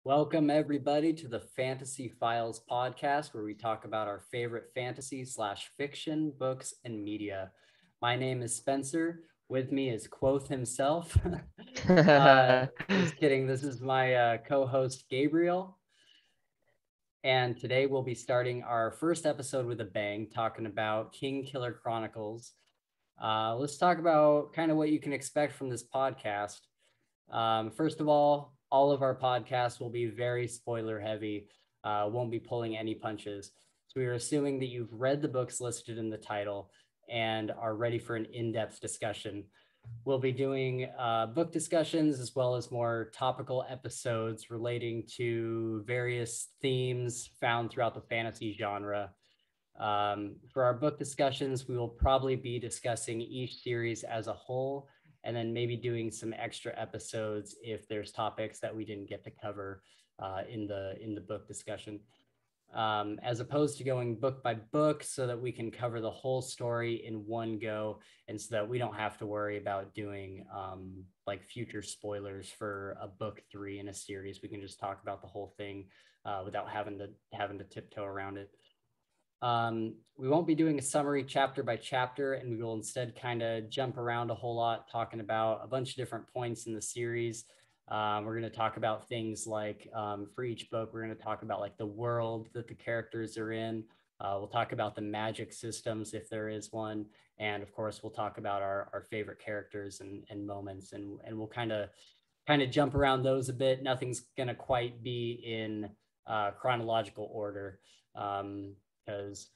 Welcome, everybody, to the Fantasy Files podcast, where we talk about our favorite fantasy/fiction books and media. My name is Spencer. With me is Quoth himself. Just kidding. This is my co-host, Gabriel. And today we'll be starting our first episode with a bang, talking about Kingkiller Chronicles. Let's talk about kind of what you can expect from this podcast. First of all of our podcasts will be very spoiler heavy, won't be pulling any punches. So we are assuming that you've read the books listed in the title and are ready for an in-depth discussion. We'll be doing book discussions as well as more topical episodes relating to various themes found throughout the fantasy genre. For our book discussions, we will probably be discussing each series as a whole, and then maybe doing some extra episodes if there's topics that we didn't get to cover in the book discussion. As opposed to going book by book so that we can cover the whole story in one go, and so that we don't have to worry about doing like future spoilers for a book 3 in a series. We can just talk about the whole thing without having to tiptoe around it. We won't be doing a summary chapter by chapter, and we will instead kind of jump around a whole lot, talking about a bunch of different points in the series. We're going to talk about things like, for each book, we're going to talk about like the world that the characters are in. We'll talk about the magic systems, if there is one. And of course, we'll talk about our favorite characters and moments, and we'll kind of jump around those a bit. Nothing's going to quite be in chronological order. Because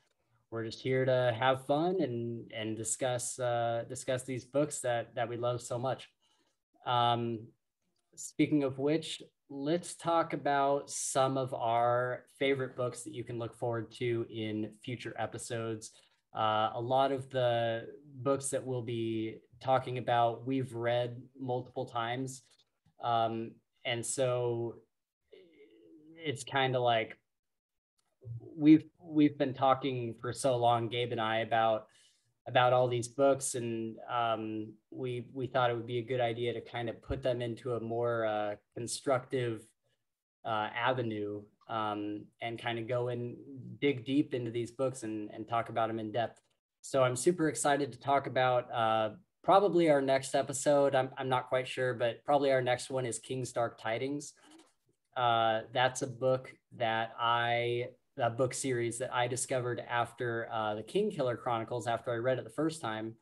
we're just here to have fun and discuss these books that we love so much. Speaking of which, let's talk about some of our favorite books that you can look forward to in future episodes. A lot of the books that we'll be talking about, we've read multiple times. And so it's kind of like, we've been talking for so long, Gabe and I, about all these books, and we thought it would be a good idea to kind of put them into a more constructive avenue, and kind of go and dig deep into these books and talk about them in depth. So I'm super excited to talk about probably our next episode. I'm not quite sure, but probably our next one is Kingstark Tidings. That's a book book series that I discovered after the Kingkiller Chronicles, after I read it the first time,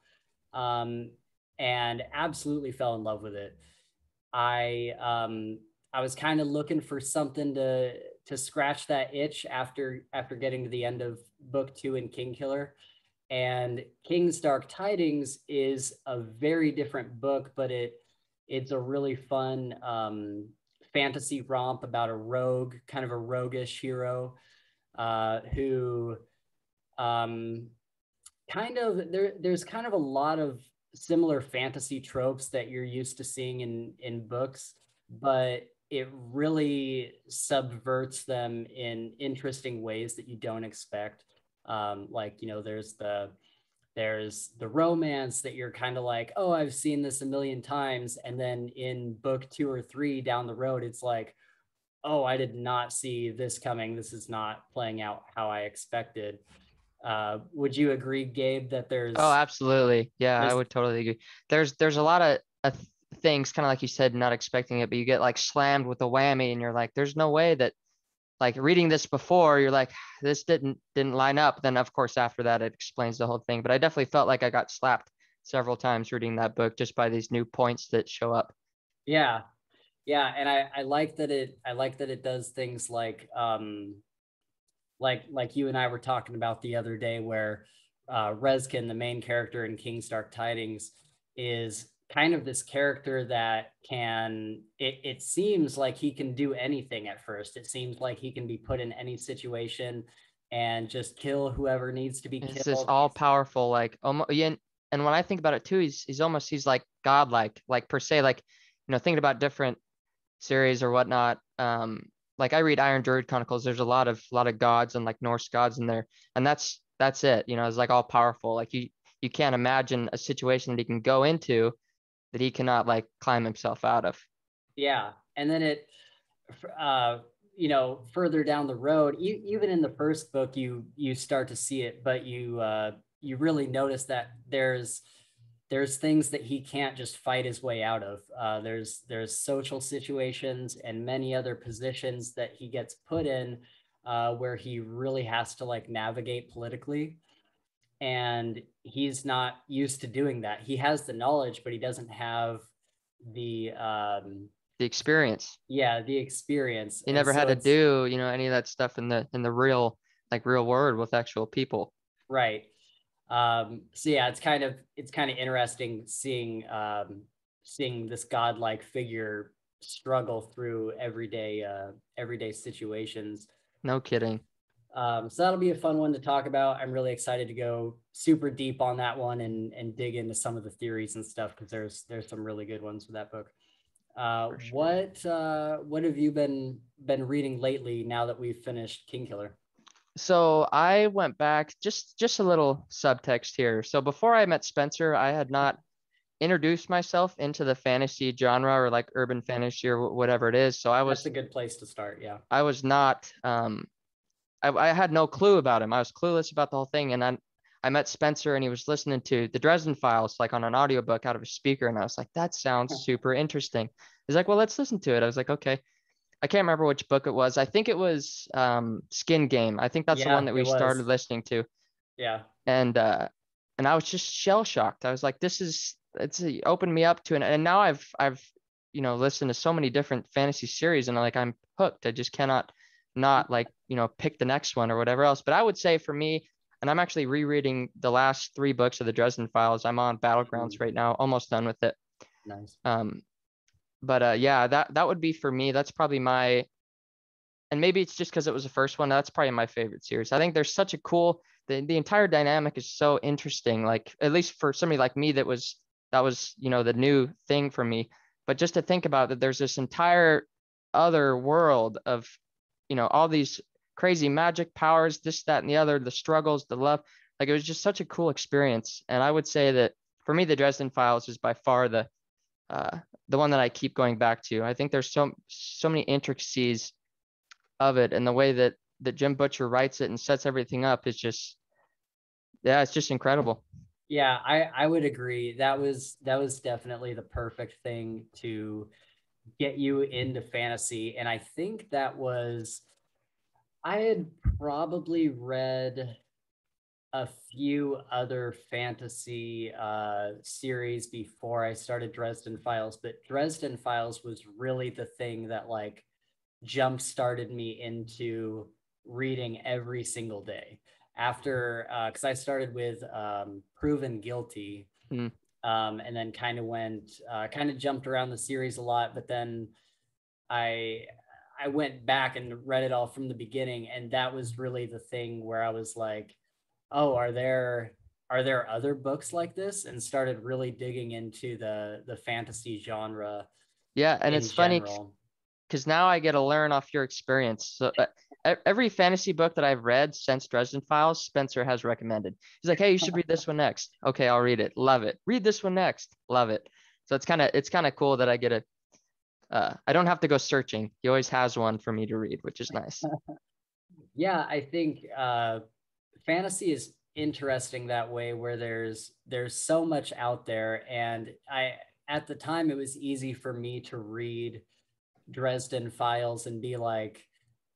and absolutely fell in love with it. I was kind of looking for something to scratch that itch after getting to the end of book 2 in Kingkiller. And Kingstark Tidings is a very different book, but it's a really fun fantasy romp about a rogue, kind of a roguish hero who kind of there's kind of a lot of similar fantasy tropes that you're used to seeing in books, but it really subverts them in interesting ways that you don't expect. Like, you know, there's the romance that you're kind of like, oh, I've seen this a million times, and then in book 2 or 3 down the road, it's like, oh, I did not see this coming. This is not playing out how I expected. Would you agree, Gabe, that Oh, absolutely. Yeah, I there's would totally agree. There's a lot of things, kind of like you said, not expecting it, but you get like slammed with a whammy, and you're like, there's no way that, like, reading this before, you're like, this didn't line up. Then of course after that it explains the whole thing. But I definitely felt like I got slapped several times reading that book just by these new points that show up. yeah, yeah, and I like that it does things like like you and I were talking about the other day, where Reskin, the main character in Kingstark Tidings, is kind of this character that it seems like he can do anything at first. It seems like he can be put in any situation and just kill whoever needs to be It's this killed. all powerful, like, almost. Yeah, and when I think about it too, he's like godlike, like, per se, like, thinking about different series or whatnot. Like, I read Iron Druid Chronicles. There's a lot of gods and like Norse gods in there, and that's it. It's like all powerful. Like, you can't imagine a situation that he can go into that he cannot like climb himself out of. Yeah, and then you know, further down the road, even in the first book, you start to see it, but you really notice that there's things that he can't just fight his way out of. There's social situations and many other positions that he gets put in where he really has to like navigate politically, and he's not used to doing that. He has the knowledge, but he doesn't have the The experience. yeah, the experience. He And never had so to it's do, you know, any of that stuff in the real, like real world with actual people. right. So yeah, it's kind of interesting seeing this godlike figure struggle through everyday situations. No kidding. So that'll be a fun one to talk about. I'm really excited to go super deep on that one and dig into some of the theories and stuff, because there's some really good ones with that book. Sure. What have you been reading lately now that we've finished Kingkiller? So I went back, just a little subtext here. So before I met Spencer, I had not introduced myself into the fantasy genre or like urban fantasy or whatever it is. So That's a good place to start. Yeah. I was not I had no clue about him. I was clueless about the whole thing. And then I met Spencer and he was listening to the Dresden Files, like on an audiobook out of a speaker. And I was like, that sounds super interesting. He's like, well, let's listen to it. I was like, okay. I can't remember which book it was. I think it was Skin Game. I think that's the one Yeah, that it we started was. listening to. Yeah. And I was just shell shocked. I was like, it's opened me up to and now I've you know listened to so many different fantasy series and like I'm hooked. I just cannot not like, you know, pick the next one or whatever else. But I would say for me, and I'm actually rereading the last 3 books of the Dresden Files. I'm on Battlegrounds Mhm. right now, almost done with it. Nice. Um, but yeah, that would be for me. That's probably my, and maybe it's just because it was the first one. That's probably my favorite series. I think there's such a cool, the entire dynamic is so interesting. Like at least for somebody like me, that was, you know, the new thing for me. But just to think about that, there's this entire other world of, you know, all these crazy magic powers, this, that, and the other, the struggles, the love. Like it was just such a cool experience. And I would say that for me, the Dresden Files is by far uh, the one that I keep going back to. I think there's so many intricacies of it, and the way that Jim Butcher writes it and sets everything up is just, yeah, it's just incredible. Yeah, I would agree. That was definitely the perfect thing to get you into fantasy. And I think that was I had probably read a few other fantasy series before I started Dresden Files, but Dresden Files was really the thing that like jump started me into reading every single day after because I started with Proven Guilty, Mm. and then kind of jumped around the series a lot, but then I I went back and read it all from the beginning, and that was really the thing where I was like, oh, are there other books like this, and started really digging into the fantasy genre Yeah, and in it's funny general. because now I get to learn off your experience. So every fantasy book that I've read since Dresden Files, Spencer has recommended. He's like, hey, you should read this one next. Okay, I'll read it. Love it. Read this one next. Love it. So it's kind of cool that I get a I don't have to go searching. He always has one for me to read, which is nice. Yeah, I think fantasy is interesting that way, where there's so much out there, and I at the time it was easy for me to read Dresden Files and be like,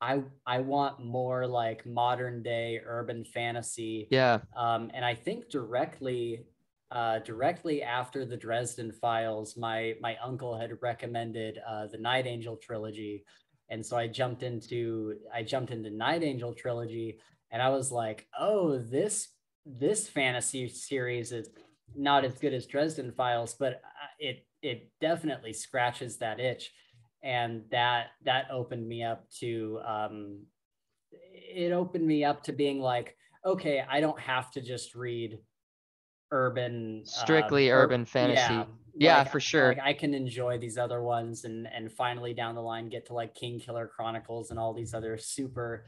I want more like modern day urban fantasy. Yeah. And I think directly after the Dresden Files, my uncle had recommended the Night Angel trilogy, and so I jumped into Night Angel trilogy, and I was like, oh, this fantasy series is not as good as Dresden Files, but it definitely scratches that itch, and that opened me up to it opened me up to being like, okay, I don't have to just read urban Strictly or urban yeah, fantasy. Yeah, for like sure. I can enjoy these other ones, and finally down the line get to like Kingkiller Chronicles and all these other super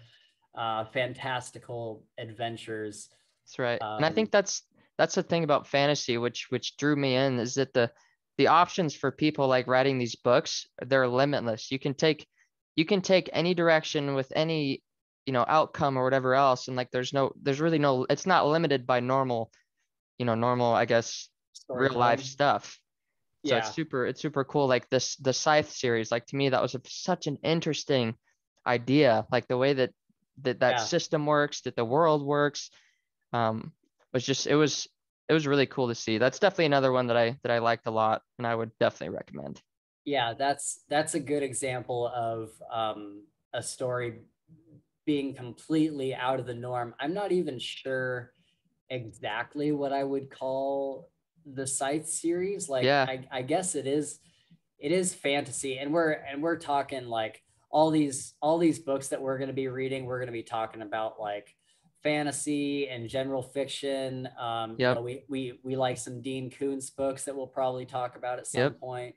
fantastical adventures. That's right. And I um think that's the thing about fantasy, which drew me in, is that the options for people like writing these books, they're limitless. You can take you can take any direction with any, outcome or whatever else. And like, there's really no, it's not limited by normal, I guess, real life Storytelling. stuff. So Yeah. it's super cool. Like the Scythe series, like to me, that was such an interesting idea. Like the way that Yeah. system works, that the world works, um, was just, it was really cool to see. That's definitely another one that I liked a lot, and I would definitely recommend. Yeah, that's a good example of a story being completely out of the norm. I'm not even sure exactly what I would call the Scythe series. Like Yeah, I guess it is fantasy, and we're talking like all these books that we're going to be reading, we're going to be talking about like fantasy and general fiction. yep, We like some Dean Koontz books that we'll probably talk about at some yep, point.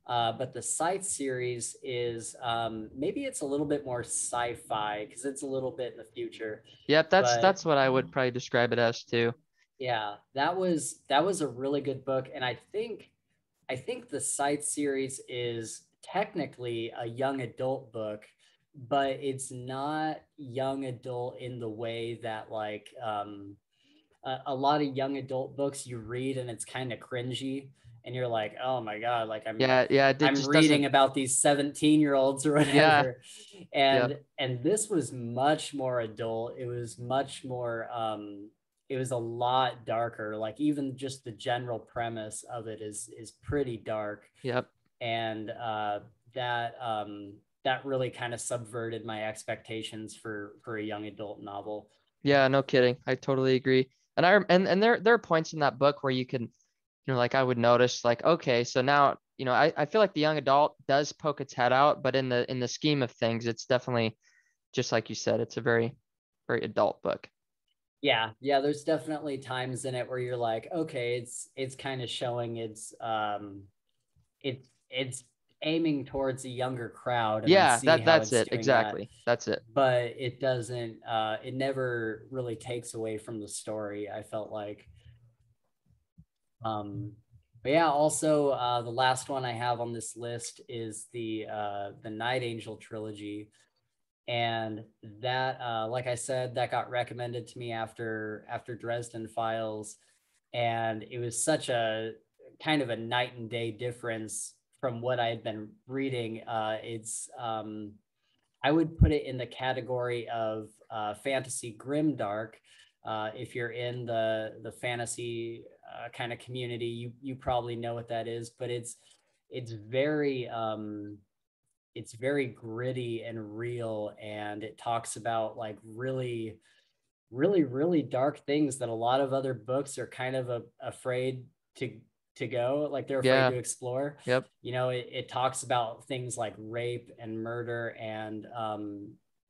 But the Scythe series is maybe it's a little bit more sci-fi because it's a little bit in the future. yep. But That's what I would probably describe it as too. yeah, that was a really good book, and I think the Scythe series is technically a young adult book, but it's not young adult in the way that like a lot of young adult books you read and it's kind of cringy, and you're like, oh my god, like i'm Yeah, yeah. It i'm just reading doesn't. about these 17-year-olds or Yeah, whatever. yep, And this was much more adult. It was much more it was a lot darker. Like even just the general premise of it is pretty dark. yep. And that really kind of subverted my expectations for a young adult novel. Yeah, no kidding. I totally agree. And there are points in that book where you can, like I would notice, like, okay, so now, I feel like the young adult does poke its head out, but in the scheme of things, it's definitely just like you said, it's a very, very adult book. Yeah, there's definitely times in it where you're like, okay, it's kind of showing it's aiming towards a younger crowd, and I Yeah, see how that's it's it. doing that. Exactly. That's it. But it doesn't it never really takes away from the story, I felt like. um but yeah, also the last one I have on this list is the Night Angel trilogy. And that like I said, that got recommended to me after Dresden Files, and it was such a kind of a night and day difference from what I had been reading. It's I would put it in the category of fantasy grimdark. If you're in the fantasy kind of community, you probably know what that is. But it's very it's very gritty and real, and it talks about like really really dark things that a lot of other books are kind of afraid to go, like they're afraid Yeah. to explore. Yep. It talks about things like rape and murder, and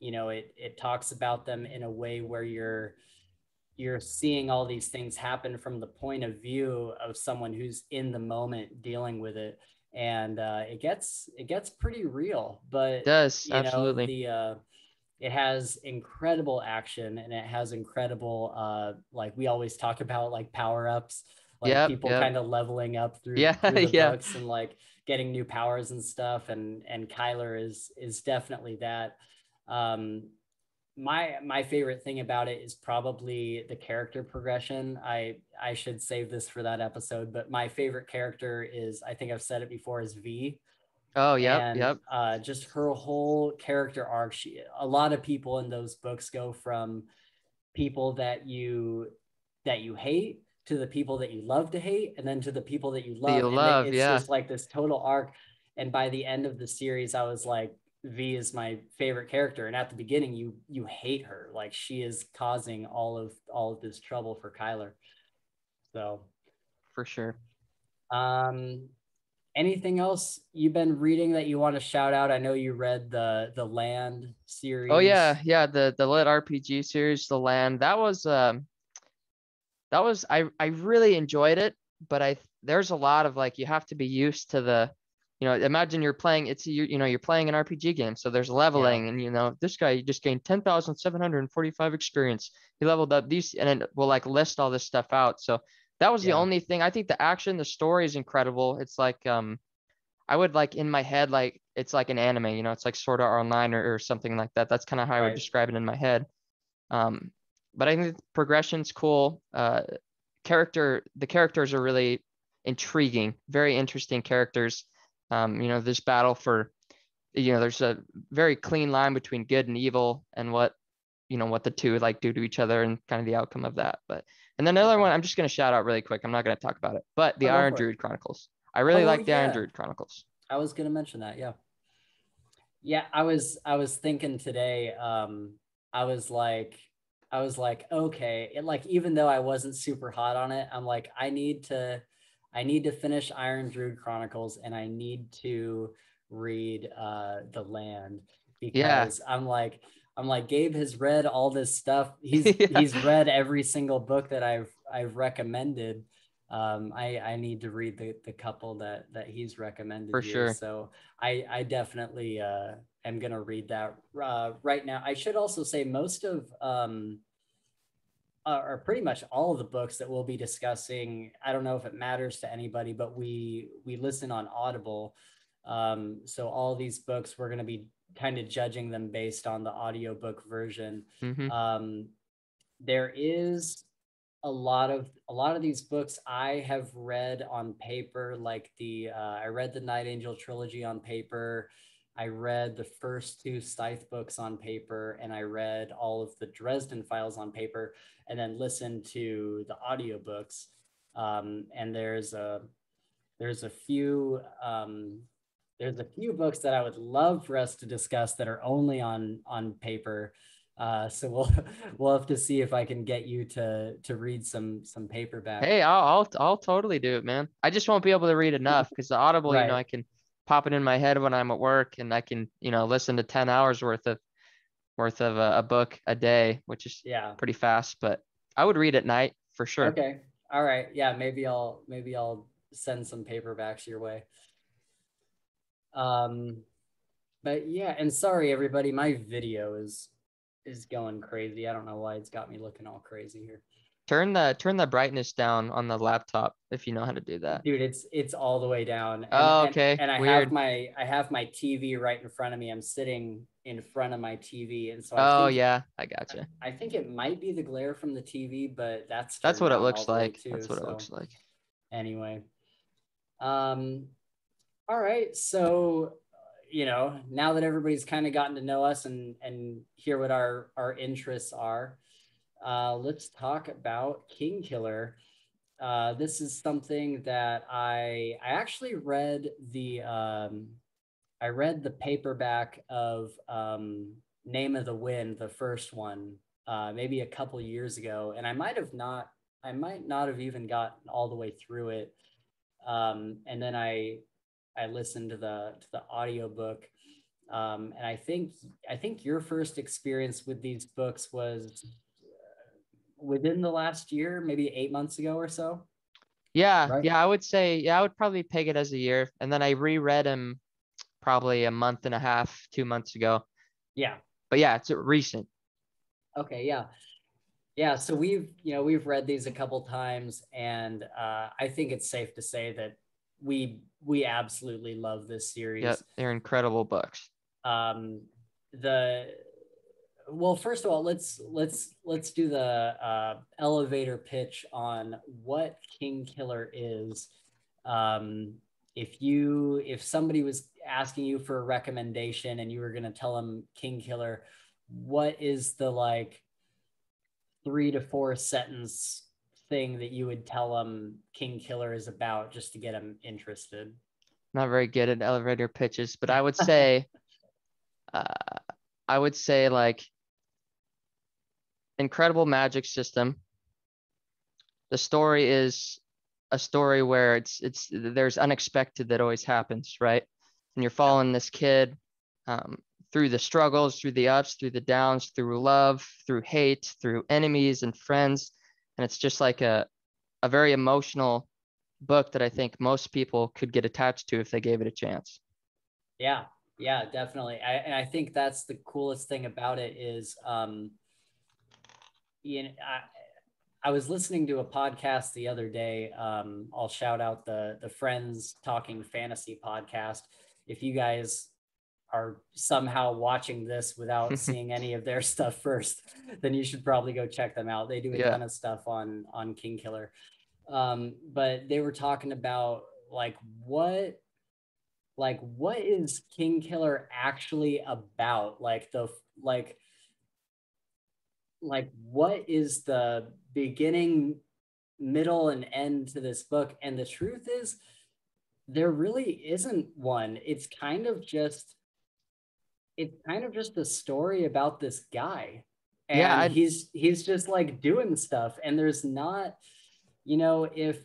it talks about them in a way where you're seeing all these things happen from the point of view of someone who's in the moment dealing with it. And it gets pretty real. But Does absolutely. the it has incredible action, and it has incredible like we always talk about like power ups, like Yep. people Yep. kind of leveling up through Yeah. through the Yeah. books and like getting new powers and stuff. And Kyler is definitely that. um my favorite thing about it is probably the character progression. I should save this for that episode, but my favorite character is, I think I've said it before, is V. Oh, yep. And Yep. just her whole character arc. A lot of people in those books go from people that you hate to the people that you love to hate, and then to the people that you That love, you and love. it's Yeah, just like this total arc. And by the end of the series, I was like, V is my favorite character. And at the beginning, you hate her, like she is causing all of this trouble for Kyler. So for sure. um anything else you've been reading that you want to shout out? I know you read the Land Oh series. yeah, yeah. The lit RPG series, The Land. That was I really enjoyed it, but there's a lot of like you have to be used to imagine you're playing you're playing an RPG game, so there's Yeah, leveling, and this guy just gained 10,745 experience. He leveled up these, and it will like list all this stuff out. So that was the yeah, only thing. I think the action, the story is incredible. It's like I would like in my head, like it's like an anime, you know, it's like Sword Art Online or something like that. That's kind of how I would Right. describe it in my head. But I think the progression's cool. The characters are really intriguing, very interesting characters. You know, this battle for, you know, there's a very clean line between good and evil and what, you know, what the two like do to each other and kind of the outcome of that. But, and then another Okay. one, I'm just going to shout out really quick. I'm not going to talk about it, but the I'll go Iron for it. Druid Chronicles. I really Oh like the Iron yeah, Druid Chronicles. I was gonna mention that. Yeah. Yeah, I was thinking today, I was like, okay, like even though I wasn't super hot on it, I'm like, I need to finish Iron Druid Chronicles and I need to read The Land, Yeah. because I'm like Gabe has read all this stuff. Yeah, He's read every single book that I've recommended. I need to read the couple that he's recommended for here. sure. So I definitely am gonna read that right now. I should also say most of or pretty much all of the books that we'll be discussing, I don't know if it matters to anybody, but we listen on Audible. So all these books, we're gonna be kind of judging them based on the audiobook version. Mm-hmm. There is a lot of these books I have read on paper, like I read the Night Angel trilogy on paper. I read the first two Scythe books on paper, and I read all of the Dresden Files on paper, and then listened to the audiobooks. And there's a few books that I would love for us to discuss that are only on paper. So we'll have to see if I can get you to read some paperback. Hey, I'll totally do it, man. I just won't be able to read enough because the Audible, you know, Right. I can pop it in my head when I'm at work and I can, you know, listen to 10 hours worth of a book a day, which is Yeah. pretty fast, but I would read at night for sure. Okay. All right. Yeah. Maybe I'll send some paperbacks your way. But yeah, and sorry everybody, my video is going crazy. I don't know why it's got me looking all crazy here. Turn the brightness down on the laptop if you know how to do that. Dude, it's all the way down, Oh, okay. and Weird. I have my TV right in front of me. I'm sitting in front of my TV, and so Oh, yeah, I gotcha. I think it might be the glare from the TV, but that's That's turned what it down all looks the way like. too. That's what it So looks like. anyway, um, all right. So you know, now that everybody's kind of gotten to know us and hear what our interests are, let's talk about Kingkiller. This is something that I actually read I read the paperback of Name of the Wind, the first one, maybe a couple years ago, and I might not have even gotten all the way through it. And then I listened to the audiobook. And I think your first experience with these books was within the last year, maybe 8 months ago or so. Yeah, Right. yeah, I would say, yeah, I would probably peg it as a year. And then I reread him probably a month and a half, 2 months ago. Yeah. But yeah, it's recent. Okay. Yeah. Yeah. So we've read these a couple times, and I think it's safe to say that we absolutely love this Yep, series. they're incredible books. Um, the Well, first of all, let's do the elevator pitch on what Kingkiller is. If somebody was asking you for a recommendation and you were going to tell them Kingkiller, what is the like 3 to 4 sentence thing that you would tell them Kingkiller is about, just to get them interested? Not very good at elevator pitches, but uh, I would say like incredible magic system. The story is a story where there's unexpected that always happens, right? And you're Yeah. following this kid um, through the struggles, through the ups, through the downs, through love, through hate, through enemies and friends. And it's just like a very emotional book that I think most people could get attached to if they gave it a chance. Yeah, yeah, definitely. And I think that's the coolest thing about it is, you know, I was listening to a podcast the other day. I'll shout out the Friends Talking Fantasy podcast. If you guys are somehow watching this without seeing any of their stuff first, then you should probably go check them out. They do a ton of stuff on Kingkiller. But they were talking about like what is Kingkiller actually about? Like what is the beginning, middle, and end to this book? And the truth is, there really isn't one. It's kind of just a story about this guy, and he's just like doing stuff. And there's not, if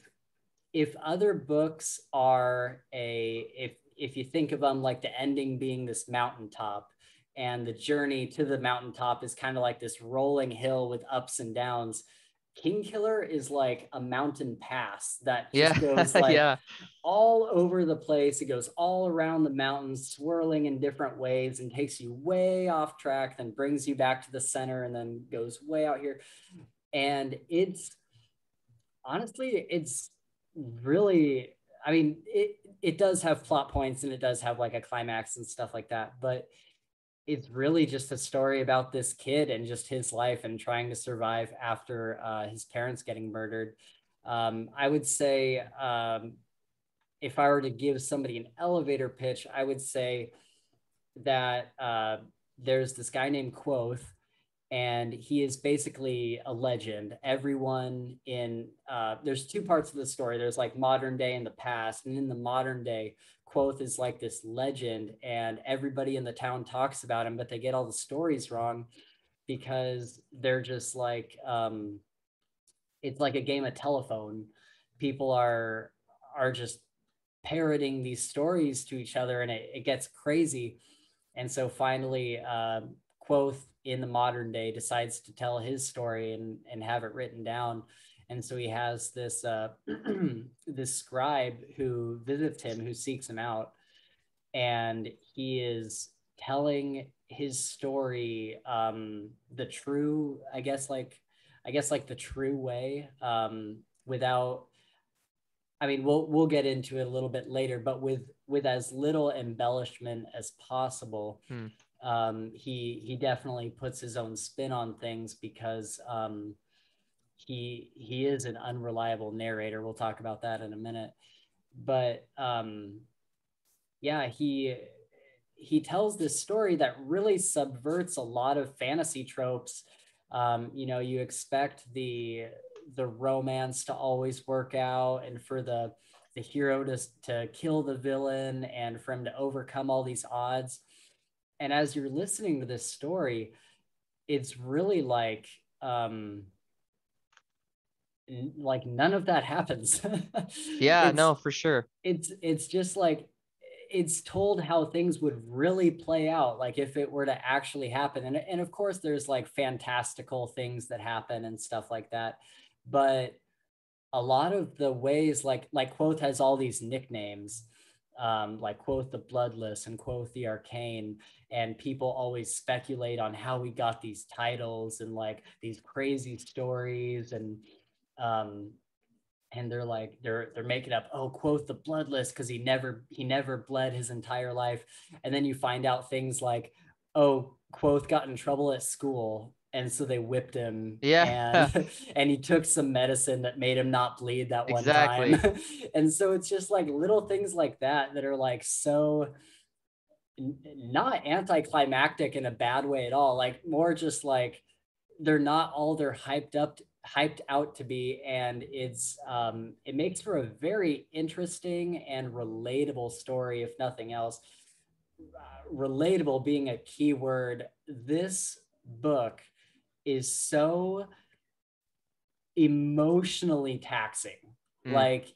other books are if you think of them like the ending being this mountaintop, and the journey to the mountaintop is kind of like this rolling hill with ups and downs, Kingkiller is like a mountain pass that just goes like all over the place. It goes all around the mountains, swirling in different ways, and takes you way off track, then brings you back to the center, and then goes way out here. And it's really, I mean, it does have plot points, and it does have like a climax and stuff like that, but it's really just a story about this kid and just his life and trying to survive after his parents getting murdered. I would say, if I were to give somebody an elevator pitch, I would say that there's this guy named Quoth, and he is basically a legend. Everyone in, there's two parts of the story. There's like modern day and the past. And in the modern day, Quoth is like this legend, and everybody in the town talks about him, but they get all the stories wrong because they're just like, it's like a game of telephone. People are just parroting these stories to each other, and it gets crazy. And so finally, Quoth in the modern day decides to tell his story and have it written down. And so he has this this scribe who visits him, who seeks him out, and he is telling his story the true, I guess like the true way, without, I mean, we'll get into it a little bit later, but with as little embellishment as possible. He definitely puts his own spin on things because he is an unreliable narrator. We'll talk about that in a minute. But he tells this story that really subverts a lot of fantasy tropes. You expect the romance to always work out, and for the hero to kill the villain, and for him to overcome all these odds. And as you're listening to this story, it's really like none of that happens. No, for sure. It's just like, it's told how things would really play out, like if it were to actually happen. And of course there's like fantastical things that happen and stuff like that, but a lot of the ways, like Quoth has all these nicknames, like Quoth the Bloodless and Quoth the Arcane, and people always speculate on how we got these titles and like these crazy stories, and they're like they're making up, oh, Quoth the Bloodless because he never bled his entire life. And then you find out things like, oh, Quoth got in trouble at school, and so they whipped him, and he took some medicine that made him not bleed that one time. And so it's just like little things like that are like so not anticlimactic in a bad way at all, like more just like they're not all they're hyped out to be. And it's it makes for a very interesting and relatable story, if nothing else. Relatable being a key word. This book is so emotionally taxing. Like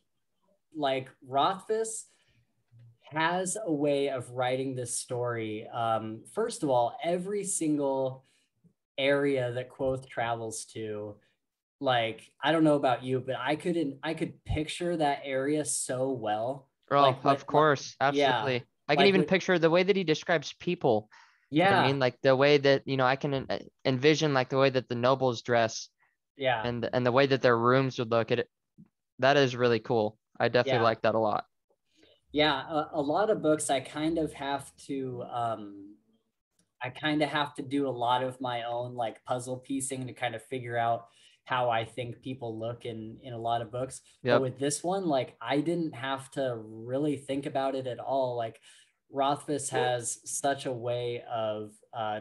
Rothfuss has a way of writing this story. First of all, every single area that Quoth travels to, like, I don't know about you, but I could picture that area so well. Of course, absolutely. Yeah. I can even picture the way that he describes people. Yeah. You know what I mean, like the way that, I can envision like the way that the nobles dress. Yeah. And the way that their rooms would look at it. That is really cool. I definitely like that a lot. Yeah, a lot of books I kind of have to do a lot of my own like puzzle piecing to kind of figure out how I think people look in a lot of books. But Yep. with this one, like I didn't have to really think about it at all. Like Rothfuss has such a way of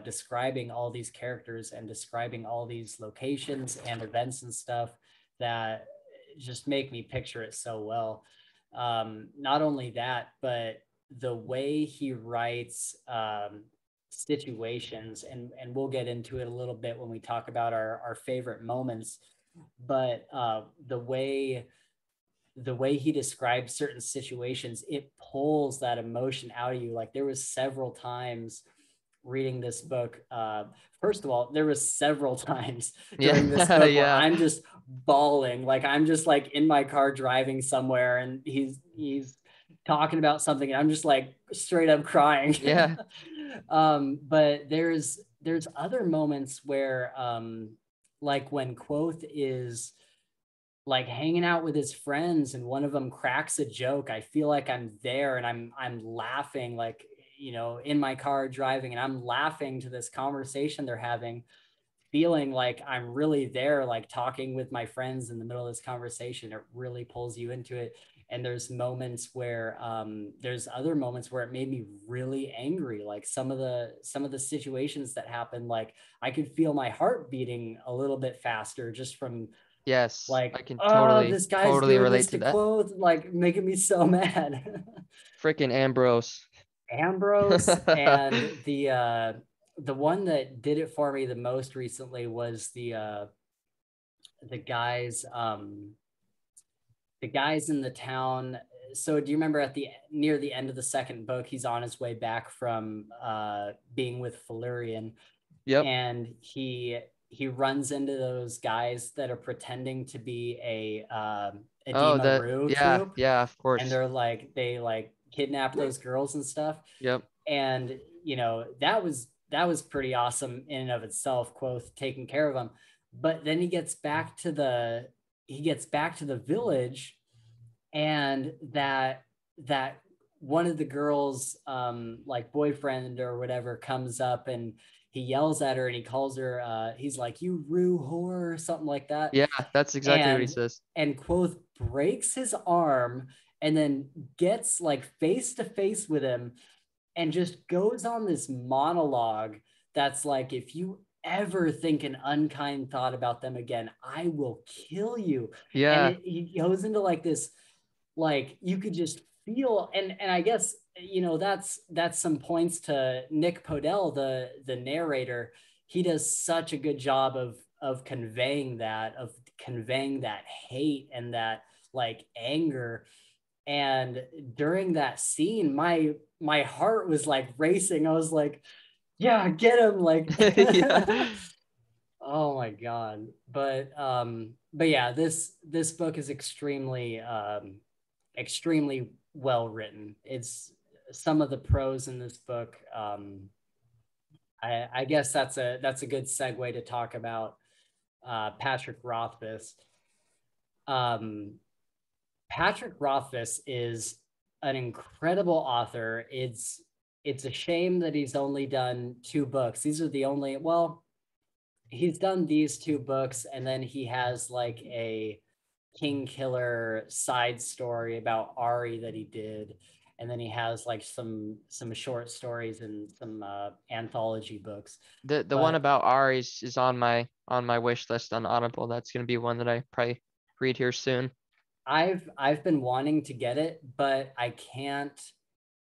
describing all these characters and describing all these locations and events and stuff that just make me picture it so well. Not only that, but the way he writes situations, and we'll get into it a little bit when we talk about our favorite moments, but the way he describes certain situations, it pulls that emotion out of you. Like there was several times reading this book, first of all, there was several times during this Yeah. book where Yeah. I'm just bawling. Like I'm just like in my car driving somewhere and he's talking about something and I'm just like straight up crying. Yeah. But there's other moments where like when Quoth is like hanging out with his friends and one of them cracks a joke, I feel like I'm there and I'm laughing, like, you know, in my car driving, and I'm laughing to this conversation they're having, feeling like I'm really there, like talking with my friends in the middle of this conversation. It really pulls you into it. And there's other moments where it made me really angry, like some of the situations that happened, like I could feel my heart beating a little bit faster just from Yes. I like, can oh, totally, this guy's totally doing relate this to to that. Quoth, like making me so mad. Freaking Ambrose. Ambrose, and the one that did it for me the most recently was the guys the guys in the town. So do you remember at the near the end of the second book, he's on his way back from being with Felurian, Yep. and he runs into those guys that are pretending to be a Oh, Edema that. Rue Yeah. troop, Yeah. Of and course. they're like they like kidnap those girls and stuff. Yep. And you know that was pretty awesome in and of itself, Quoth taking care of them. But then he gets back to the village, and that one of the girls like boyfriend or whatever comes up and he yells at her and he calls her he's like, you rue whore or something like that. Yeah. That's exactly what he and says. and Quoth breaks his arm and then gets like face to face with him and just goes on this monologue that's like, if you ever think an unkind thought about them again, I will kill you. And Yeah. he goes into like this, like you could just feel, and I guess, you know, that's some points to Nick Podell, the narrator. He does such a good job of conveying that hate and that like anger. And during that scene, my heart was like racing. I was like, yeah, get him, like Yeah. oh my god. But yeah, this book is extremely well written. It's some of the prose in this book. I guess that's a good segue to talk about Patrick Rothfuss. Um, Patrick Rothfuss is an incredible author. It's a shame that he's only done two books. These are the only, well, he's done these two books, and then he has like a Kingkiller side story about Ari that he did, and then he has like some short stories and some anthology books. The one But about Ari's is on my wish list on Audible. That's gonna be one that I probably read here soon. I've been wanting to get it, but I can't.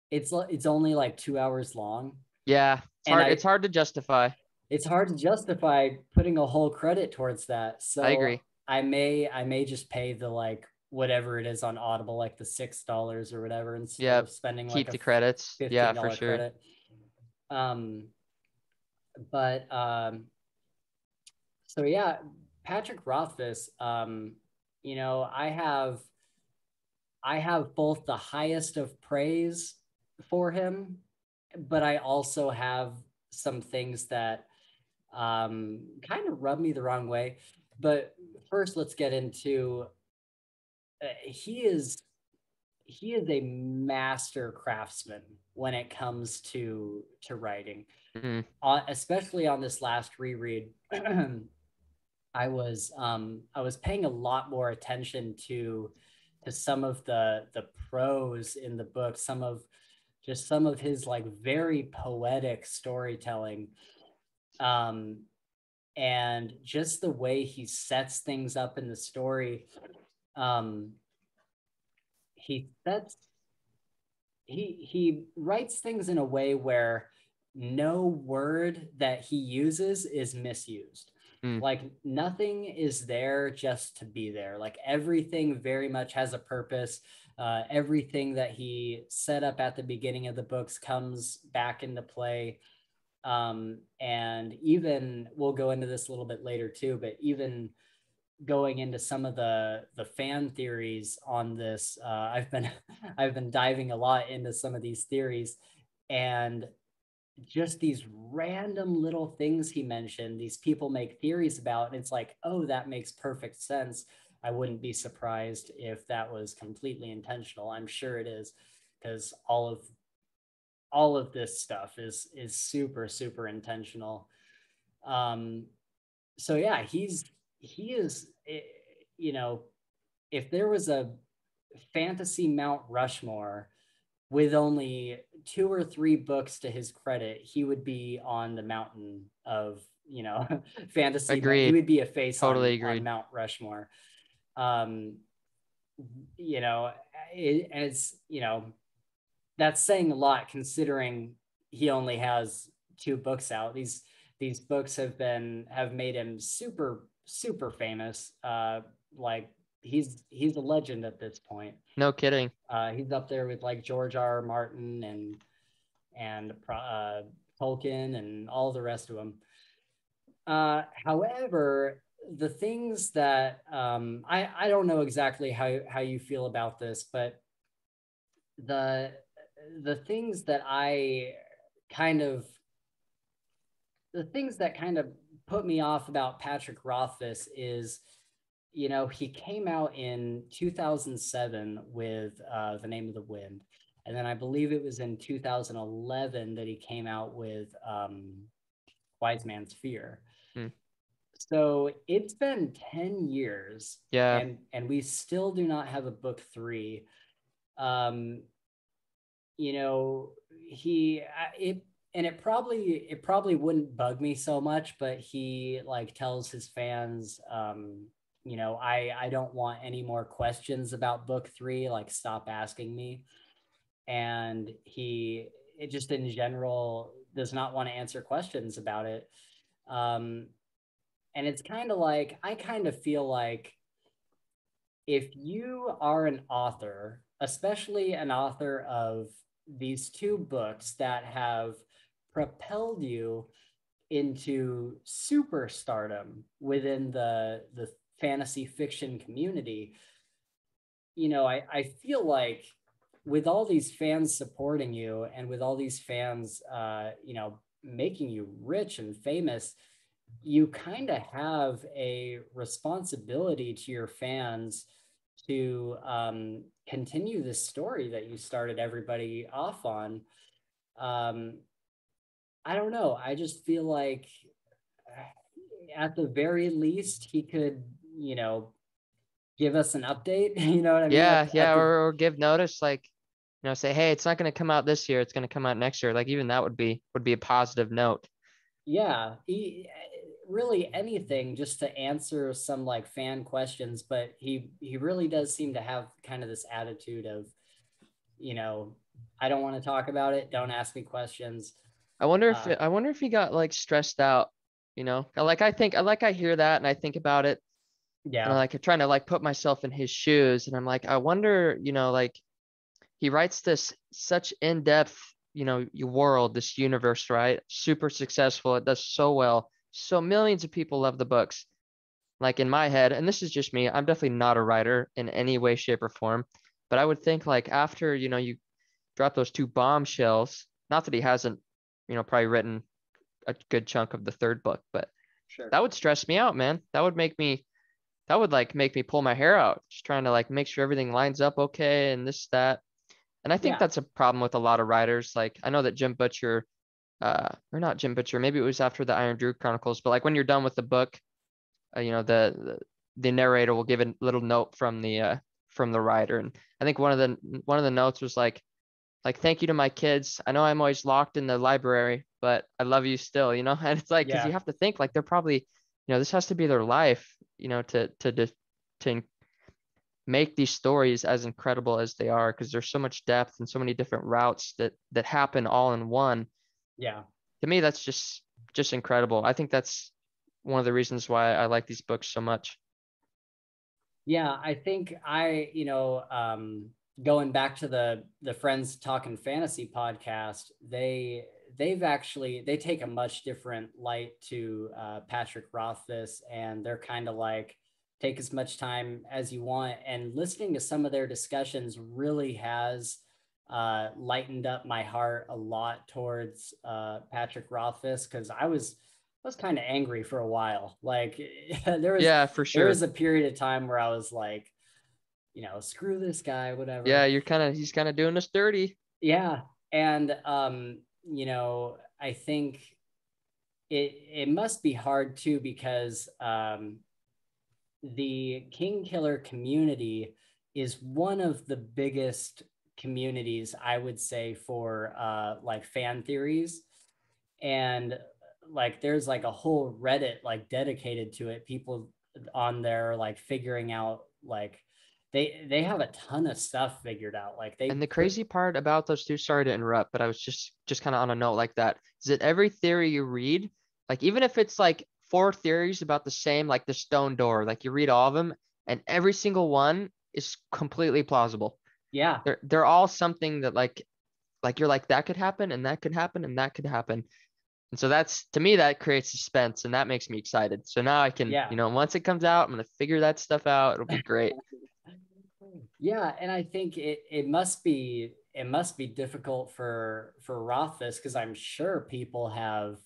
It's only like 2 hours long, Yeah, and it's hard to justify. it's hard to justify putting a whole credit towards that. I So agree. I may just pay the like whatever it is on Audible, like the $6 or whatever, instead Yeah, of spending like keep a the credits. Yeah, for $15 sure. credit. Um, but so yeah, Patrick Rothfuss, you know, I have both the highest of praise for him, but I also have some things that kind of rub me the wrong way. But first, let's get into he is he is a master craftsman when it comes to writing. Mm. Especially on this last reread, I was paying a lot more attention to some of the prose in the book, some of his like very poetic storytelling, and just the way he sets things up in the story. He sets he writes things in a way where no word that he uses is misused. Mm. Like nothing is there just to be there. Like everything very much has a purpose. Everything that he set up at the beginning of the books comes back into play. And even we'll go into this a little bit later too, but even going into some of the fan theories on this, I've been diving a lot into some of these theories, and just these random little things he mentioned, these people make theories about, and it's like, oh, that makes perfect sense. I wouldn't be surprised if that was completely intentional. I'm sure it is, because all of this stuff is super super intentional. um so yeah, he is, you know, if there was a fantasy Mount Rushmore with only 2 or 3 books to his credit, he would be on the mountain of, you know, fantasy. He Agreed. would be a face Totally on agreed. Mount Rushmore. um you know, as you know, that's saying a lot considering he only has 2 books out. These books have made him super super famous. Like he's a legend at this point. No kidding. He's up there with like George R. R. Martin and Tolkien and all the rest of them. However, the things that I don't know exactly how you feel about this, but the the things that I kind of the things that kind of put me off about Patrick Rothfuss is, you know, he came out in 2007 with The Name of the Wind. And then I believe it was in 2011 that he came out with Wise Man's Fear. Mm. So it's been 10 years, Yeah. and we still do not have a book 3. Um, you know, it and it probably wouldn't bug me so much, but he like tells his fans, you know, I don't want any more questions about book 3, like stop asking me. And he, it just in general does not want to answer questions about it. um and it's kind of like, I kind of feel like if you are an author, especially an author of these 2 books that have propelled you into superstardom within the fantasy fiction community, you know, I feel like with all these fans supporting you and with all these fans, you know, making you rich and famous, you kind of have a responsibility to your fans to continue this story that you started everybody off on. Um, I don't know. I just feel like at the very least, he could, you know, give us an update. You know what I mean? Yeah. Yeah. At the Or give notice, like, say, hey, it's not going to come out this year. It's going to come out next year. Like even that would be a positive note. yeah, really anything just to answer some like fan questions, but he really does seem to have kind of this attitude of, you know, I don't want to talk about it, don't ask me questions. I wonder if he got like stressed out, like I hear that and I think about it and I Yeah, like trying to like put myself in his shoes and I'm like, I wonder, like he writes this such in-depth, world, this universe, right? Super successful. It does so well. So millions of people love the books. Like in my head, and this is just me, I'm definitely not a writer in any way, shape, or form. But I would think like after, you drop those 2 bombshells, not that he hasn't, probably written a good chunk of the 3rd book, but sure. that would stress me out, man. That would make me that would like make me pull my hair out, just trying to like make sure everything lines up okay and this, that. And I think Yeah. that's a problem with a lot of writers. Like I know that Jim Butcher, or not Jim Butcher, maybe it was after the Iron Druid Chronicles, but like when you're done with the book, you know, the narrator will give a little note from the writer. And I think one of the notes was like thank you to my kids. I know I'm always locked in the library, but I love you still, you know? And it's like, because Yeah. you have to think like they're probably, you know, this has to be their life, you know, to make these stories as incredible as they are, because there's so much depth and so many different routes that happen all in one. Yeah. To me, that's just incredible. I think that's one of the reasons why I like these books so much. Yeah, I think going back to the Friends Talking Fantasy podcast, they take a much different light to Patrick Rothfuss, and they're kind of like take as much time as you want. And listening to some of their discussions really has lightened up my heart a lot towards Patrick Rothfuss, because I was kind of angry for a while. Like there was Yeah, for there sure. was a period of time where I was like, screw this guy, Yeah, whatever. he's kind of doing us dirty. Yeah. And I think it must be hard too, because the Kingkiller community is one of the biggest communities, I would say, for like fan theories. And like there's like a whole Reddit like dedicated to it, people on there like figuring out like they have a ton of stuff figured out, like they And the put. crazy part about those two, sorry to interrupt, but I was just kind of on a note like that, is that every theory you read, like even if it's like four theories about the same, like the stone door, like you read all of them, and every single one is completely plausible. Yeah. They're all something that like you're like that could happen and that could happen and that could happen. And so that's to me that creates suspense and that makes me excited. So now I can, Yeah. you know, once it comes out, I'm gonna figure that stuff out. It'll be great. Yeah, and I think it must be difficult for Rothfuss, because I'm sure people have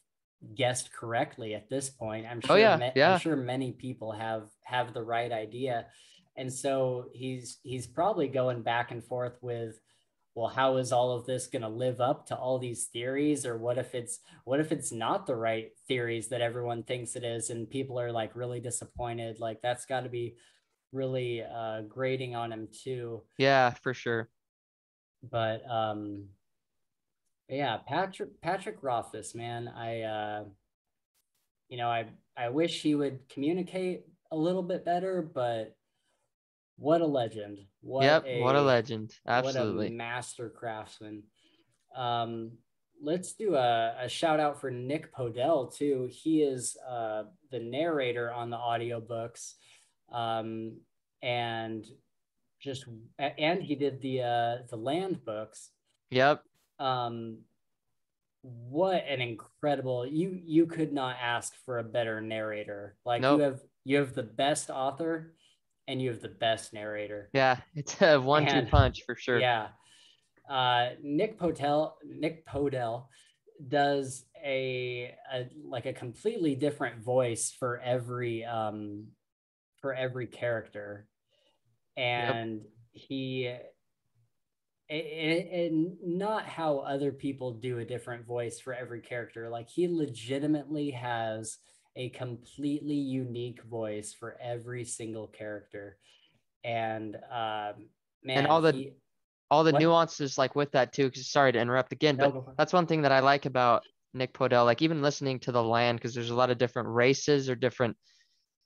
guessed correctly at this point. I'm Oh sure yeah, ma- I'm yeah. sure many people have the right idea. And so he's probably going back and forth with, well, how is all of this going to live up to all these theories? Or what if it's not the right theories that everyone thinks it is, and people are like really disappointed? Like that's got to be really grating on him too. Yeah, for sure. But yeah, Patrick Rothfuss, man, I wish he would communicate a little bit better, but what a legend. what Yep, what a a legend. what a Absolutely. master craftsman. um let's do a shout out for Nick Podell too. He is the narrator on the audiobooks, um and just and he did the land books. Yep. um what an incredible, you could not ask for a better narrator. Like you Nope. have you have the best author and you have the best narrator. Yeah, it's a 1-2 And punch for sure. yeah, Nick Podell does a like a completely different voice for every character. Yep. And he and not how other people do a different voice for every character. Like he legitimately has a completely unique voice for every single character. And And man, he all the what? nuances like with that too, because sorry to interrupt again, No, but go for it. that's one thing that I like about Nick Podell, like even listening to the land, because there's a lot of different races or different,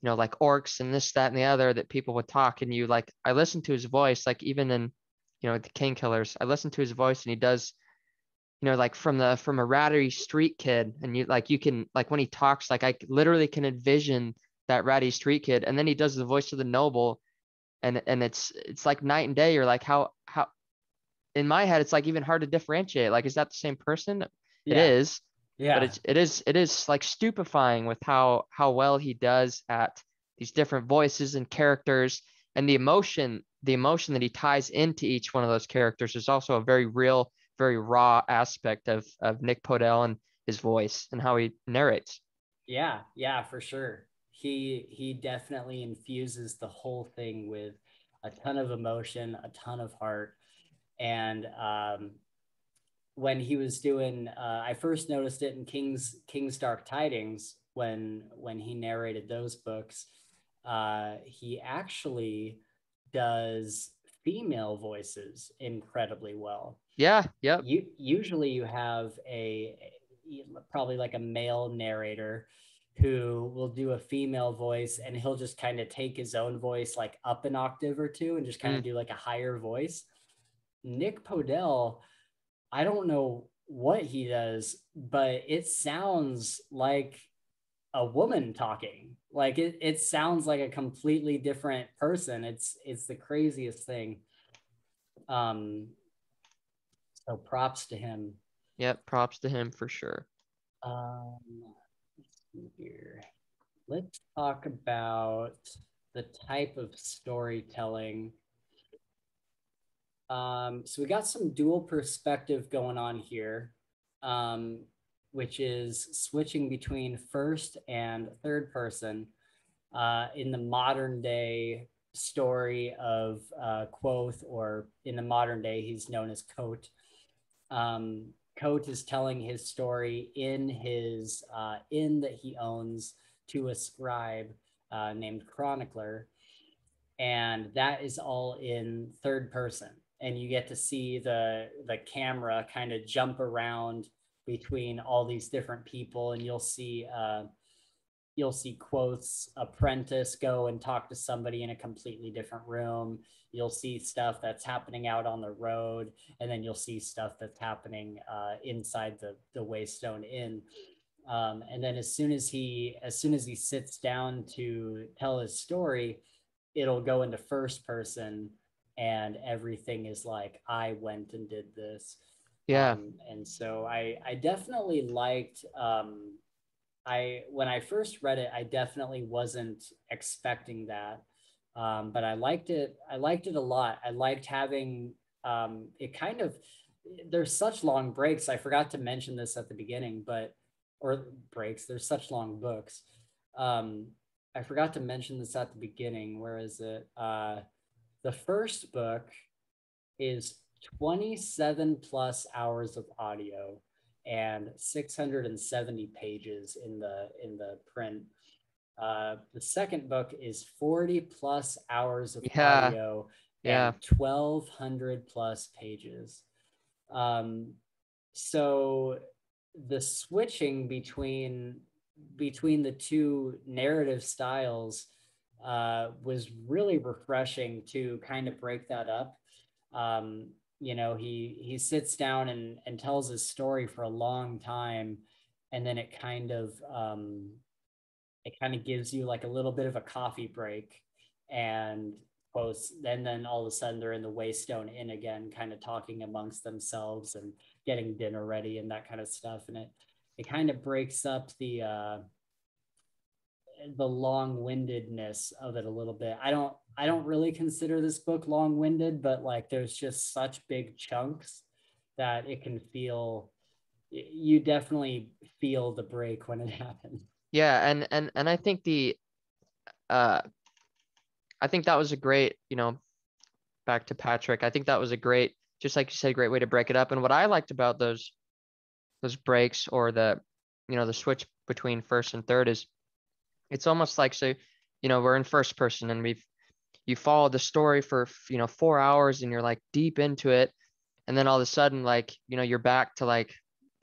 you know, like orcs and this, that, and the other that people would talk. And you like, I listen to his voice, like even in, you know, the King Killers, I listen to his voice and he does, you know, like from a ratty street kid. And you like, you can, like when he talks, like I literally can envision that ratty street kid. And then he does the voice of the noble. And it's like night and day. You're like, how, in my head, it's like even hard to differentiate. Like, is that the same person? It Yeah, is, but yeah, it is like stupefying with how well he does at these different voices and characters, and the emotion that he ties into each one of those characters is also a very real, very raw aspect of Nick Podell and his voice and how he narrates. yeah, yeah, for sure. He definitely infuses the whole thing with a ton of emotion, a ton of heart. And when he was doing, I first noticed it in King's Dark Tidings when he narrated those books. He actually does female voices incredibly well. Yeah. Yep. Usually you have probably like a male narrator who will do a female voice, and he'll just kind of take his own voice like up an octave or two and just kind of do like a higher voice. Nick Podell, I don't know what he does, but it sounds like a woman talking. Like it sounds like a completely different person. It's the craziest thing. So props to him. Yep. Props to him for sure. Let's see here. Let's talk about the type of storytelling. So we got some dual perspective going on here, which is switching between first and third person in the modern day story of Quoth, or in the modern day, he's known as Coat. Coat is telling his story in his inn that he owns to a scribe named Chronicler, and that is all in third person. And you get to see the camera kind of jump around between all these different people, and you'll see Quoth's apprentice go and talk to somebody in a completely different room. You'll see stuff that's happening out on the road, and then you'll see stuff that's happening inside the Waystone Inn. And then as soon as he sits down to tell his story, it'll go into first person, and everything is like, I went and did this. Yeah. And so I definitely liked. When I first read it, I definitely wasn't expecting that, but I liked it. I liked it a lot. I liked having it kind of. There's such long breaks. I forgot to mention this at the beginning, or breaks. There's such long books. I forgot to mention this at the beginning. Where is it? The first book is 27 plus hours of audio and 670 pages in the print. The second book is 40 plus hours of audio and 1,200 plus pages. So the switching between the two narrative styles was really refreshing to kind of break that up. He sits down and tells his story for a long time, and then it kind of gives you like a little bit of a coffee break, and then all of a sudden they're in the Waystone Inn again, kind of talking amongst themselves and getting dinner ready and that kind of stuff. And it kind of breaks up the long-windedness of it a little bit. I don't really consider this book long-winded, but like there's just such big chunks that it can feel, you definitely feel the break when it happens. Yeah, and I think I think that was a great, back to Patrick. I think that was a great, just like you said, great way to break it up. And what I liked about those breaks, or the switch between first and third, is it's almost like, so, we're in first person and you follow the story for 4 hours and you're like deep into it, and then all of a sudden, like, you're back to like,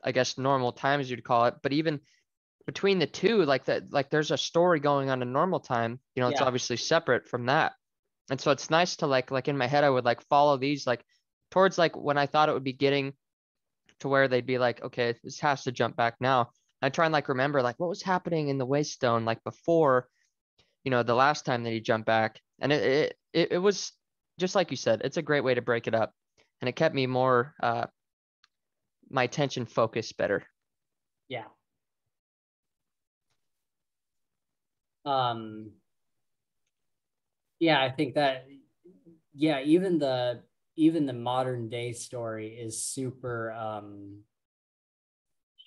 I guess, normal time, as you'd call it. But even between the two, like that, like there's a story going on in normal time, it's obviously separate from that. And so it's nice to like in my head, I would like follow these like towards like when I thought it would be getting to where they'd be like, okay, this has to jump back now. I try and like remember like what was happening in the Waystone like before, the last time that he jumped back. And it was just like you said, it's a great way to break it up, and it kept me more my attention focused better. Yeah. Yeah, I think that, yeah, even the modern day story is super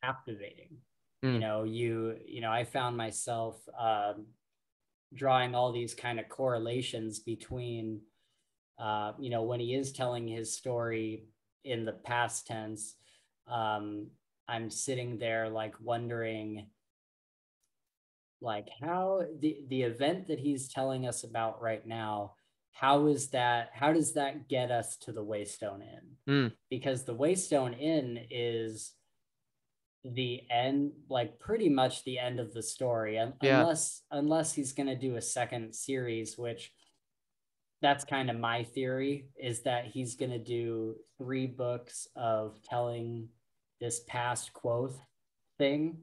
captivating. I found myself drawing all these kind of correlations between, when he is telling his story in the past tense, I'm sitting there like wondering, like, how the event that he's telling us about right now, how does that get us to the Waystone Inn? Because the Waystone Inn is the end, like pretty much the end of the story, unless he's going to do a second series, which that's kind of my theory, is that he's going to do 3 books of telling this past Quoth thing,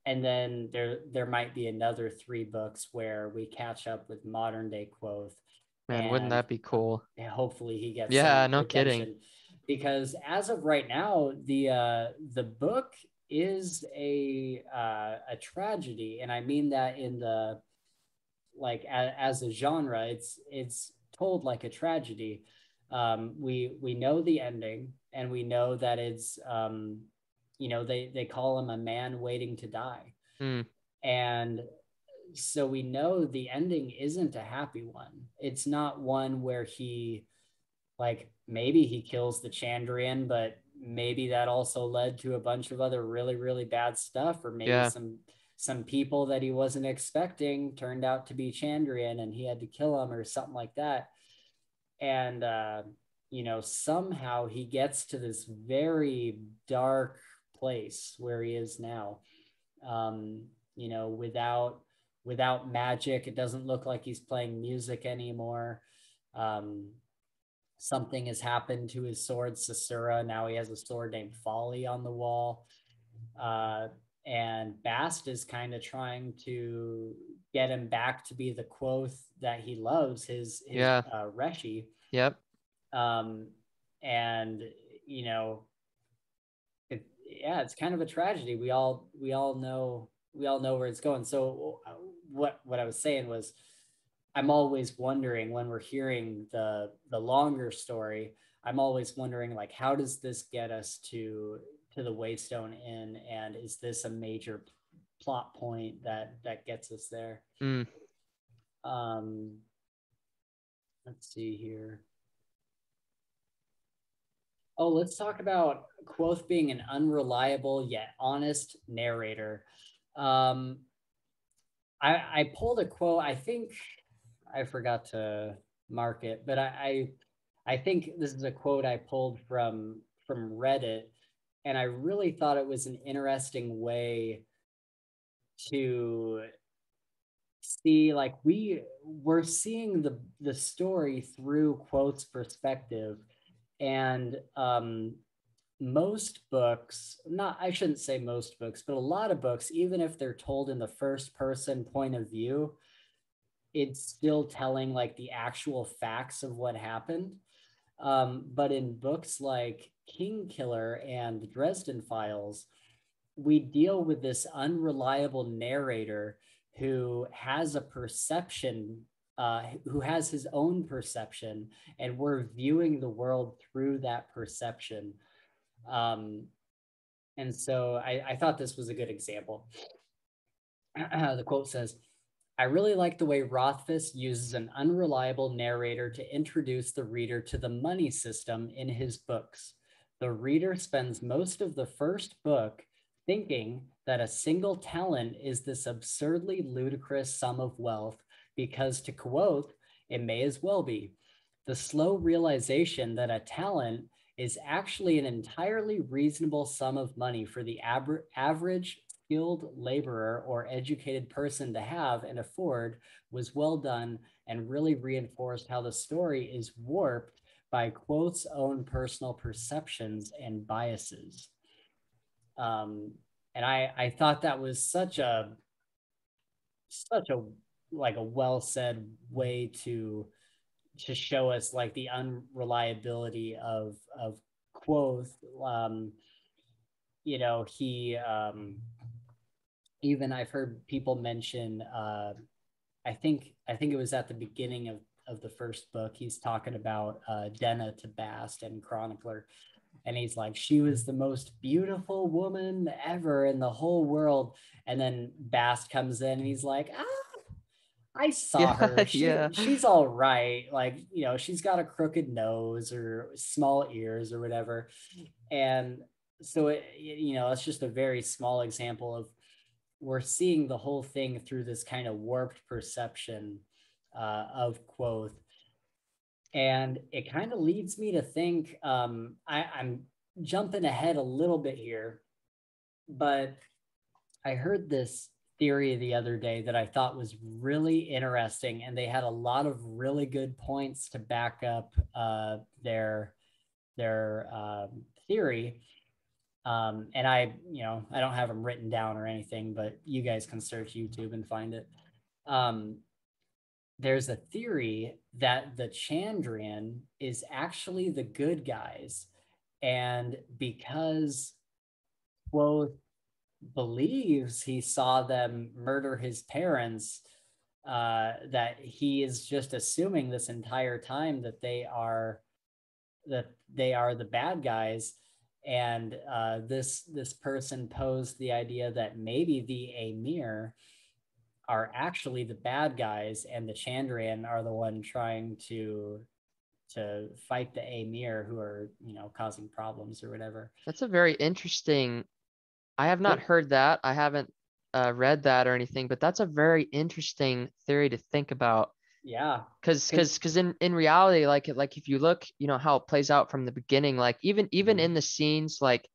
and then there might be another 3 books where we catch up with modern day Quoth. Man, wouldn't that be cool? Hopefully he gets no redemption. Kidding. Because as of right now, the book is a tragedy, and I mean that in the, like, as a genre, it's told like a tragedy. We know the ending, and we know that it's they call him a man waiting to die. And so we know the ending isn't a happy one. It's not one where he, like, maybe he kills the Chandrian, but maybe that also led to a bunch of other really, really bad stuff, or maybe some people that he wasn't expecting turned out to be Chandrian and he had to kill them or something like that. And somehow he gets to this very dark place where he is now. Without magic, it doesn't look like he's playing music anymore. Something has happened to his sword, Sasura. Now he has a sword named Folly on the wall. And Bast is kind of trying to get him back to be the Quoth that he loves, his Reshi. Yep. And it's kind of a tragedy. We all know where it's going. So what I was saying was, I'm always wondering, when we're hearing the longer story, I'm always wondering, like, how does this get us to the Waystone Inn, and is this a major plot point that gets us there? Let's see here. Oh, let's talk about Quoth being an unreliable yet honest narrator. I pulled a quote. I think I forgot to mark it, but I think this is a quote I pulled from Reddit, and I really thought it was an interesting way to see, like, we're seeing the story through Quoth's perspective. And most books, I shouldn't say most books, but a lot of books, even if they're told in the first person point of view, it's still telling like the actual facts of what happened. But in books like Kingkiller and the Dresden Files, we deal with this unreliable narrator who has a perception, who has his own perception, and we're viewing the world through that perception. And so I thought this was a good example. The quote says, "I really like the way Rothfuss uses an unreliable narrator to introduce the reader to the money system in his books. The reader spends most of the first book thinking that a single talent is this absurdly ludicrous sum of wealth, because to Quoth, it may as well be. The slow realization that a talent is actually an entirely reasonable sum of money for the average skilled laborer or educated person to have and afford was well done, and really reinforced how the story is warped by Quoth's own personal perceptions and biases." And I thought that was such a like a well said way to show us like the unreliability of Quoth. He even, I've heard people mention, I think it was at the beginning of the first book, he's talking about Denna to Bast and Chronicler, and he's like, she was the most beautiful woman ever in the whole world. And then Bast comes in and he's like, I saw Yeah, her. yeah. She's all right. Like, you know, she's got a crooked nose or small ears or whatever. And so you know, it's just a very small example of we're seeing the whole thing through this kind of warped perception of Quoth. And it kind of leads me to think, I'm jumping ahead a little bit here, but I heard this theory the other day that I thought was really interesting, and they had a lot of really good points to back up their theory. And I don't have them written down or anything, but you guys can search YouTube and find it. There's a theory that the Chandrian is actually the good guys, and because Quoth believes he saw them murder his parents, that he is just assuming this entire time that they are the bad guys. And this person posed the idea that maybe the Amir are actually the bad guys, and the Chandrian are the one trying to fight the Amir, who are, you know, causing problems or whatever. That's a very interesting. I have not heard that. I haven't read that or anything, but that's a very interesting theory to think about. Yeah, Because in reality, like if you look, you know, how it plays out from the beginning, like even in the scenes, like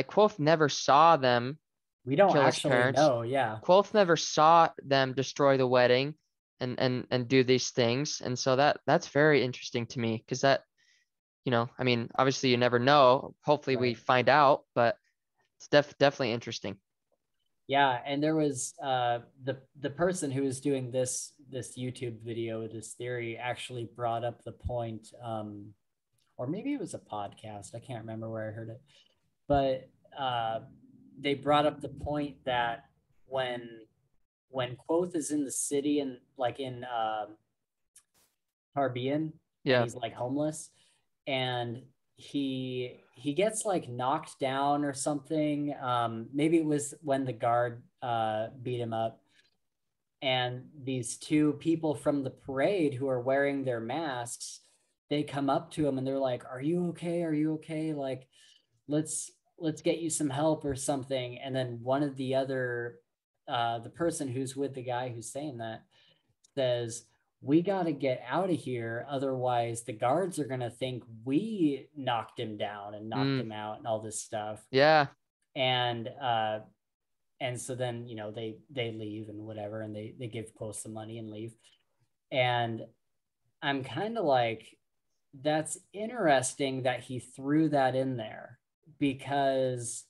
Quoth never saw them we don't kill his actually parents. know. Yeah, Quoth never saw them destroy the wedding and do these things. And so that's very interesting to me, because that, you know, I mean, obviously you never know. Hopefully we right. find out, but it's definitely interesting. Yeah, and there was the person who was doing this YouTube video with this theory actually brought up the point, or maybe it was a podcast. I can't remember where I heard it, but they brought up the point that when Quoth is in the city and like in Caribbean, and Yeah. he's like homeless, and he gets like knocked down or something. Maybe it was when the guard beat him up, and these two people from the parade who are wearing their masks, they come up to him and they're like, "Are you okay? Are you okay? Like, let's get you some help or something." And then one of the other the person who's with the guy who's saying that says, "We got to get out of here, otherwise the guards are going to think we knocked him down and knocked Mm, him out and all this stuff." yeah. And so then, you know, they leave and whatever, and they give Close some money and leave. And I'm kind of like, that's interesting that he threw that in there, because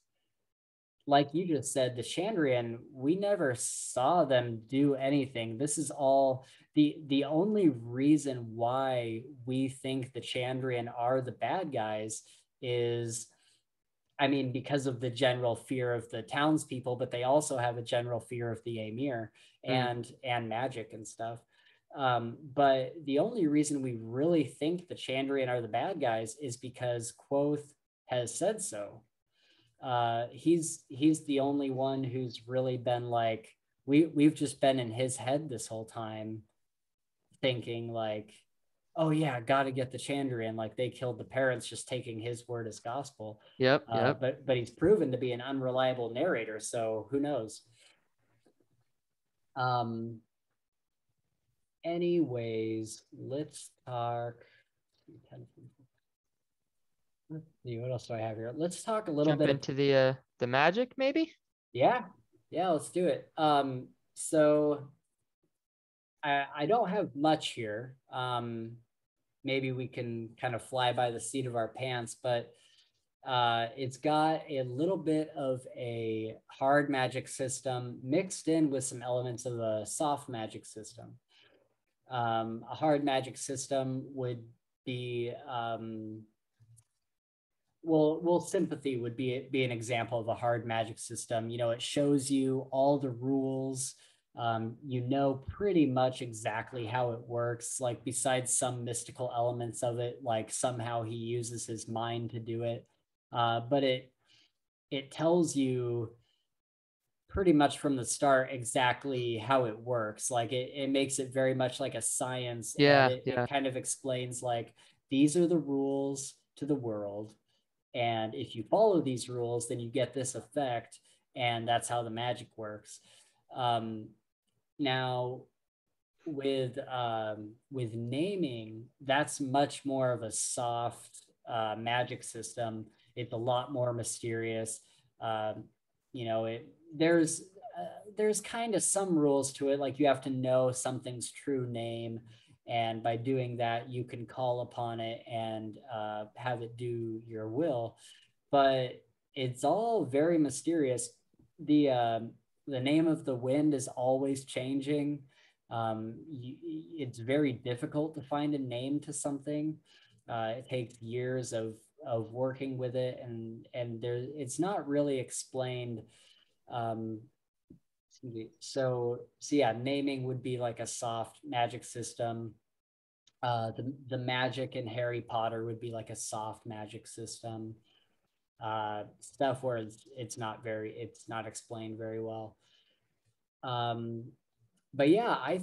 like you just said, the Chandrian, we never saw them do anything. This is all the only reason why we think the Chandrian are the bad guys is, I mean, because of the general fear of the townspeople, but they also have a general fear of the Amir Mm, and magic and stuff. But the only reason we really think the Chandrian are the bad guys is because Quoth has said so. He's the only one who's really been like, we've just been in his head this whole time, thinking like, oh yeah, gotta get the Chandrian, like they killed the parents, just taking his word as gospel. yep, yep. But he's proven to be an unreliable narrator, so who knows. um Anyways, let's talk. Let's see, what else do I have here? Let's talk a little Jump bit of, into the magic, maybe? yeah, yeah, let's do it. So I don't have much here. Maybe we can kind of fly by the seat of our pants, but it's got a little bit of a hard magic system mixed in with some elements of a soft magic system. A hard magic system would be, well, sympathy would be an example of a hard magic system. You know, it shows you all the rules. You know pretty much exactly how it works. Like, besides some mystical elements of it, like somehow he uses his mind to do it. But it tells you pretty much from the start exactly how it works. Like it makes it very much like a science, and it kind of explains like these are the rules to the world, and if you follow these rules, then you get this effect, and that's how the magic works. Now with naming, that's much more of a soft magic system. It's a lot more mysterious. You know, there's kind of some rules to it, like you have to know something's true name, and by doing that you can call upon it and have it do your will. But it's all very mysterious. The name of the wind is always changing. It's very difficult to find a name to something. It takes years of working with it, and it's not really explained. So yeah, naming would be like a soft magic system. The magic in Harry Potter would be like a soft magic system. Stuff where it's not explained very well. But yeah, I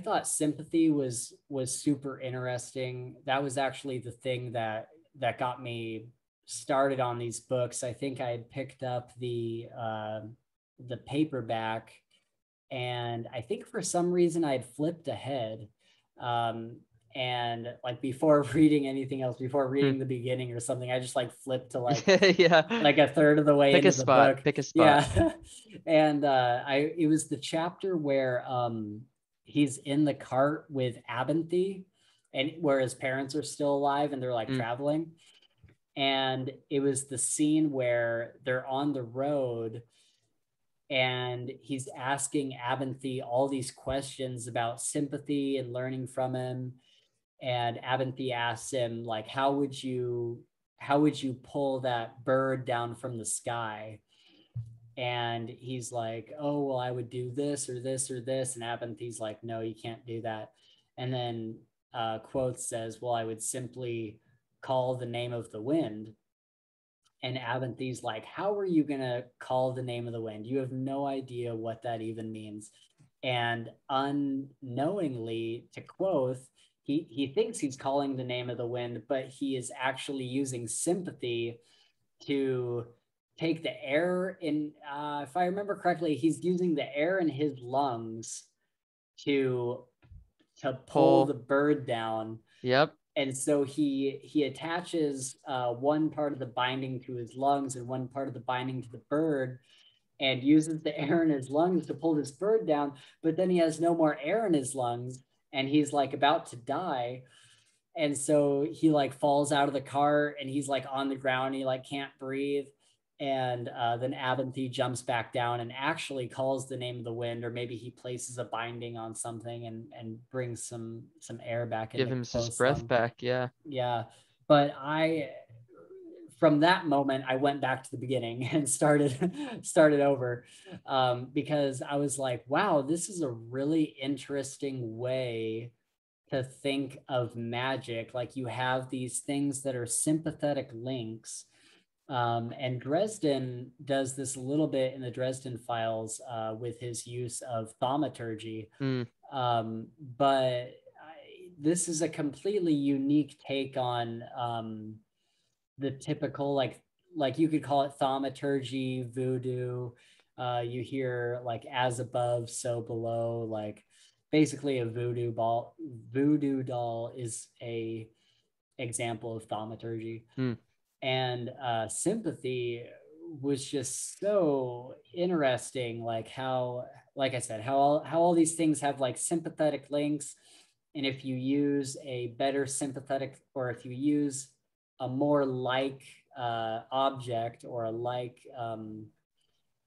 thought sympathy was super interesting. That was actually the thing that got me started on these books. I think I had picked up the paperback, and I think for some reason I had flipped ahead. And like before reading anything else, before reading the beginning or something, I just like flipped to like like a third of the way into the book. Pick a spot. Yeah. And it was the chapter where he's in the cart with Abinthy, and where his parents are still alive and they're like traveling. And it was the scene where they're on the road and he's asking Abinthy all these questions about sympathy and learning from him. And Abinthy asks him, like, how would you pull that bird down from the sky? And he's like, oh, well, I would do this or this or this. And Abinthy's like, no, you can't do that. And then Quoth says, well, I would simply call the name of the wind. And Abinthy's like, how are you going to call the name of the wind? You have no idea what that even means. And unknowingly to Quoth, he thinks he's calling the name of the wind, but he is actually using sympathy to take the air in, if I remember correctly, he's using the air in his lungs to pull the bird down. Yep. And so he attaches one part of the binding to his lungs and one part of the binding to the bird, and uses the air in his lungs to pull this bird down. But then he has no more air in his lungs, and he's like about to die. And so he like falls out of the cart, and he's like on the ground. He like can't breathe. And then Abinthy jumps back down and actually calls the name of the wind, or maybe he places a binding on something and brings some air back in. Give him his breath back. Yeah. Yeah. But from that moment, I went back to the beginning and started over, because I was like, wow, this is a really interesting way to think of magic. Like you have these things that are sympathetic links. And Dresden does this a little bit in the Dresden Files with his use of thaumaturgy. But this is a completely unique take on the typical, like you could call it thaumaturgy, voodoo. You hear like as above, so below, like basically a voodoo doll is a example of thaumaturgy. And sympathy was just so interesting, like how, like I said, how all these things have like sympathetic links. And if you use a better sympathetic, or if you use a more like object or a like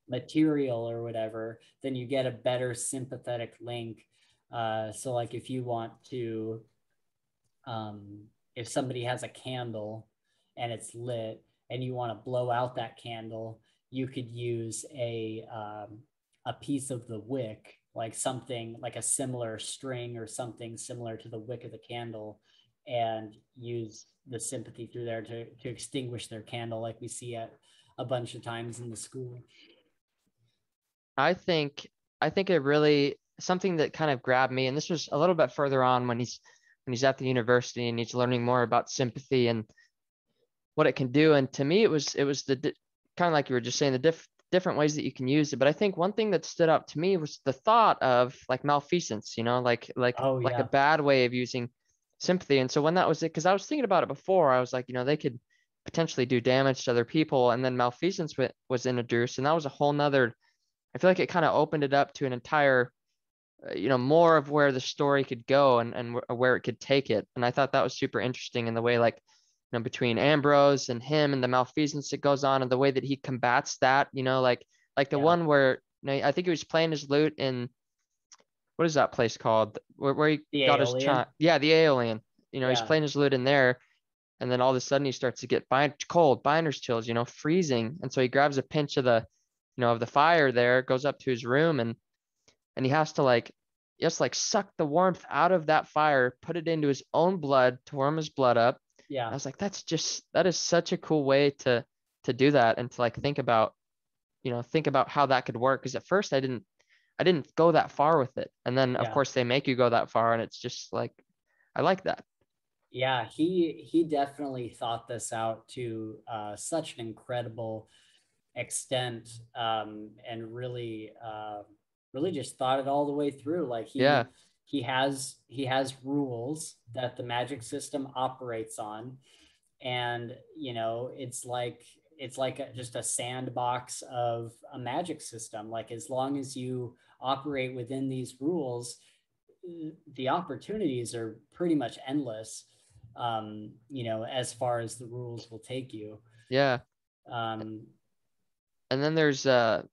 material or whatever, then you get a better sympathetic link. So like if you want to, if somebody has a candle and it's lit and you want to blow out that candle, you could use a piece of the wick, like something like a similar string or something similar to the wick of the candle, and use the sympathy through there to extinguish their candle, like we see at a bunch of times in the school. I think it really something that kind of grabbed me, and this was a little bit further on when he's at the university and he's learning more about sympathy and what it can do. And to me, it was kind of like you were just saying, the different ways that you can use it. But I think one thing that stood out to me was the thought of like malfeasance, Oh like a yeah. bad way of using sympathy. And so when that was it, because I was thinking about it before, I was like, they could potentially do damage to other people, and then malfeasance was introduced, and that was a whole nother. I feel like it kind of opened it up to an entire, more of where the story could go and where it could take it. And I thought that was super interesting in the way, like, between Ambrose and him and the malfeasance that goes on and the way that he combats that, like the Yeah. one where, I think he was playing his lute in, what is that place called? Where he The got his Aeolian. chant. Yeah, the Aeolian. He's Yeah. playing his lute in there. And then all of a sudden he starts to get cold, binder's chills, freezing. And so he grabs a pinch of the fire there, goes up to his room, and he has to like just like suck the warmth out of that fire, put it into his own blood to warm his blood up. Yeah. I was like, that is such a cool way to do that, and to like think about how that could work. Because at first I didn't go that far with it. And then of Yeah. course they make you go that far, and it's just like, I like that. Yeah, he definitely thought this out to such an incredible extent, and really just thought it all the way through. Like Yeah. he has rules that the magic system operates on, and it's like just a sandbox of a magic system. Like as long as you operate within these rules, the opportunities are pretty much endless, as far as the rules will take you. Yeah. um And then there's now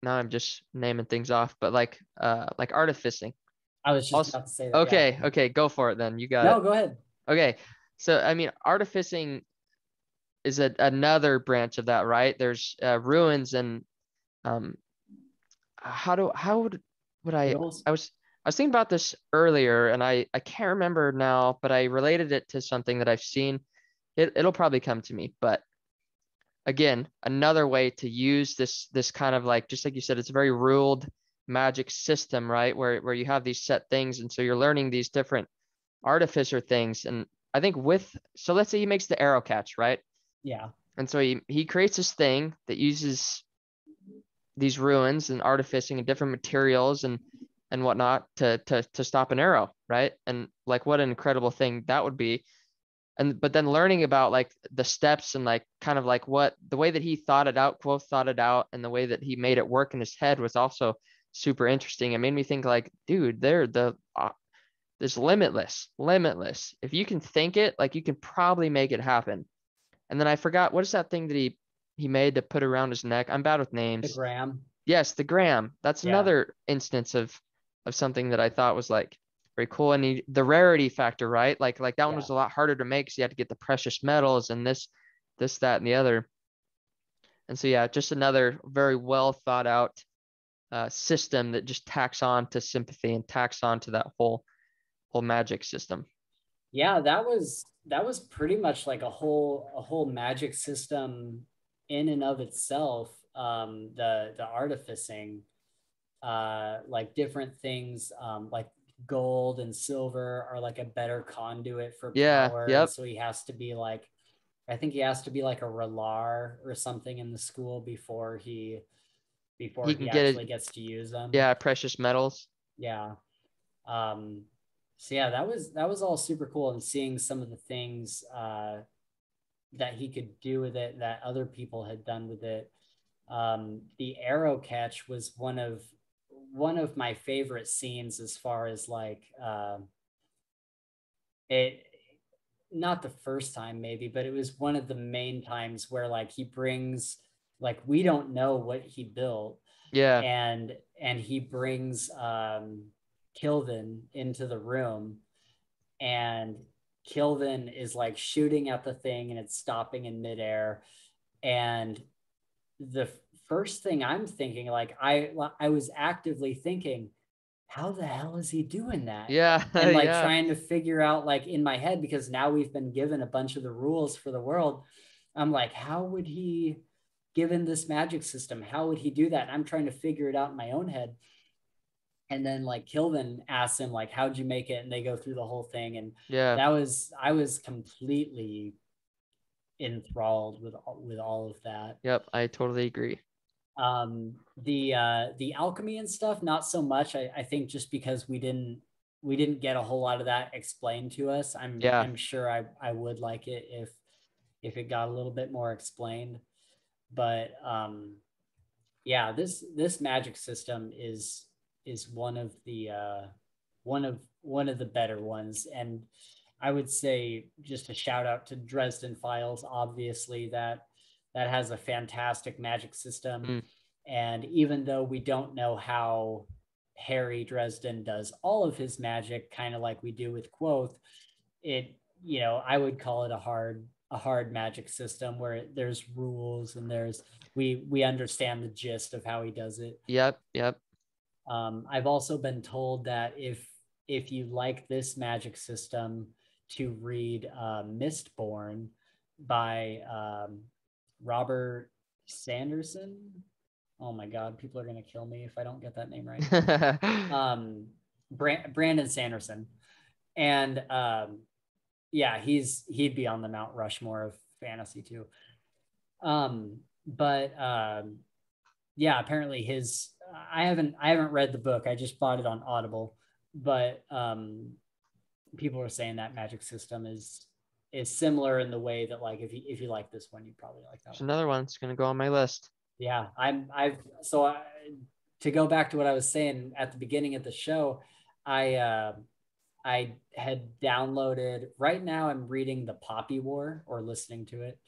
I'm just naming things off, but like artificing. I was just Also, about to say that. Yeah. okay, go for it then. You got it. No, go ahead. Okay. So I mean, artificing is another branch of that, right? There's ruins, and um how would I Riddles. I was thinking about this earlier, and I can't remember now, but I related it to something that I've seen. It'll probably come to me, but again, another way to use this kind of, like, just like you said, it's a very ruled magic system, right? Where you have these set things, and so you're learning these different artificer things. And I think so let's say he makes the arrow catch, right? Yeah. And so he creates this thing that uses these ruins and artificing and different materials and whatnot to stop an arrow, right? And like, what an incredible thing that would be. And but then learning about like the steps and like kind of like what the way that he thought it out, quote thought it out, and the way that he made it work in his head was also super interesting. It made me think like, dude, there's limitless. If you can think it, like, you can probably make it happen. And then I forgot, what is that thing that he made to put around his neck? I'm bad with The names. Graham. Yes, the gram. That's Yeah. another instance of something that I thought was like very cool. And the rarity factor, right? Like that one Yeah. was a lot harder to make because you had to get the precious metals and this, that, and the other. And so yeah, just another very well thought out system that just tacks on to sympathy and tacks on to that whole magic system. Yeah, that was pretty much like a whole magic system in and of itself. The artificing, like different things, like gold and silver are like a better conduit for Yeah. power, and Yep. so he has to be like, I think he has to be like a relar or something in the school before he before He he can get actually it. gets to use them. Yeah. Precious metals. Yeah. um so yeah, that was all super cool, and seeing some of the things that he could do with it that other people had done with it. The arrow catch was one of my favorite scenes, as far as like, it not the first time maybe, but it was one of the main times where like he brings, like, we don't know what he built, Yeah. and he brings Kilvin into the room, and Kilvin is like shooting at the thing and it's stopping in midair. And the first thing I'm thinking, like, I was actively thinking, how the hell is he doing that? Yeah. And like Yeah. trying to figure out, like, in my head, because now we've been given a bunch of the rules for the world. I'm like, how would he given this magic system, how would he do that? And I'm trying to figure it out in my own head. And then like Kilvin asks him like, how'd you make it? And they go through the whole thing. And Yeah. I was completely enthralled with all of that. Yep. I totally agree. The alchemy and stuff, not so much. I think just because we didn't get a whole lot of that explained to us. I'm sure I would like it if it got a little bit more explained. But yeah, this magic system is one of the one of the better ones. And I would say just a shout out to Dresden Files, obviously that has a fantastic magic system. And even though we don't know how Harry Dresden does all of his magic, kind of like we do with Quoth, it, you know, I would call it a hard magic system where there's rules and we understand the gist of how he does it. Yep. I've also been told that if you like this magic system, to read Mistborn by Robert Sanderson. Oh my God, people are gonna kill me if I don't get that name right. Brandon Sanderson, and yeah, he'd be on the Mount Rushmore of fantasy too. But yeah, apparently his I haven't read the book. I just bought it on Audible, but people are saying that magic system is similar in the way that like if you like this one, you'd probably like that. There's another one. It's gonna go on my list. Yeah, to go back to what I was saying at the beginning of the show, I had downloaded. Right now, I'm reading The Poppy War, or listening to it,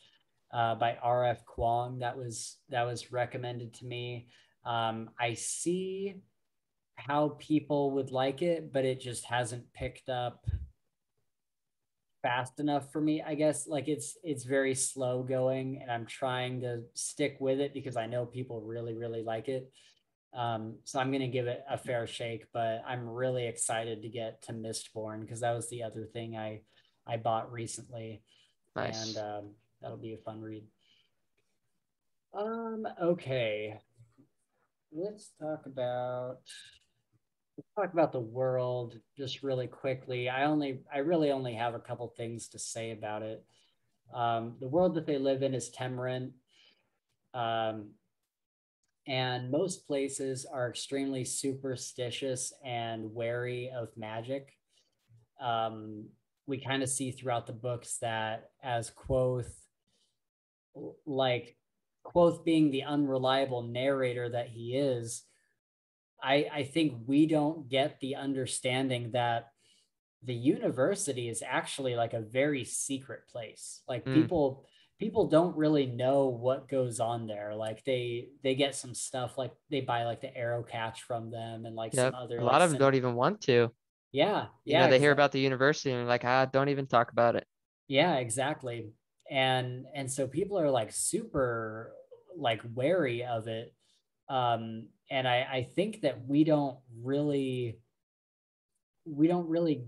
by R.F. Kuang. That was recommended to me. I see how people would like it, but it just hasn't picked up fast enough for me, I guess. Like it's very slow going, and I'm trying to stick with it because I know people really, really like it. So I'm going to give it a fair shake, but I'm really excited to get to Mistborn because that was the other thing I bought recently. Nice. And that'll be a fun read. Okay. Let's talk about the world just really quickly. I really only have a couple things to say about it. The world that they live in is Temerant. And most places are extremely superstitious and wary of magic. We kind of see throughout the books that as Quoth being the unreliable narrator that he is, I think we don't get the understanding that the university is actually like a very secret place. Like people don't really know what goes on there. Like they get some stuff, like they buy like the arrow catch from them and like some other, a lot of them don't even want to. Yeah. You know, they hear about the university and like, don't even talk about it. Yeah, exactly. And so people are like super like wary of it. And I think that we don't really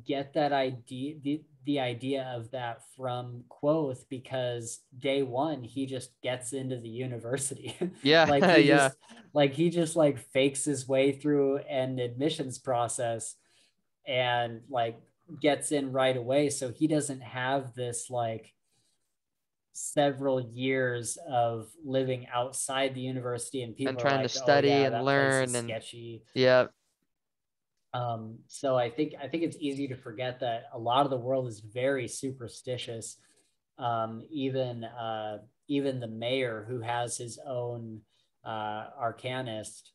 get that idea, the idea of that from Quoth, because day one he just gets into the university. Yeah. he just like fakes his way through an admissions process and like gets in right away. So he doesn't have this like several years of living outside the university, and people and are trying like, to study oh yeah, and that learn place is and sketchy. Yeah. So I think it's easy to forget that a lot of the world is very superstitious. Even the mayor, who has his own arcanist,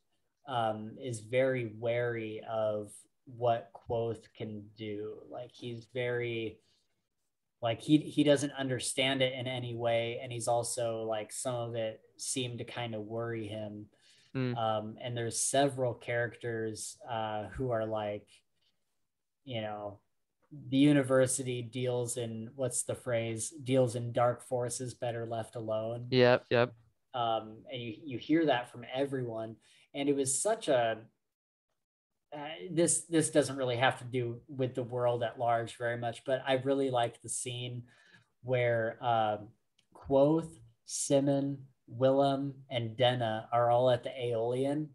is very wary of what Quoth can do. Like he's very like he doesn't understand it in any way, and he's also like, some of it seemed to kind of worry him. And there's several characters who are like, you know, the university deals in, what's the phrase, deals in dark forces, better left alone. Yep. And you hear that from everyone, and it was such a this doesn't really have to do with the world at large very much, but I really liked the scene where Quoth, Simon, Willem and Denna are all at the Aeolian,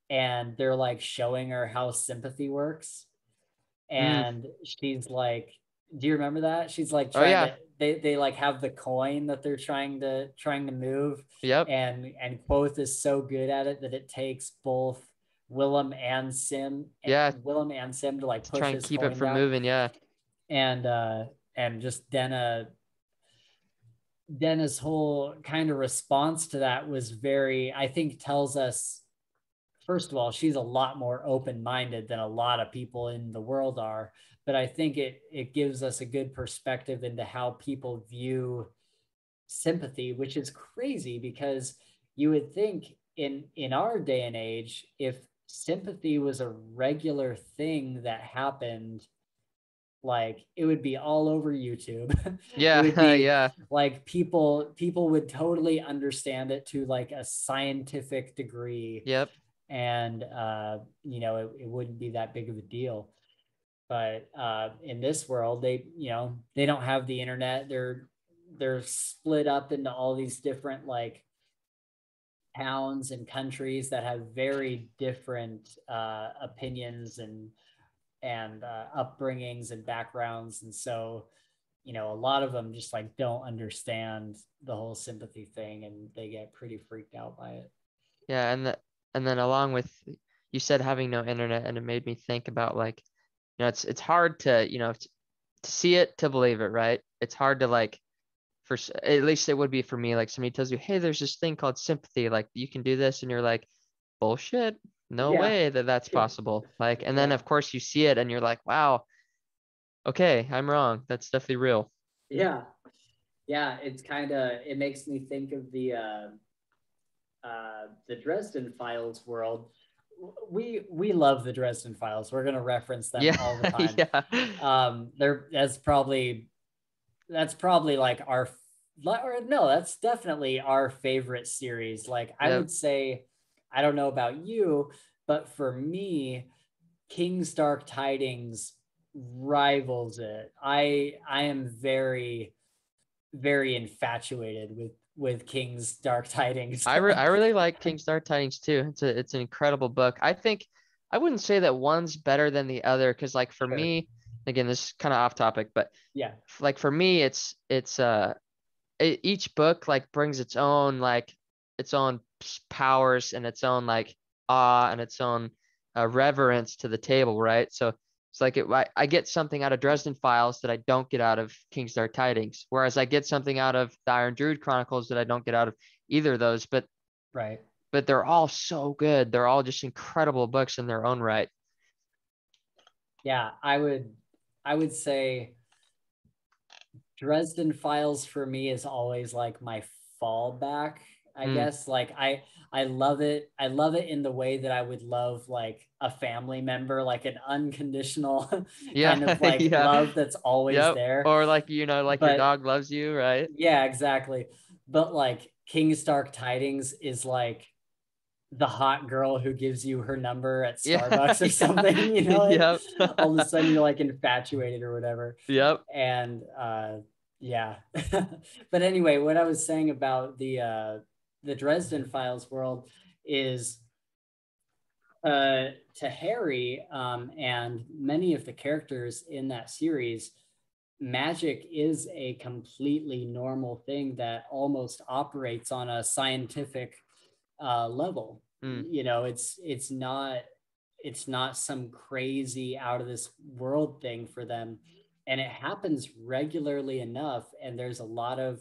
and they're like showing her how sympathy works. Mm. And she's like, do you remember that? She's like Oh trying yeah. to, they like have the coin that they're trying to move. Yep. And Quoth is so good at it that it takes both Yeah. Willem and Sim to like To try push and his keep it coin from down. moving. Yeah. And just Denna's whole kind of response to that was very, I think, tells us, first of all, she's a lot more open-minded than a lot of people in the world are. But I think it gives us a good perspective into how people view sympathy, which is crazy because you would think in our day and age, if sympathy was a regular thing that happened, like it would be all over YouTube. It Yeah. would be Yeah. like people would totally understand it to like a scientific degree, Yep. and it wouldn't be that big of a deal. But in this world, they don't have the internet. They're split up into all these different like towns and countries that have very different opinions and upbringings and backgrounds. And so a lot of them just like don't understand the whole sympathy thing, and they get pretty freaked out by it. Yeah. And then along with, you said having no internet, and it made me think about like, it's hard to, to see it, to believe it, right? It's hard to like, at least it would be for me, like somebody tells you, hey, there's this thing called sympathy, like you can do this, and you're like, bullshit, no Yeah. way that that's possible. Like, and then Yeah. of course you see it and you're like, wow, okay, I'm wrong, that's definitely real. Yeah. Yeah. It makes me think of the Dresden Files world. We love the Dresden Files. We're gonna reference them Yeah. all the time. Yeah. That's probably like our, or no, that's definitely our favorite series. Like I Yep. would say, I don't know about you, but for me, King's Dark Tidings rivals it. I am very, very infatuated with King's Dark Tidings. I really like Kingstar Tidings too. It's an incredible book. I think I wouldn't say that one's better than the other, because like for Sure. me, again, this is kind of off topic, but Yeah. like for me, each book like brings its own powers and its own like awe and its own reverence to the table, right? So it's like I get something out of Dresden Files that I don't get out of Kingstar Tidings, whereas I get something out of the Iron Druid Chronicles that I don't get out of either of those. Right. But they're all so good. They're all just incredible books in their own right. Yeah, I would say Dresden Files for me is always like my fallback, I Mm, guess. Like I love it. I love it in the way that I would love like a family member, like an unconditional yeah, kind of like yeah, love that's always yep. there. Or like like your But dog loves you, right? yeah, exactly. But like King's Dark Tidings is like the hot girl who gives you her number at Yeah, Starbucks or yeah, something, yep, all of a sudden you're like infatuated or whatever. yep. And yeah. But anyway, what I was saying about the Dresden Files world is to Harry and many of the characters in that series, magic is a completely normal thing that almost operates on a scientific level. Mm, It's not some crazy out of this world thing for them, and it happens regularly enough. And there's a lot of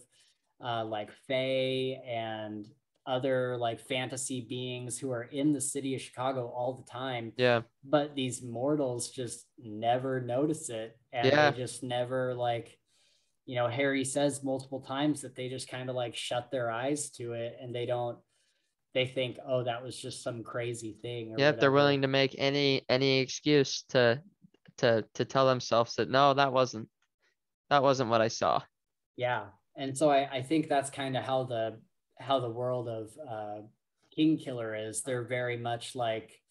like fae and other like fantasy beings who are in the city of Chicago all the time, yeah, but these mortals just never notice it, and they yeah, just never like, Harry says multiple times that they just kind of like shut their eyes to it, and they think, oh, that was just some crazy thing or yep. They're whatever. willing to make any excuse to tell themselves that no, that wasn't what I saw. Yeah. And so I think that's kind of how the world of Kingkiller is. They're very much like,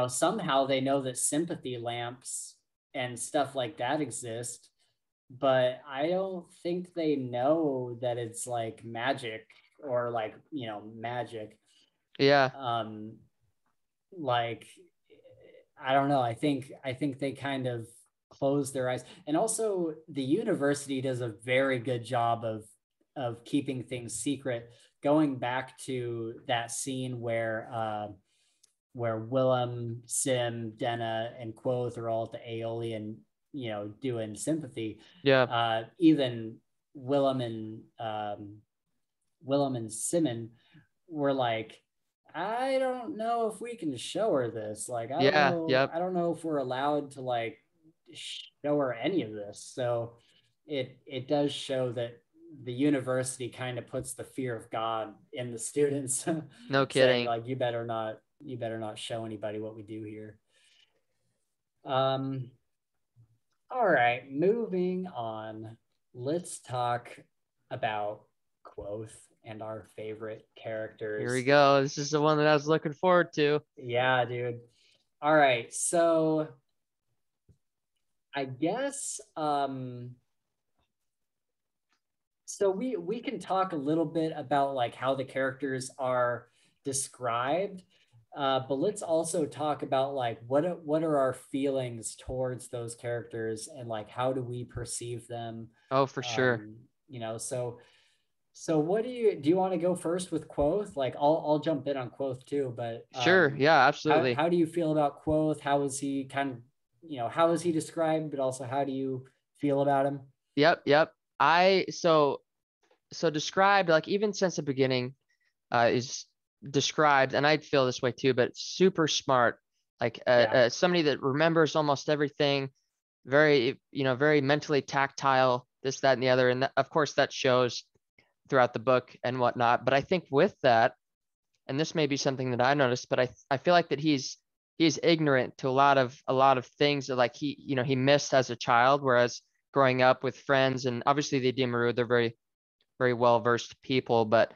somehow they know that sympathy lamps and stuff like that exist, but I don't think they know that it's like magic or like, you know, magic. Yeah. Like, I don't know. I think they kind of close their eyes. And also the university does a very good job of keeping things secret. Going back to that scene where Willem, Sim, Denna, and Quoth are all at the Aeolian, you know, doing sympathy. Yeah. Even Willem and Simon were like, I don't know if we can show her this. Like, Yeah. Yep. I don't know if we're allowed to like show her any of this. So it does show that the university kind of puts the fear of God in the students, No saying kidding. like, you better not show anybody what we do here. All right, moving on. Let's talk about Quoth and our favorite Here we characters. go. This is the one that I was looking forward to. Yeah, dude. All right, so I guess so we can talk a little bit about like how the characters are described, but let's also talk about like what are our feelings towards those characters and like how do we perceive them. Oh, for sure. You know, so what do you want to go first with Quoth? Like I'll jump in on Quoth too, but Sure. Yeah, absolutely. how do you feel about Quoth? How is he kind of, you know, how is he described, but also how do you feel about him? Yep. Yep. I so described, like, even since the beginning, is described, and I'd feel this way too, but super smart, like Yeah. somebody that remembers almost everything, very, very mentally tactile, this, that, and the other. And that, of course, that shows throughout the book and whatnot. But I think with that, and this may be something that I noticed, but I feel like that he's ignorant to a lot of things that, like, he missed as a child, whereas growing up with friends, and obviously the Dimaru, they're very, very well versed people, but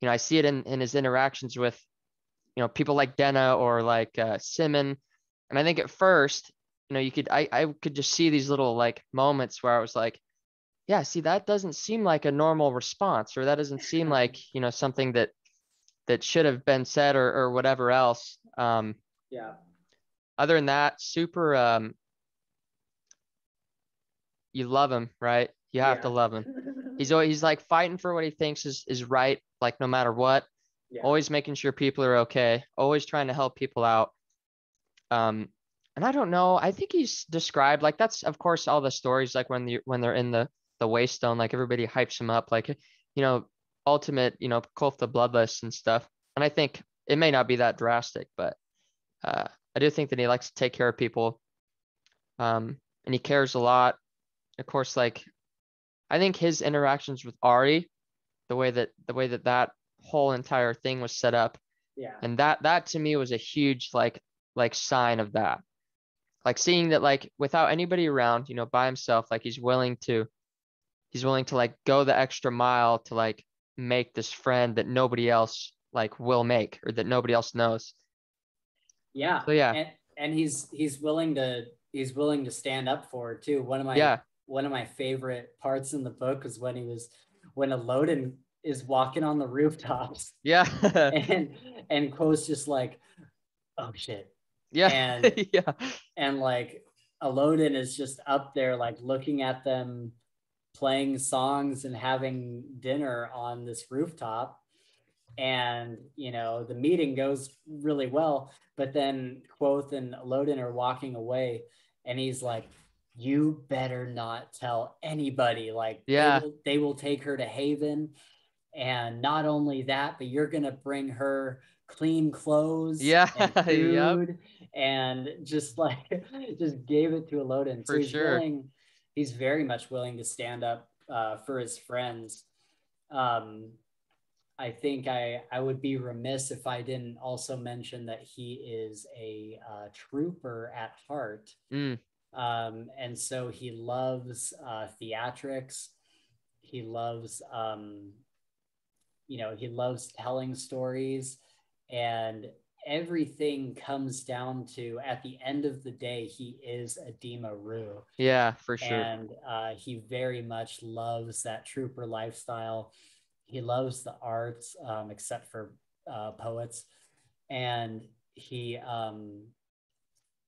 I see it in his interactions with people like Denna or like Simon. And I think at first, I could just see these little like moments where I was like, yeah, see, that doesn't seem like a normal response, or that doesn't seem like something that should have been said, or whatever else. Yeah. Other than that, super, you love him, right? You have to Yeah. love him. He's like fighting for what he thinks is right, like no matter what. Yeah. Always making sure people are okay, always trying to help people out. And I don't know, I think he's described like, that's of course all the stories, like when they're in the Waystone, like everybody hypes him up, like, ultimate, Kolf the Bloodless and stuff. And I think it may not be that drastic, but I do think that he likes to take care of people. And he cares a lot. Of course, like, I think his interactions with Ari, the way that whole entire thing was set up, Yeah. and that to me was a huge like sign of that. Like, seeing that, like, without anybody around, by himself, like he's willing to like go the extra mile to like make this friend that nobody else like will make, or that nobody else knows. Yeah. So yeah. And he's willing to stand up for it too. Yeah. One of my favorite parts in the book is when Elodin is walking on the rooftops Yeah. and Quo's just like, oh shit. Yeah. And Yeah. like Elodin is just up there like looking at them playing songs and having dinner on this rooftop. And the meeting goes really well, but then Quoth and Elodin are walking away and he's like, you better not tell anybody, like Yeah. they will take her to Haven, and not only that, but you're gonna bring her clean clothes Yeah. and Yep. food, and just like just gave it to Elodin. So For sure. he's very much willing to stand up for his friends. um I think I would be remiss if I didn't also mention that he is a trooper at heart. Mm. And so he loves theatrics. He loves, he loves telling stories, and everything comes down to, at the end of the day, he is a Dimaru. Yeah, for sure. And he very much loves that trooper lifestyle. he loves the arts, except for poets. And he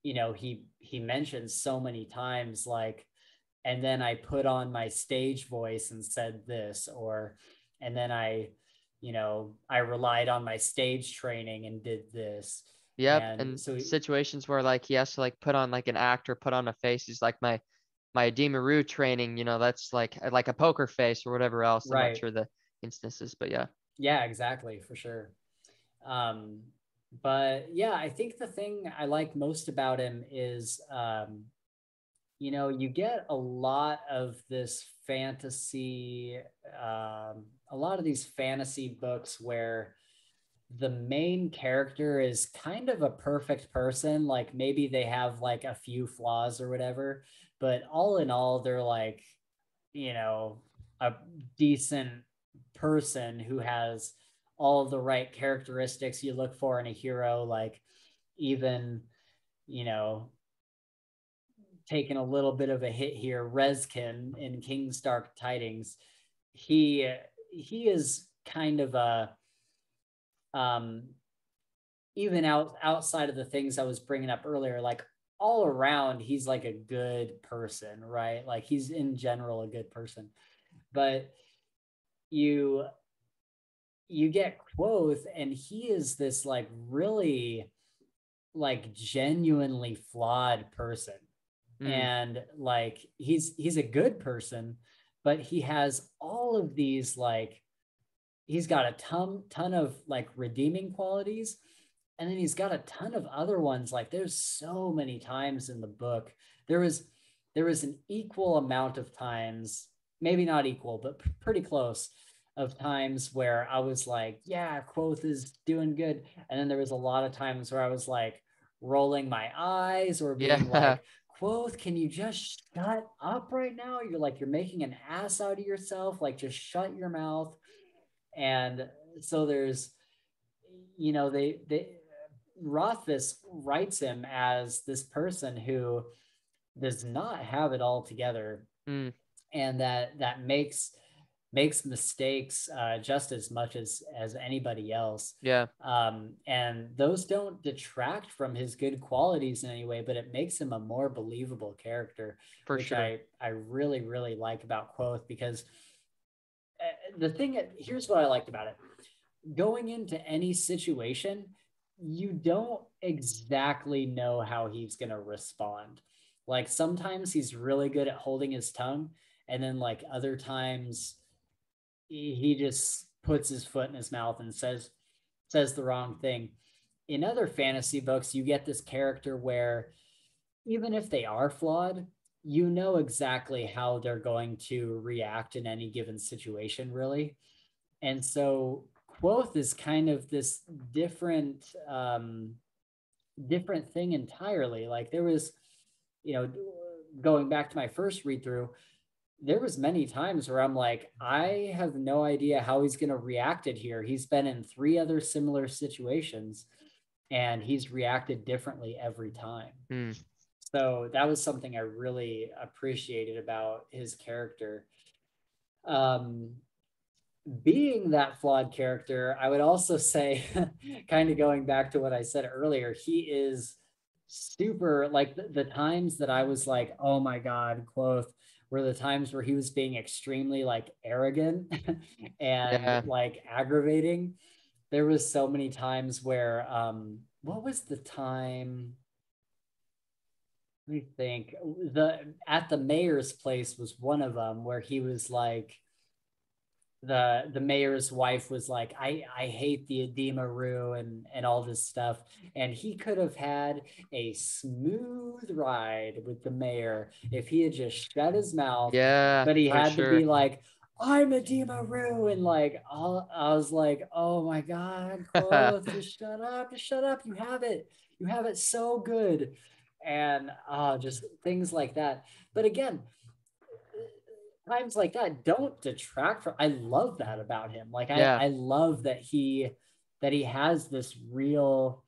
he mentions so many times like, and then I put on my stage voice and said this, or and then I relied on my stage training and did this. Yep. And And so situations where like he has to like put on like an act or put on a face. He's like my Demaroo training, that's like a poker face or whatever else. I'm not right. sure the instances, but yeah. Yeah, exactly, for sure. Um, but yeah, I think the thing I like most about him is, you get a lot of this fantasy, a lot of these fantasy books where the main character is kind of a perfect person. Like maybe they have like a few flaws or whatever, but all in all, they're like, a decent person who has all the right characteristics you look for in a hero. Like even, you know, taking a little bit of a hit here, Reskin in Kingstark Tidings, he he is kind of a um even outside of the things I was bringing up earlier, like all around he's like a good person, right? Like he's in general a good person. But you you get Quoth and he is this like really like genuinely flawed person. Mm, And like he's a good person, but he has all of these like he's got a ton of like redeeming qualities, and then he's got a ton of other ones. Like there's so many times in the book there was an equal amount of times, maybe not equal but pretty close, of times where I was like, yeah, Quoth is doing good, and then there was a lot of times where I was like rolling my eyes or being yeah. like, Quoth, can you just shut up right now? You're making an ass out of yourself. Like just shut your mouth. And so there's, they Rothfuss writes him as this person who does not have it all together, Mm, and that makes mistakes just as much as anybody else. yeah, And those don't detract from his good qualities in any way, but it makes him a more believable character, for which sure. I really really like about Quoth. Because here's what I liked about it: going into any situation, you don't exactly know how he's going to respond. Like sometimes he's really good at holding his tongue, and then like other times he just puts his foot in his mouth and says the wrong thing. In other fantasy books, you get this character where even if they are flawed, you know exactly how they're going to react in any given situation, really. And so Quoth is kind of this different thing entirely. Like there was, you know, going back to my first read through, there was many times where I'm like, I have no idea how he's going to react it here. He's been in 3 other similar situations and he's reacted differently every time. Mm, So that was something I really appreciated about his character. Um, Being that flawed character, I would also say, kind of going back to what I said earlier, he is super like the times that I was like, oh my God, Quoth, were the times where he was being extremely like arrogant and yeah. like aggravating. There was so many times where what was the time? Let me think. The At the mayor's place was one of them where he was like, the mayor's wife was like, I hate the edema rue and all this stuff, and he could have had a smooth ride with the mayor if he had just shut his mouth, Yeah, but he for had to be sure. like, I'm edema rue, and like I was like, oh my God, Quoth, just shut up, you have it so good. And just things like that. But again, times like that don't detract from, I love that about him. Like Yeah. I love that he has this real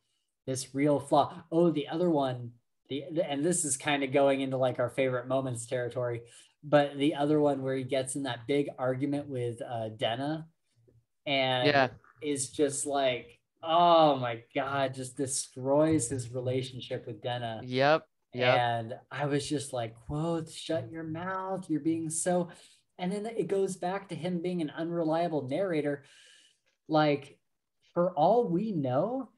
flaw. Oh, the other one, and this is kind of going into like our favorite moments territory, but the other one where he gets in that big argument with Denna, and Yeah. is just like, oh my God, just destroys his relationship with Denna. Yep. Yep. And I was just like, Quoth, shut your mouth. You're being so. And then it goes back to him being an unreliable narrator. Like, for all we know,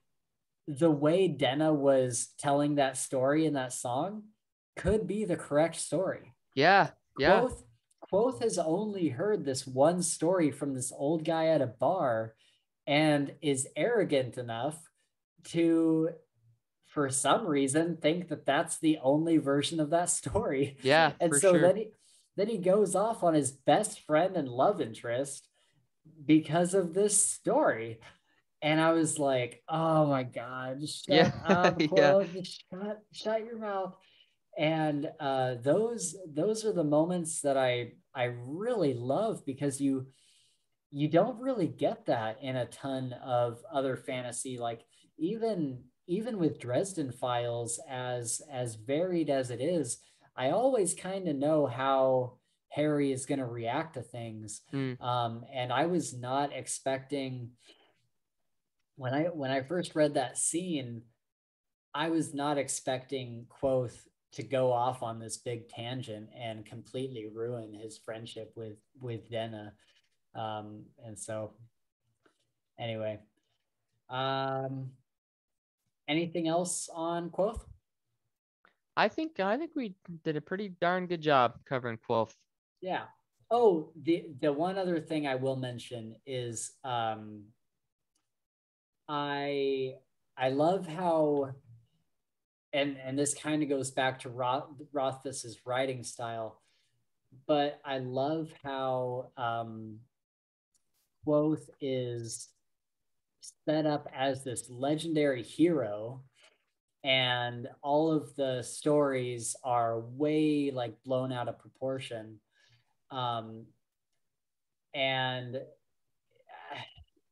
the way Denna was telling that story in that song could be the correct story. Yeah. Yeah. Quoth, Quoth has only heard this one story from this old guy at a bar and is arrogant enough to, for some reason, think that that's the only version of that story. Yeah, And for so sure. then he goes off on his best friend and love interest because of this story. And I was like, oh my God, Yeah. shut up, Yeah. Quoth, shut your mouth. And those are the moments that I really love, because you don't really get that in a ton of other fantasy. Like, even with Dresden Files, as varied as it is, I always kind of know how Harry is going to react to things. Mm. And I was not expecting, when I first read that scene, I was not expecting Quoth to go off on this big tangent and completely ruin his friendship with Denna. And so anyway, um, anything else on Quoth? I think we did a pretty darn good job covering Quoth. Yeah. Oh, the one other thing I will mention is I I love how, and this kind of goes back to Rothfuss's writing style, but I love how Quoth is set up as this legendary hero, and all of the stories are way like blown out of proportion. Um, and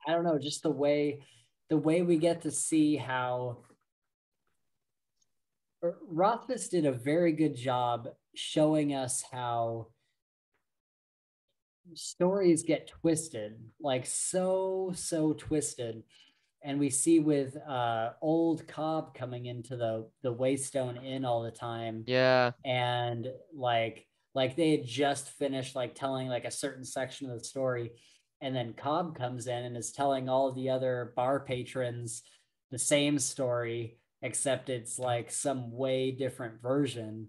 I don't know, just the way we get to see how Rothfuss did a very good job showing us how stories get twisted, like so twisted. And we see with old Cobb coming into the Waystone Inn all the time, Yeah. and like they had just finished like telling like a certain section of the story, and then Cobb comes in and is telling all the other bar patrons the same story, except it's like some way different version.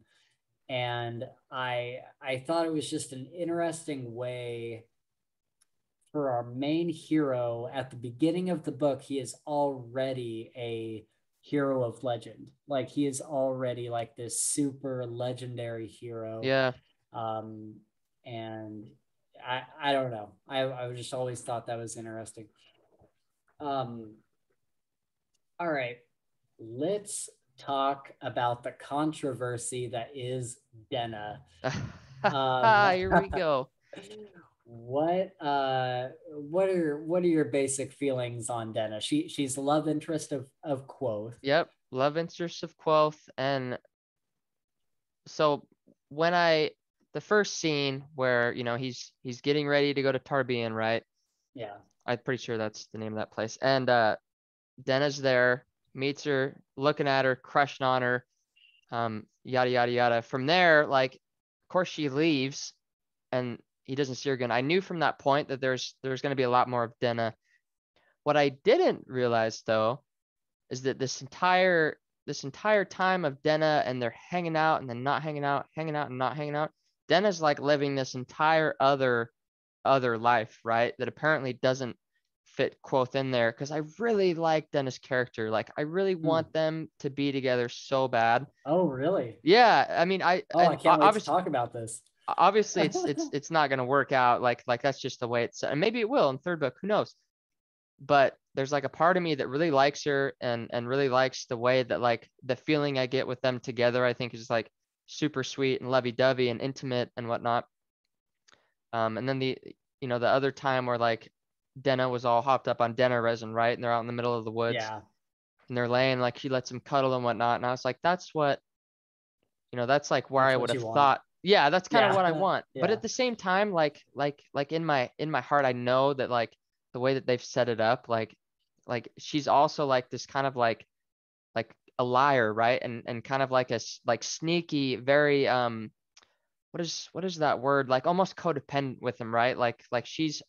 And I thought it was just an interesting way for our main hero. At the beginning of the book, he is already a hero of legend. Like, he is already like this super legendary hero. Yeah. Um, and I don't know. I just always thought that was interesting. Um, all right, let's talk about the controversy that is Denna. Here we go. What are your basic feelings on Denna? She's love interest of Quoth. Yep. Love interest of Quoth. And so when the first scene where, he's getting ready to go to Tarbean, right? Yeah. I'm pretty sure that's the name of that place. And Denna's there, meets her, looking at her, crushing on her, yada yada yada. From there, like, of course she leaves and he doesn't see her again. I knew from that point that there's going to be a lot more of Denna. What I didn't realize though is that this entire time of Denna and they're hanging out and then not hanging out, hanging out and not hanging out, Denna's like living this entire other life, right? That apparently doesn't fit Quoth in there, because I really like Denna's character. Like, I really want them to be together so bad. Oh, really? Yeah, I mean, Oh, I can't wait to talk about this. obviously it's not going to work out, like that's just the way it's, and maybe it will in third book, who knows. But there's like a part of me that really likes her and really likes the way that, like, the feeling I get with them together, I think is like super sweet and lovey-dovey and intimate and whatnot. And then the other time where like Denna was all hopped up on Denna resin, right? And they're out in the middle of the woods Yeah. and they're laying, like, she lets him cuddle and whatnot. And I was like, that's like where That's I what would you have want. thought. Yeah, that's kind of Yeah. what I want. But Yeah. at the same time, like in my heart, I know that, like, the way that they've set it up, like she's also like this kind of like a liar, right? And kind of like like sneaky, very what is that word? Like almost codependent with him, right? Like she's,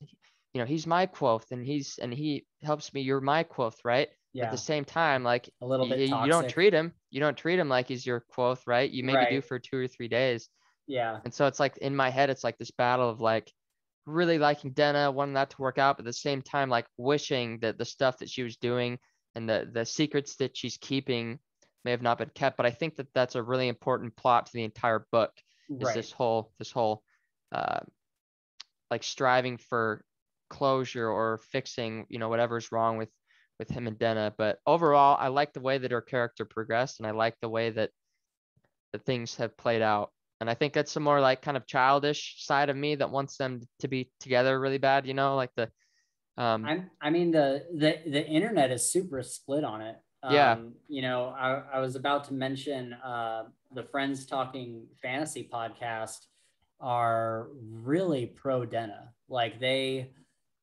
he's my quoth and he helps me, you're my quoth, right? But at the Yeah. same time, like A little bit you don't toxic. treat him, like he's your quoth, right? You maybe do Right. for 2 or 3 days. Yeah. And so it's like in my head, it's like this battle of like really liking Denna, wanting that to work out, but at the same time, like wishing that the stuff that she was doing and the secrets that she's keeping may have not been kept. But I think that that's a really important plot to the entire book, is Right. this whole uh, like striving for closure or fixing, whatever's wrong with him and Denna. But overall, I like the way that her character progressed, and I like the way that the things have played out. And I think that's some more like kind of childish side of me that wants them to be together really bad, like the I mean the internet is super split on it. yeah. I was about to mention the Friends Talking Fantasy podcast are really pro Denna. Like they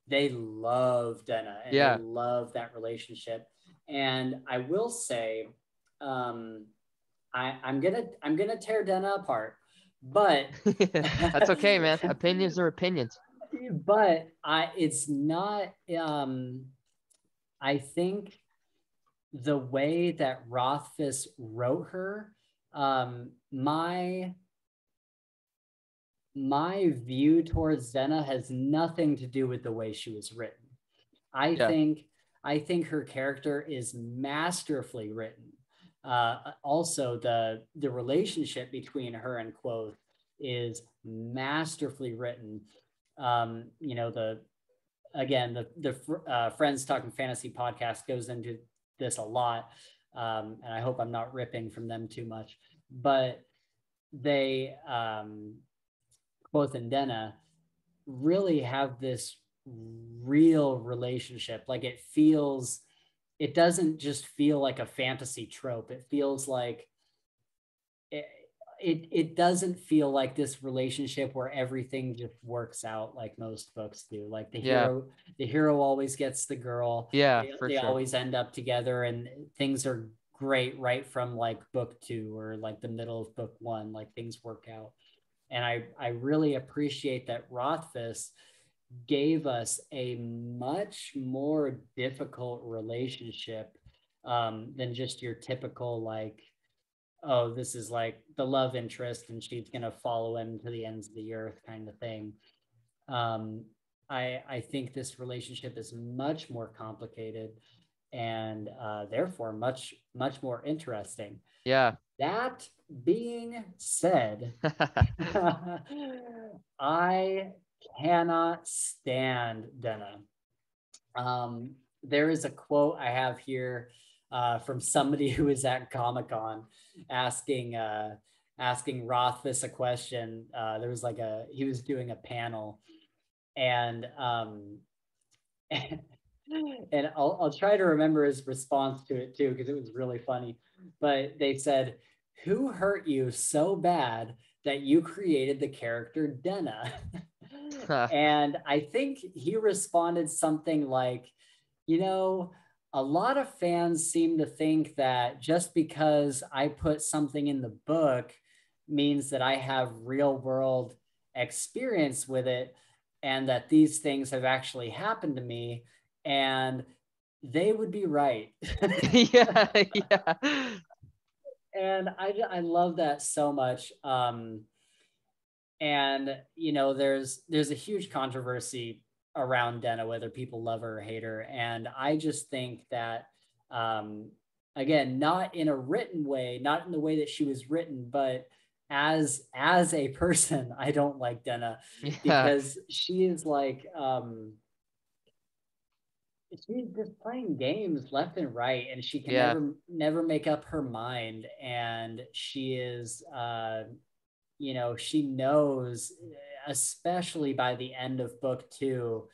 love Denna and they Yeah. love that relationship. And I will say, I'm gonna tear Denna apart, but That's okay, man. Opinions are opinions. but it's not. I think the way that Rothfuss wrote her, my view towards Zenna has nothing to do with the way she was written. I Yeah. think I think her character is masterfully written. Also, the relationship between her and Quoth is masterfully written. The Friends Talking Fantasy podcast goes into this a lot, and I hope I'm not ripping from them too much. But they, Quoth and Denna, really have this real relationship. Like it doesn't just feel like a fantasy trope. It feels like it doesn't feel like this relationship where everything just works out like most books do. Like Yeah. the hero always gets the girl. Yeah, They, for they sure. always end up together, and things are great right from like book 2 or like the middle of book 1. Like things work out, and I really appreciate that Rothfuss gave us a much more difficult relationship than just your typical like, oh, this is like the love interest and she's gonna follow him to the ends of the earth kind of thing. um, I think this relationship is much more complicated and therefore much more interesting. Yeah. That being said, I cannot stand Denna. There is a quote I have here from somebody who was at Comic-Con asking asking Rothfuss a question. There was like he was doing a panel, and and I'll try to remember his response to it too, because it was really funny. But they said, "Who hurt you so bad that you created the character Denna?" And I think he responded something like, a lot of fans seem to think that just because I put something in the book means that I have real world experience with it and that these things have actually happened to me. And they would be right. Yeah, yeah. And I love that so much. And there's a huge controversy around Denna, whether people love her or hate her. And I just think that, again, not in a written way, not in the way that she was written, but as a person, I don't like Denna Yeah. because she is like, she's just playing games left and right, and she can Yeah. never make up her mind. And she is, she knows, especially by the end of book 2,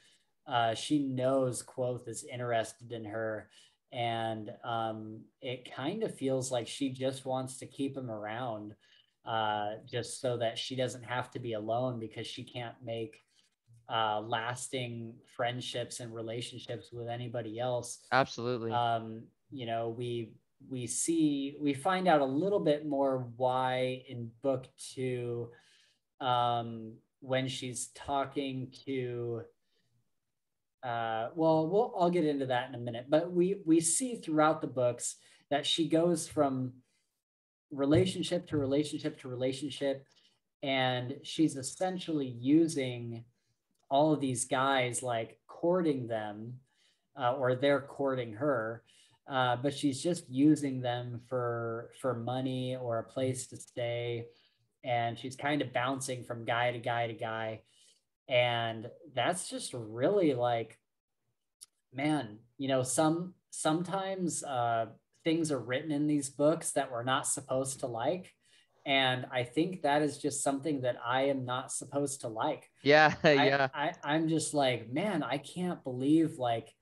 she knows Quoth is interested in her. And it kind of feels like she just wants to keep him around, just so that she doesn't have to be alone, because she can't make lasting friendships and relationships with anybody else. Absolutely. You know, we find out a little bit more why in book 2, when she's talking to I'll get into that in a minute, but we see throughout the books that she goes from relationship to relationship to relationship, and she's essentially using all of these guys, like courting them, or they're courting her, but she's just using them for money or a place to stay, and she's kind of bouncing from guy to guy to guy. And that's just really like, man, you know, sometimes things are written in these books that we're not supposed to like, and I think that is just something that I am not supposed to like. Yeah. I, Yeah. I'm just like, man, I can't believe like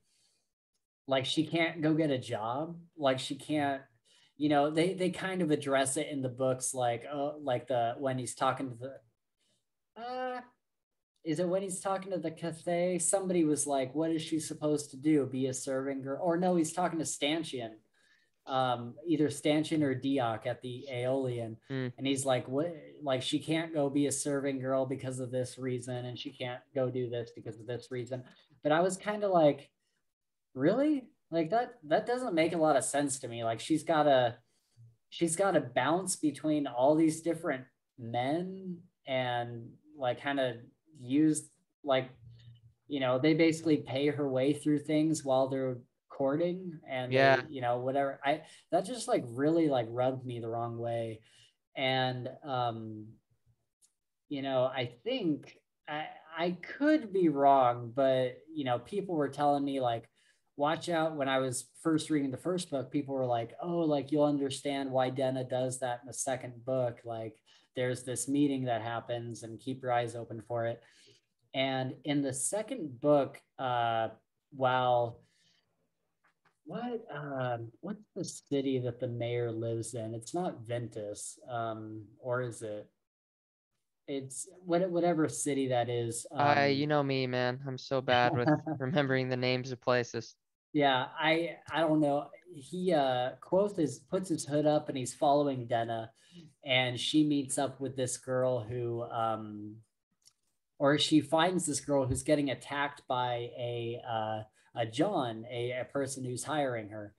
she can't go get a job, like she can't, you know, they kind of address it in the books, like, oh, like the when he's talking to the is it when he's talking to the Cathay? Somebody was like, what is she supposed to do? Be a serving girl? Or no, he's talking to Stanchion, either Stanchion or Diok at the Aeolian. Mm. And he's like, what? Like, she can't go be a serving girl because of this reason, and she can't go do this because of this reason. But I was kind of like, really? Like that doesn't make a lot of sense to me. Like she's gotta bounce between all these different men and like kind of use, like, you know, they basically pay her way through things while they're courting, and Yeah. they, you know, whatever. That just like really like rubbed me the wrong way. And you know, I think I could be wrong, but you know, people were telling me like, watch out. When I was first reading the first book, people were like, oh, like you'll understand why Denna does that in the second book. Like there's this meeting that happens, and keep your eyes open for it. And in the second book, while what's the city that the mayor lives in? It's not Ventus, or is it? It's whatever city that is. You know me, man. I'm so bad with remembering the names of places. Yeah, I don't know. He Quoth puts his hood up and he's following Denna, and she meets up with this girl who or she finds this girl who's getting attacked by a John, a person who's hiring her.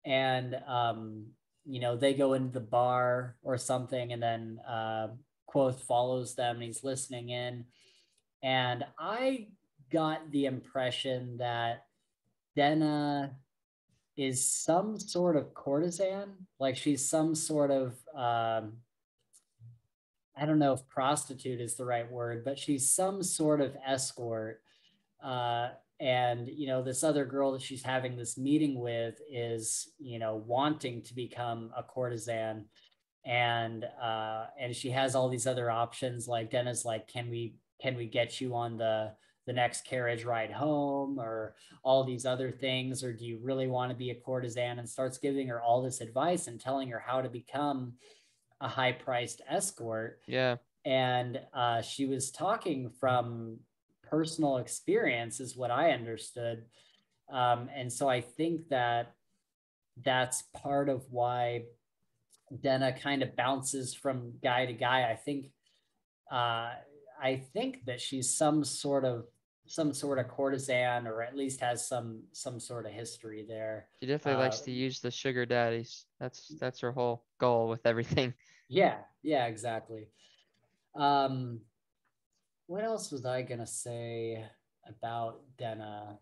And you know, they go into the bar or something, and then Quoth follows them and he's listening in. And I got the impression that Denna is some sort of courtesan, like she's some sort of I don't know if prostitute is the right word, but she's some sort of escort. Uh, and you know, this other girl that she's having this meeting with is, you know, wanting to become a courtesan, and she has all these other options. Like Denna's like, can we get you on the next carriage ride home, or all these other things, or do you really want to be a courtesan? And starts giving her all this advice and telling her how to become a high-priced escort. Yeah. And she was talking from personal experience, is what I understood. And so I think that that's part of why Denna kind of bounces from guy to guy. I think that she's some sort of courtesan, or at least has some sort of history there. She definitely likes to use the sugar daddies. That's her whole goal with everything. Yeah, exactly. What else was I gonna say about Denna?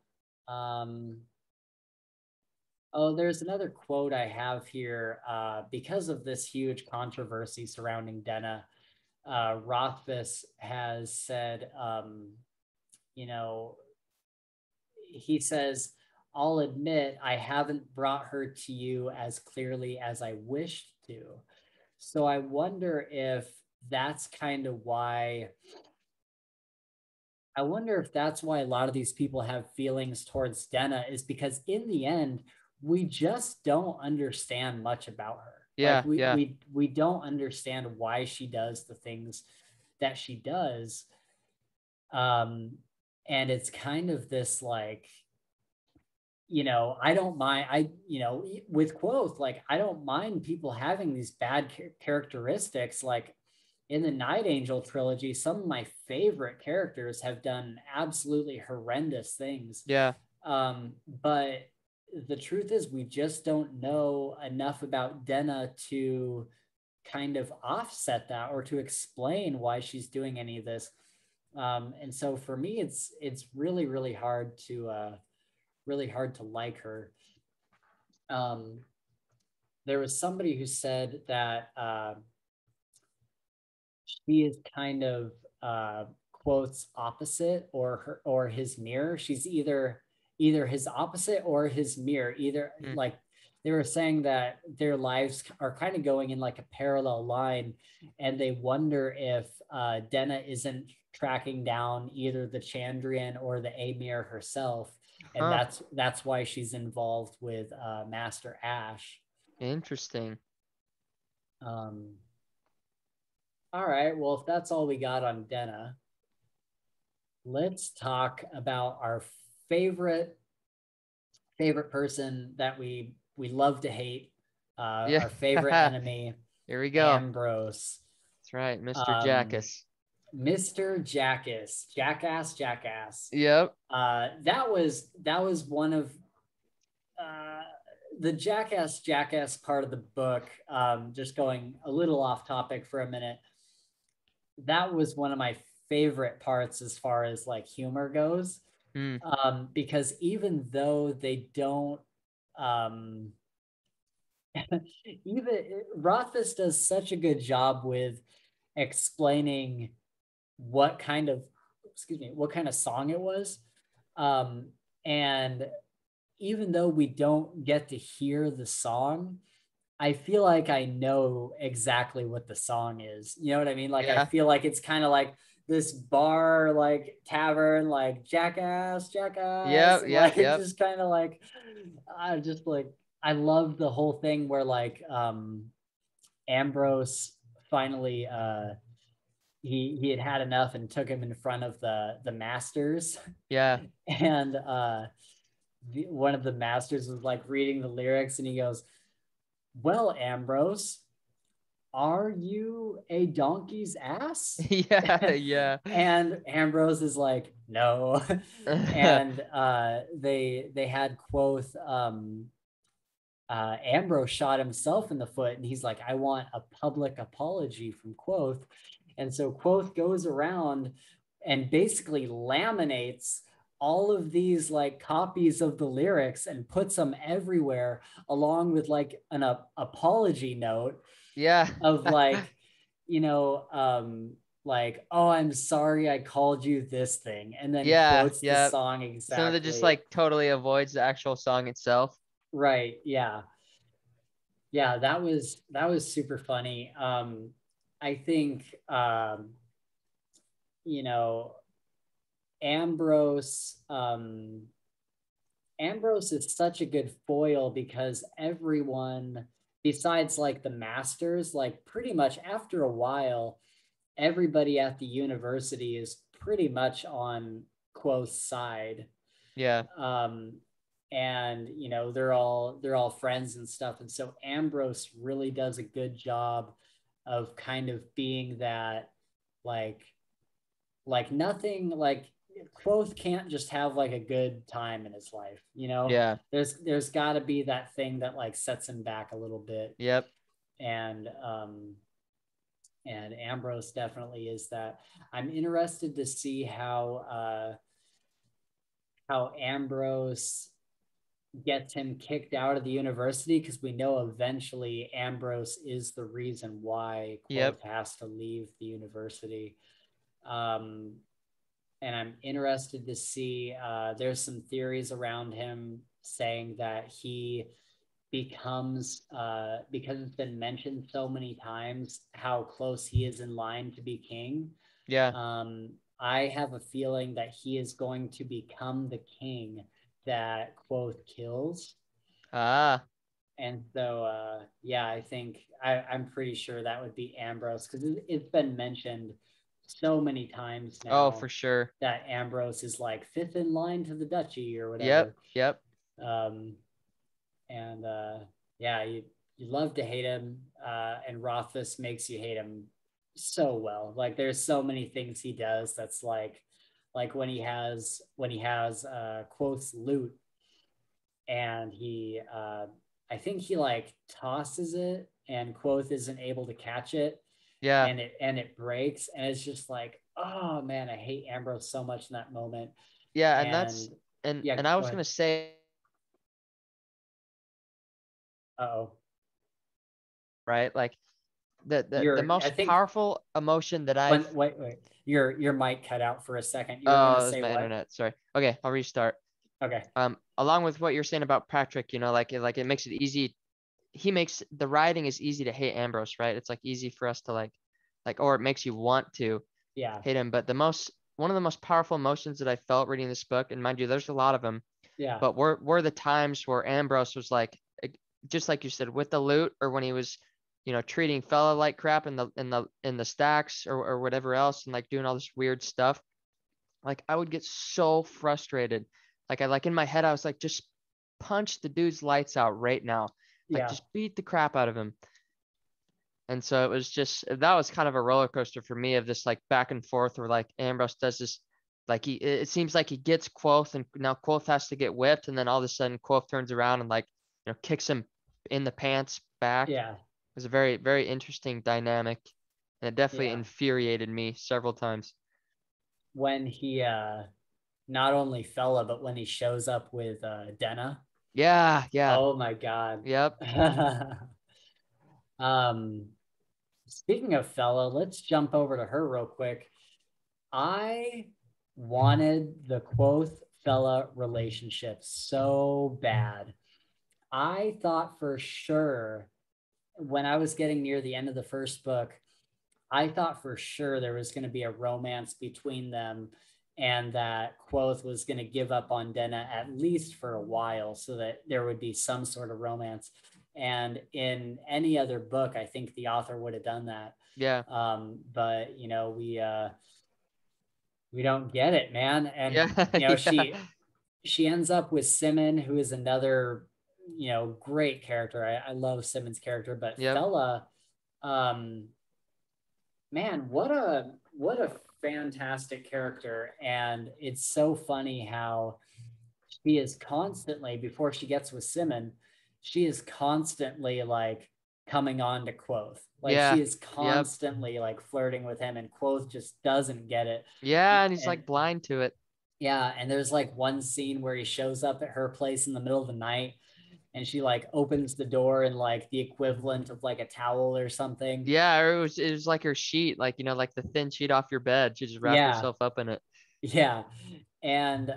Oh, there's another quote I have here. Because of this huge controversy surrounding Denna, Rothfuss has said, you know, he says, I'll admit I haven't brought her to you as clearly as I wished to. So I wonder if that's kind of why. I wonder if that's why a lot of these people have feelings towards Denna, is because in the end, we just don't understand much about her. Like Yeah. Yeah. we don't understand why she does the things that she does. and it's kind of this like, I don't mind, with Quoth, like, I don't mind people having these bad characteristics. Like in the Night Angel trilogy, some of my favorite characters have done absolutely horrendous things. Yeah. But the truth is, we just don't know enough about Denna to kind of offset that or to explain why she's doing any of this. And so for me, it's really, really hard to like her. There was somebody who said that she is kind of Quoth's opposite, or his mirror. She's either his opposite or his mirror. Either like they were saying that their lives are kind of going in like a parallel line, and they wonder if Denna isn't tracking down either the Chandrian or the Amir herself, and that's why she's involved with Master Ash. Interesting. All right, well, if that's all we got on Denna, let's talk about our favorite person that we love to hate, our favorite enemy. Here we go. Ambrose. That's right, Mr. Jackass. Mr. Jackass. Jackass. Yep. That was one of the Jackass part of the book. Just going a little off topic for a minute. That was one of my favorite parts as far as like humor goes, because even though they don't, even Rothfuss does such a good job with explaining what kind of song it was, and even though we don't get to hear the song, I feel like I know exactly what the song is. You know what I mean? Like, I feel like it's kind of like this bar, like tavern, like Jackass. Yep. Just kind of like, I love the whole thing where like Ambrose finally he had enough and took him in front of the masters. Yeah. And one of the masters was like reading the lyrics, and he goes, "Well, Ambrose, are you a donkey's ass?" Yeah. And Ambrose is like, "No." And they had Quoth, Ambrose shot himself in the foot, and he's like, "I want a public apology from Quoth." And so Quoth goes around and basically laminates all of these like copies of the lyrics and puts them everywhere, along with like an apology note. Yeah. Of like, like, "Oh, I'm sorry I called you this thing," and then quotes the song exactly. Some of it just like totally avoids the actual song itself. Right. Yeah. Yeah, that was super funny. I think Ambrose Ambrose is such a good foil, because everyone besides like the masters, like pretty much after a while, everybody at the university is pretty much on Quoth's side. Yeah. And they're all friends and stuff, and so Ambrose really does a good job of kind of being that like nothing, like Quoth can't just have like a good time in his life, Yeah. There's got to be that thing that like sets him back a little bit. Yep. And Ambrose definitely is that. I'm interested to see how Ambrose gets him kicked out of the university, because we know eventually Ambrose is the reason why Quoth has to leave the university. And I'm interested to see, there's some theories around him saying that he becomes, because it's been mentioned so many times how close he is in line to be king. Yeah. I have a feeling that he is going to become the king that Quoth kills. And so I think I'm pretty sure that would be Ambrose, because it's been mentioned so many times Oh, now for sure. that Ambrose is like fifth in line to the duchy or Yep. whatever. Yep. Um, and yeah, you love to hate him, and Rothfuss makes you hate him so well. Like there's so many things he does that's like when he has Quoth's loot, and he I think he like tosses it and Quoth isn't able to catch it, Yeah. and it breaks, and it's just like, oh man, I hate Ambrose so much in that moment. Yeah. And And that's, and yeah, I go was ahead. going to say, Uh-oh. right, like the I most think powerful emotion that I've, wait. Your mic cut out for a second. You were oh, gonna it was say my what? internet. Sorry. Okay. I'll restart. Okay. Along with what you're saying about Patrick, like it makes it easy. He makes the writing is easy to hate Ambrose, right? It's like easy for us to or it makes you want to Yeah. hate him. But one of the most powerful emotions that I felt reading this book, and mind you, there's a lot of them, Yeah. but were the times where Ambrose was like, just like you said, with the loot, or when he was, treating fella like crap in the stacks or whatever else, and like doing all this weird stuff. Like I would get so frustrated. Like in my head, I was like, just punch the dude's lights out right now. Like Yeah. just beat the crap out of him. And so it was just, that was kind of a roller coaster for me of this like back and forth where like Ambrose does this, like it seems like he gets Quoth and now Quoth has to get whipped. And then all of a sudden Quoth turns around and like, kicks him in the pants back. It Yeah. was a very, very interesting dynamic. And it definitely Yeah. infuriated me several times. When he not only fella, but when he shows up with Denna. Yeah. Yeah. Oh my god. Yep. um Speaking of fella, let's jump over to her real quick. I wanted the Quoth fella relationship so bad. I thought for sure when I was getting near the end of the first book, I thought for sure there was going to be a romance between them, and that Quoth was going to give up on Denna at least for a while so that there would be some sort of romance. And in any other book, I think the author would have done that. Yeah. But we don't get it, man. And Yeah. Yeah. she ends up with Simon, who is another great character. I love Simon's character, but Yep. fella, um, man, what a fantastic character. And it's so funny how she is constantly, before she gets with Simon, she is constantly like coming on to Quoth. Like Yeah. she is Yep. constantly like flirting with him, and Quoth just doesn't get it. Yeah. And he's And like blind to it. yeah, and there's like one scene where he shows up at her place in the middle of the night, and she like opens the door in like the equivalent of like a towel or something. Yeah, or it was like her sheet, like like the thin sheet off your bed. She just wrapped Yeah, herself up in it, yeah. And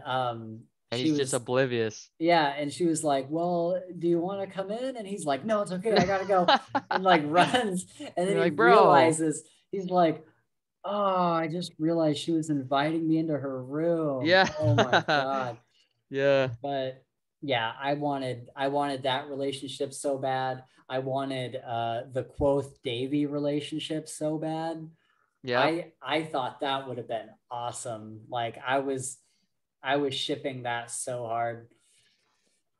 and she he's just was oblivious. yeah, and she was like, well, do you want to come in? And he's like, no, it's okay, I gotta go. And like runs, and then You're he like, bro. realizes, he's like, oh, I just realized she was inviting me into her room. Yeah. Oh my god. Yeah. But yeah, I wanted that relationship so bad. I wanted the Quoth Davy relationship so bad. Yep. I thought that would have been awesome. Like I was shipping that so hard.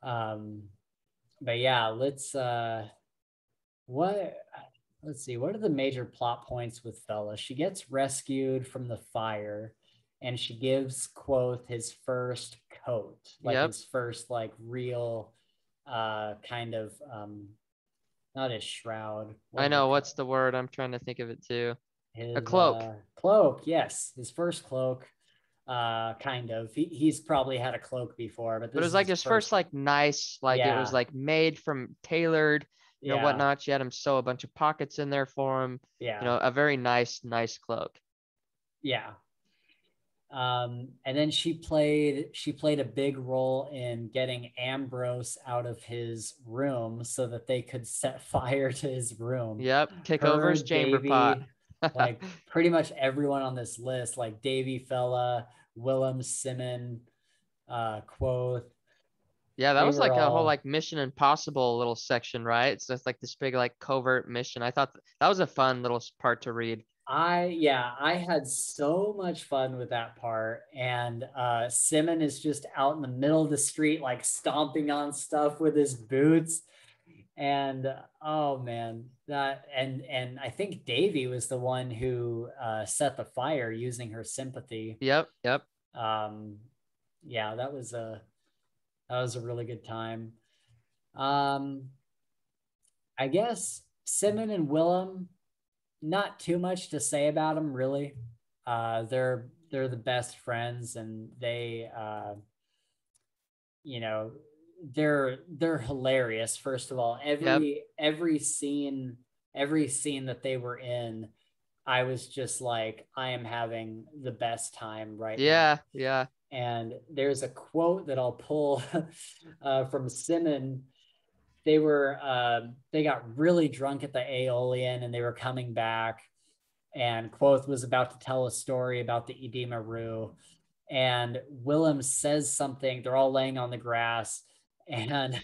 Um but yeah, what let's see, what are the major plot points with Fella? She gets rescued from the fire, and she gives Quoth his first coat, like Yep. his first like real kind of not his shroud. What I do they know call what's the word. I'm trying to think of it too. it? A His cloak. cloak, yes, his first cloak. Kind of. He's probably had a cloak before, but But it this was is like his his first first one. like nice, like it was Yeah, like made from tailored, yeah, whatnot. She had him sew a bunch of pockets in there for him. yeah, A very nice, nice cloak. yeah. And then she played a big role in getting Ambrose out of his room so that they could set fire to his room. Yep. Kick over Her, his chamber pot. Davy, like pretty much everyone on this list, like Davy Fella, Willem, Simon, Quoth, Yeah, that they was were like a whole all like Mission Impossible little section, right? It's just like this big like covert mission. I thought that was a fun little part to read. I had so much fun with that part. And Simon is just out in the middle of the street, like stomping on stuff with his boots. And oh man, that and I think Davy was the one who set the fire using her sympathy. Yep. Yep. Um, yeah, that was a really good time. Um, I guess Simon and Willem, not too much to say about them really. They're the best friends, and they you know they're hilarious. First of all, Yep. every scene that they were in, I was just like, I am having the best time right now. Yeah. Yeah. And there's a quote that I'll pull from Simon. They got really drunk at the Aeolian, and they were coming back, and Quoth was about to tell a story about the Edema Rue, and Willem says something. They're all laying on the grass, and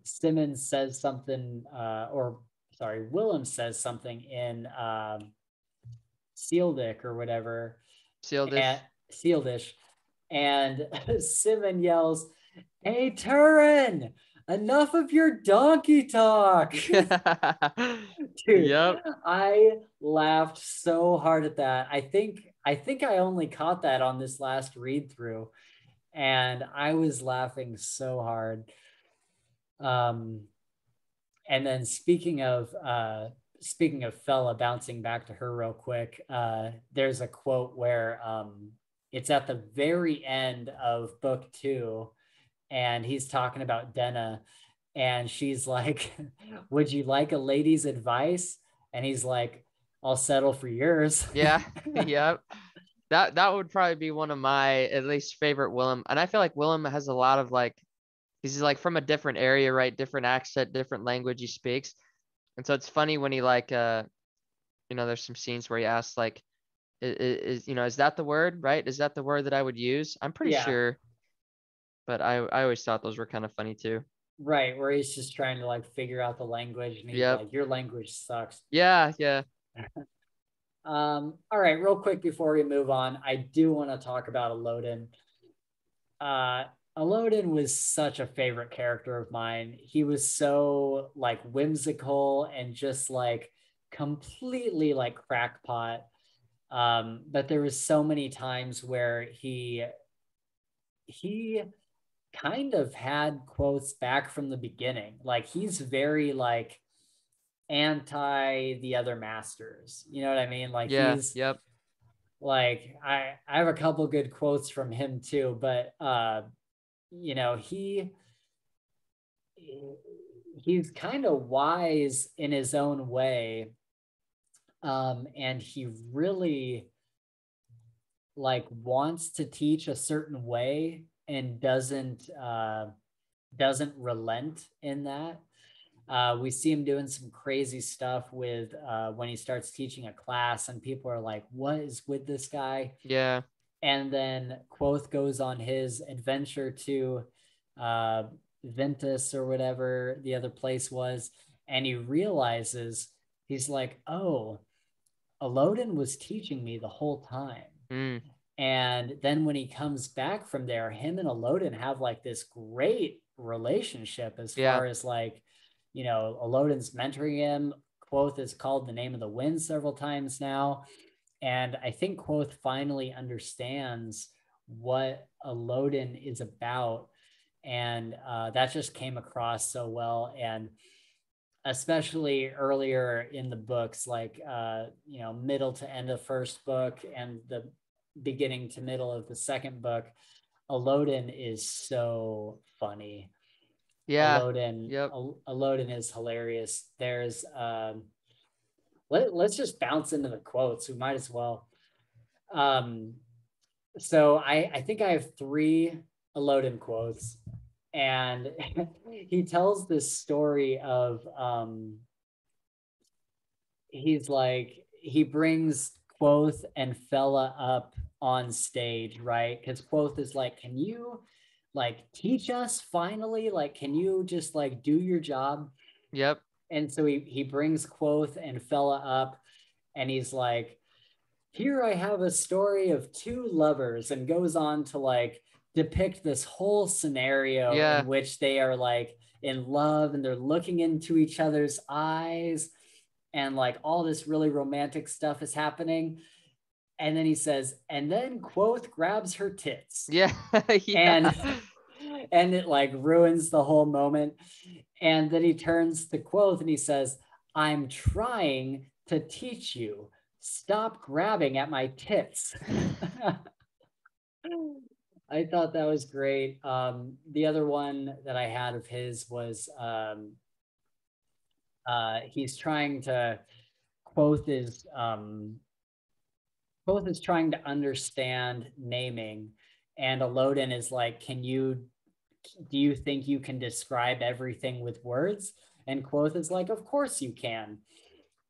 Simmons says something, Willem says something in Sealdick or whatever, Sealdish. and Sealdish, and Simon yells, "Hey, Turin! Enough of your donkey talk!" Dude, Yep. I laughed so hard at that. I think I only caught that on this last read through, and I was laughing so hard. And then speaking of Fella, bouncing back to her real quick, there's a quote where it's at the very end of book 2, and he's talking about Denna, and she's like, "Would you like a lady's advice?" And he's like, "I'll settle for yours." Yeah. Yep. That would probably be one of my at least favorite Willem. And I feel like Willem has a lot of like he's like from a different area, right? Different accent, different language he speaks. And so it's funny when he like there's some scenes where he asks like is that the word, right? Is that the word that I would use? I'm pretty Yeah, sure, but I always thought those were kind of funny too. right. Where he's just trying to like figure out the language, and he's Yep. like, "Your language sucks." Yeah, yeah. All right, real quick before we move on, I do want to talk about Elodin. Uh, Elodin was such a favorite character of mine. He was so like whimsical and just like completely like crackpot. But there was so many times where he kind of had quotes back from the beginning. Like he's very like anti the other masters. You know what I mean? Like Yeah, he's yep. like I have a couple good quotes from him too, but you know, he's kind of wise in his own way. And he really like wants to teach a certain way and doesn't relent in that. We see him doing some crazy stuff with when he starts teaching a class, and people are like, "What is with this guy?" Yeah. And then Quoth goes on his adventure to uh, Ventus or whatever the other place was, and he realizes, he's like, "Oh, Elodin was teaching me the whole time." Mm, And then when he comes back from there, him and Elodin have like this great relationship as yeah. far as like, you know, Elodin's mentoring him. Quoth is called the name of the wind several times now. And I think Quoth finally understands what Elodin is about. And that just came across so well. And especially earlier in the books, like, you know, middle to end of first book and the beginning to middle of the second book, Elodin is so funny. Yeah. Yep. Elodin is hilarious. There's let's just bounce into the quotes. We might as well. Um, so I think I have 3 Elodin quotes, and he tells this story of he's like, he brings Quoth and Fella up on stage, right? Because Quoth is like, "Can you like teach us finally? Like, can you just like do your job?" Yep. And so he brings Quoth and Fella up, and he's like, here I have a story of two lovers, and goes on to like depict this whole scenario Yeah. in which they are like in love and they're looking into each other's eyes, and like all this really romantic stuff is happening. And then he says, and then Quoth grabs her tits. Yeah. And Yeah. and it like ruins the whole moment. And then he turns to Quoth and he says, I'm trying to teach you. Stop grabbing at my tits. I thought that was great. The other one that I had of his was he's trying to Quoth is trying to understand naming, and Elodin is like, do you think you can describe everything with words? And Quoth is like, of course you can.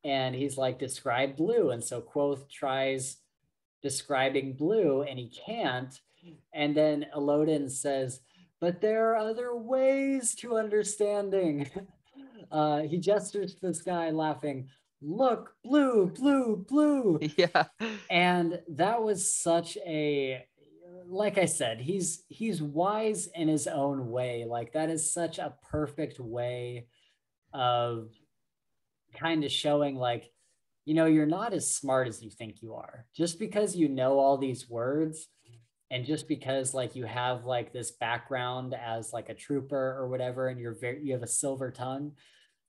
And he's like, describe blue. And so Quoth tries describing blue and he can't. And then Elodin says, but there are other ways to understanding. He gestures to the sky laughing, look, blue, blue, blue. Yeah. And that was such a, like I said, he's wise in his own way. Like that is such a perfect way of kind of showing like, you're not as smart as you think you are. Just because you know all these words, and just because like you have like this background as like a trooper or whatever, and you have a silver tongue,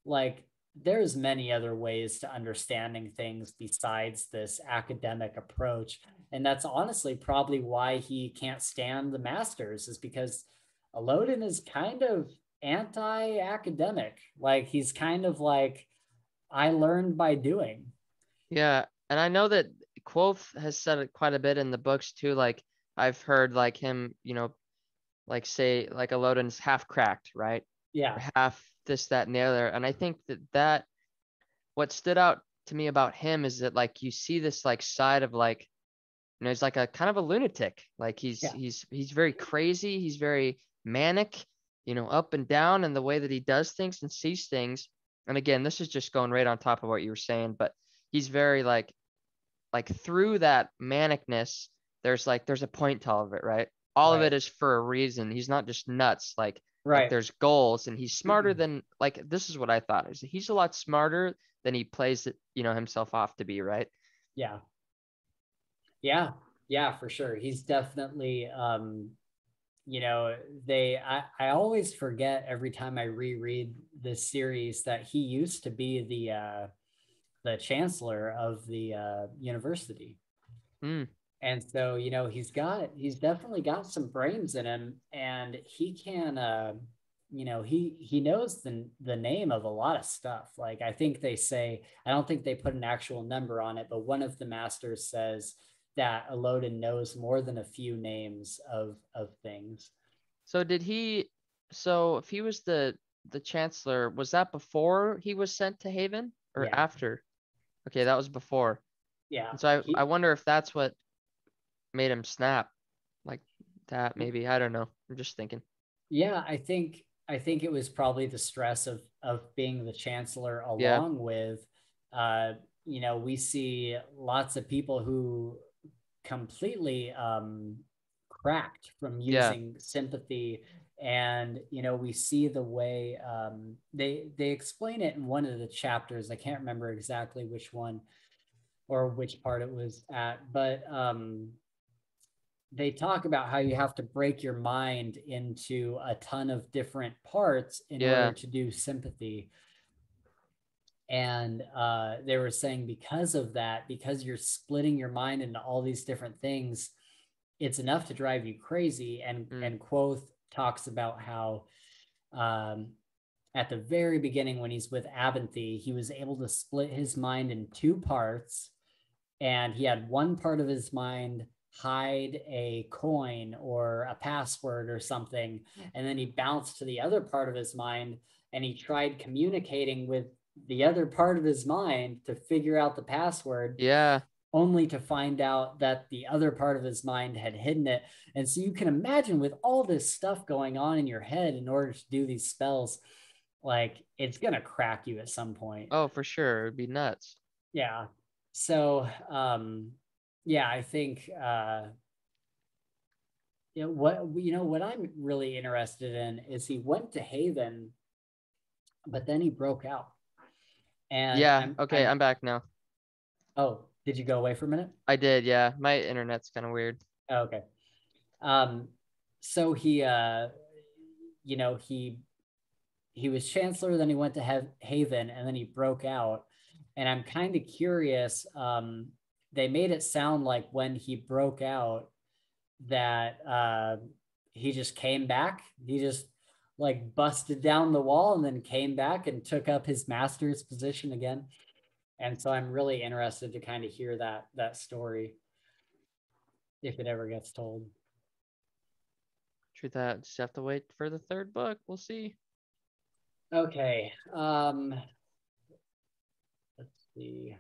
like there's many other ways to understanding things besides this academic approach. And that's honestly probably why he can't stand the masters, is because Elodin is kind of anti-academic. Like he's kind of like, I learned by doing. Yeah. And I know that Quoth has said it quite a bit in the books too. Like I've heard like him, like say like Elodin's half cracked, right? Yeah. Or half this, that, and the other. And I think that what stood out to me about him is that like you see this like side of like, he's like a kind of a lunatic. Like Yeah. he's very crazy. He's very manic, up and down in the way that he does things and sees things. And again, this is just going right on top of what you were saying, but he's very like through that manicness, there's a point to all of it, right? All of Right. it is for a reason. He's not just nuts. Like Right. there's goals, and he's smarter than, like, this is what I thought. He's a lot smarter than he plays it, himself off to be, right? Yeah. Yeah. Yeah, for sure. He's definitely I always forget every time I reread this series that he used to be the chancellor of the university. Mm, And so, he's definitely got some brains in him, and he can he knows the name of a lot of stuff. Like I think they say, I don't think they put an actual number on it, but one of the masters says that Elodin knows more than a few names of things. so if he was the chancellor, was that before he was sent to Haven or Yeah. after? Okay, that was before. Yeah. And so I He wonder if that's what made him snap like that, maybe. I don't know. I'm just thinking. Yeah, I think it was probably the stress of being the chancellor, Yeah. along with we see lots of people who completely cracked from Yeah. using sympathy. And we see the way they explain it in one of the chapters. I can't remember exactly which one or which part it was at, but they talk about how you have to break your mind into a ton of different parts in order Yeah. to do sympathy. And they were saying, because of that, because you're splitting your mind into all these different things, it's enough to drive you crazy. And Mm. and Quoth talks about how at the very beginning, when he's with Abinthy, he was able to split his mind in two parts, and he had one part of his mind hide a coin or a password or something, and then he bounced to the other part of his mind and he tried communicating with the other part of his mind to figure out the password, Yeah. only to find out that the other part of his mind had hidden it. And so you can imagine, with all this stuff going on in your head in order to do these spells, like it's gonna crack you at some point. Oh, for sure. It'd be nuts. Yeah. So yeah, I think what I'm really interested in is he went to Haven, but then he broke out. And Yeah. I'm Okay. I'm I'm back now. oh, did you go away for a minute? I did. Yeah. My internet's kind of weird. Oh, okay. Um, so you know, he was chancellor, then he went to Haven, and then he broke out. And I'm kind of curious. They made it sound like when he broke out that he just came back. He just like busted down the wall and then came back and took up his master's position again. And so I'm really interested to kind of hear that story if it ever gets told. True that. Just have to wait for the third book. We'll see. Okay. Let's see.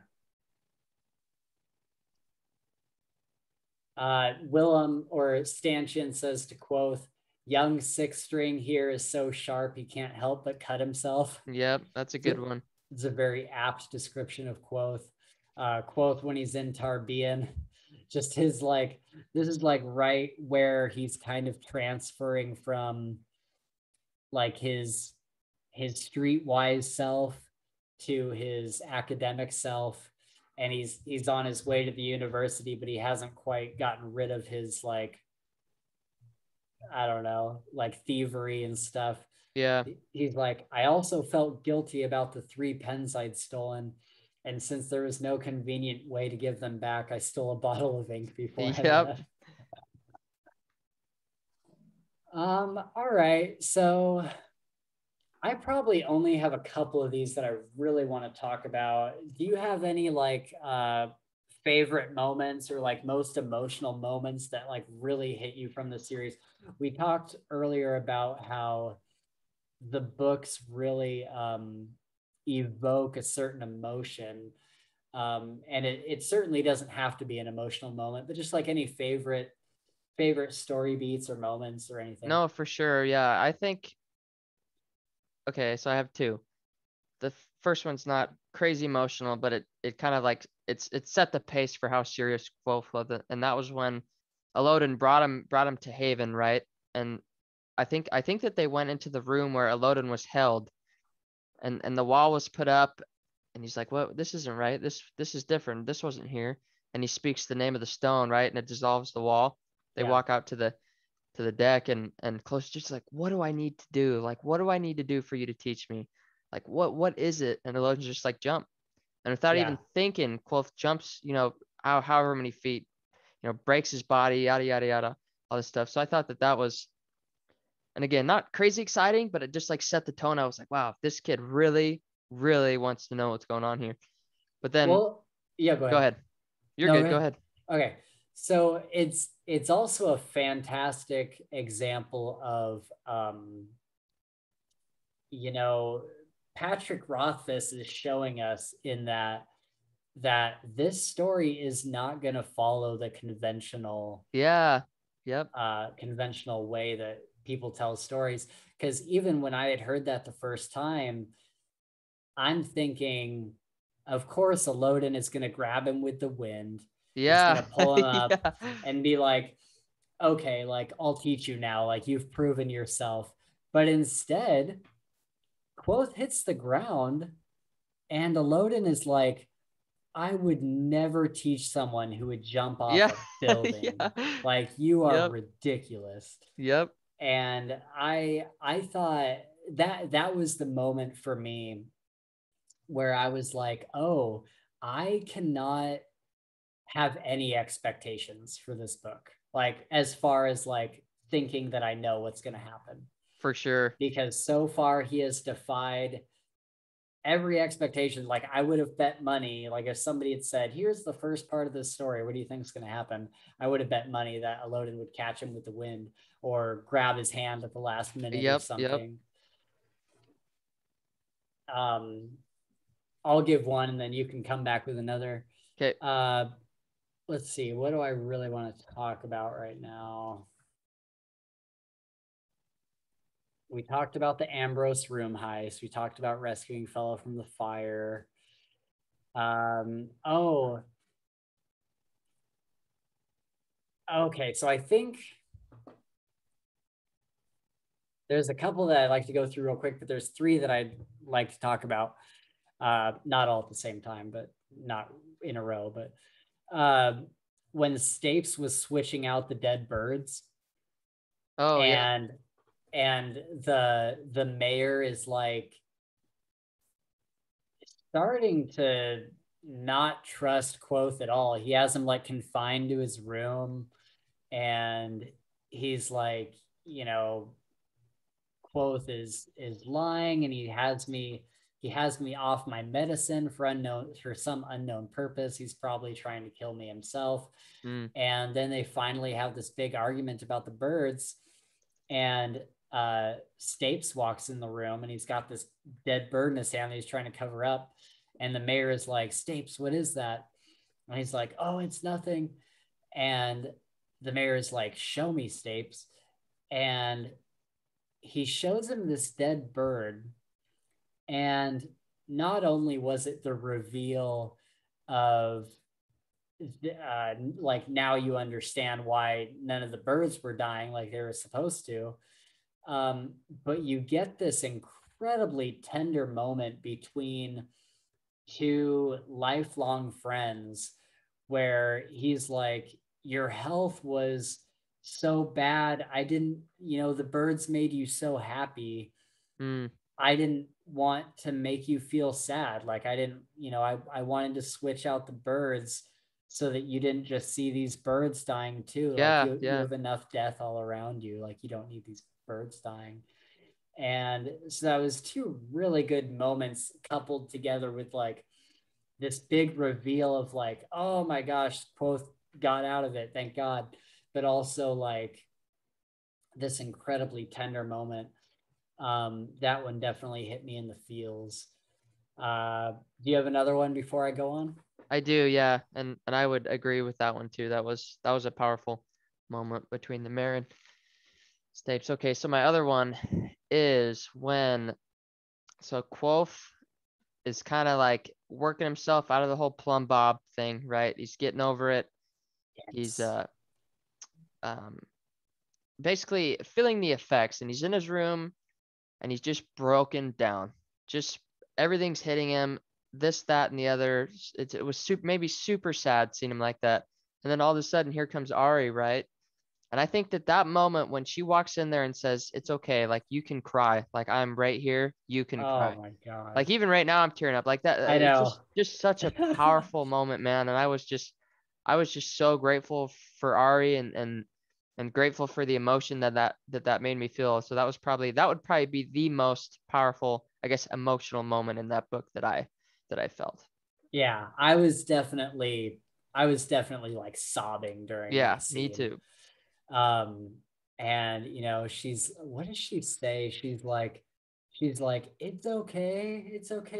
Willem or Stanchion says to Quoth, young sixth string here is so sharp he can't help but cut himself. Yep, that's a good one. It's a very apt description of Quoth. Quoth when he's in Tarbean, just his like, this is like right where he's kind of transferring from like his streetwise self to his academic self, and he's on his way to the university, but he hasn't quite gotten rid of his like, I don't know, like thievery and stuff. Yeah. He's like, I also felt guilty about the 3 pens I'd stolen, and since there was no convenient way to give them back, I stole a bottle of ink before I Yep. left. All right, so I probably only have a couple of these that I really want to talk about. Do you have any like favorite moments or like most emotional moments that like really hit you from the series? We talked earlier about how the books really evoke a certain emotion. And it certainly doesn't have to be an emotional moment, but just like any favorite story beats or moments or anything. No, for sure. Yeah. I think, okay, so I have two. The first one's not crazy emotional, but it kind of like it set the pace for how serious Quoth was, and that was when Elodin brought him to Haven, right? And I think that they went into the room where Elodin was held, and the wall was put up, and he's like, "Well, this isn't right. This is different. This wasn't here." And he speaks the name of the stone, right? And it dissolves the wall. They Yeah. walk out to the deck, and Clo's just like, what do I need to do? Like, what do I need to do for you to teach me? Like, what is it? And Elodin's just like, jump. And without Yeah. even thinking, Quoth jumps, however many feet, breaks his body, yada yada yada, all this stuff. So I thought that was, and again, not crazy exciting, but it just like set the tone. I was like, wow, this kid really, really wants to know what's going on here. But then, Well, yeah, go go ahead. ahead. You're No, go good. Go ahead. ahead. Okay. So it's also a fantastic example of you know, Patrick Rothfuss is showing us in that this story is not going to follow the Yeah. Yep. conventional way that people tell stories, because even when I had heard that the first time, I'm thinking, of course, Elodin is going to grab him with the wind. He's going Yeah. to pull him up Yeah. and be like, okay, like, I'll teach you now. Like, you've proven yourself. But instead, Quoth hits the ground, and Elodin is like, I would never teach someone who would jump off Yeah. a building. Yeah. Like, you are Yep. ridiculous. Yep. And I thought that was the moment for me where I was like, oh, I cannot have any expectations for this book. Like, as far as like thinking that I know what's going to happen. For sure. Because so far he has defied every expectation. Like, I would have bet money, like if somebody had said, here's the first part of this story, what do you think is going to happen? I would have bet money that Elodin would catch him with the wind or grab his hand at the last minute or Yep. Yep. something. I'll give one and then you can come back with another. Okay. Let's see, what do I really want to talk about right now? We talked about the Ambrose room heist. We talked about rescuing fellow from the fire. Oh, Okay, so I think there's a couple that I'd like to go through real quick, but there's three that I'd like to talk about. Not all at the same time, but not in a row. But when Stapes was switching out the dead birds, Oh yeah. and the mayor is like starting to not trust Quoth at all. He has him like confined to his room, and he's like, you know, Quoth is lying, and he has me off my medicine for some unknown purpose. He's probably trying to kill me himself. And then they finally have this big argument about the birds, and Stapes walks in the room, and he's got this dead bird in his hand that he's trying to cover up, and the mayor is like, Stapes, what is that? And he's like, oh, it's nothing. And the mayor is like, show me, Stapes. And he shows him this dead bird, and not only was it the reveal of like, now you understand why none of the birds were dying like they were supposed to, but you get this incredibly tender moment between two lifelong friends where he's like, your health was so bad, I didn't, the birds made you so happy, I didn't want to make you feel sad. Like, I didn't, I wanted to switch out the birds so that you didn't just see these birds dying too. Like, you have enough death all around you. Like, you don't need these birds dying. And so that was two really good moments coupled together with like this big reveal of like, oh my gosh, Quoth got out of it, thank God. But also like this incredibly tender moment. That one definitely hit me in the feels. Do you have another one before I go on? I do, yeah, and I would agree with that one too. That was a powerful moment between the mayor and Stapes. Okay, so my other one is when Quoth is kind of like working himself out of the whole plumb bob thing, right? He's getting over it. Yes. He's basically feeling the effects, and he's in his room, and he's just broken down. Just everything's hitting him, this, that, and the other. It was maybe super sad seeing him like that. And then all of a sudden, here comes Ari, right? And I think that moment when she walks in there and says, it's okay, like, you can cry, like, I'm right here, you can cry. Oh my God. Like, even right now I'm tearing up like that. I know. It's just such a powerful moment, man. And I was just so grateful for Ari, and grateful for the emotion that made me feel. So that would probably be the most powerful, I guess, emotional moment in that book that I felt. Yeah, I was definitely like sobbing during that scene. Me too. And what does she say? She's like, it's okay.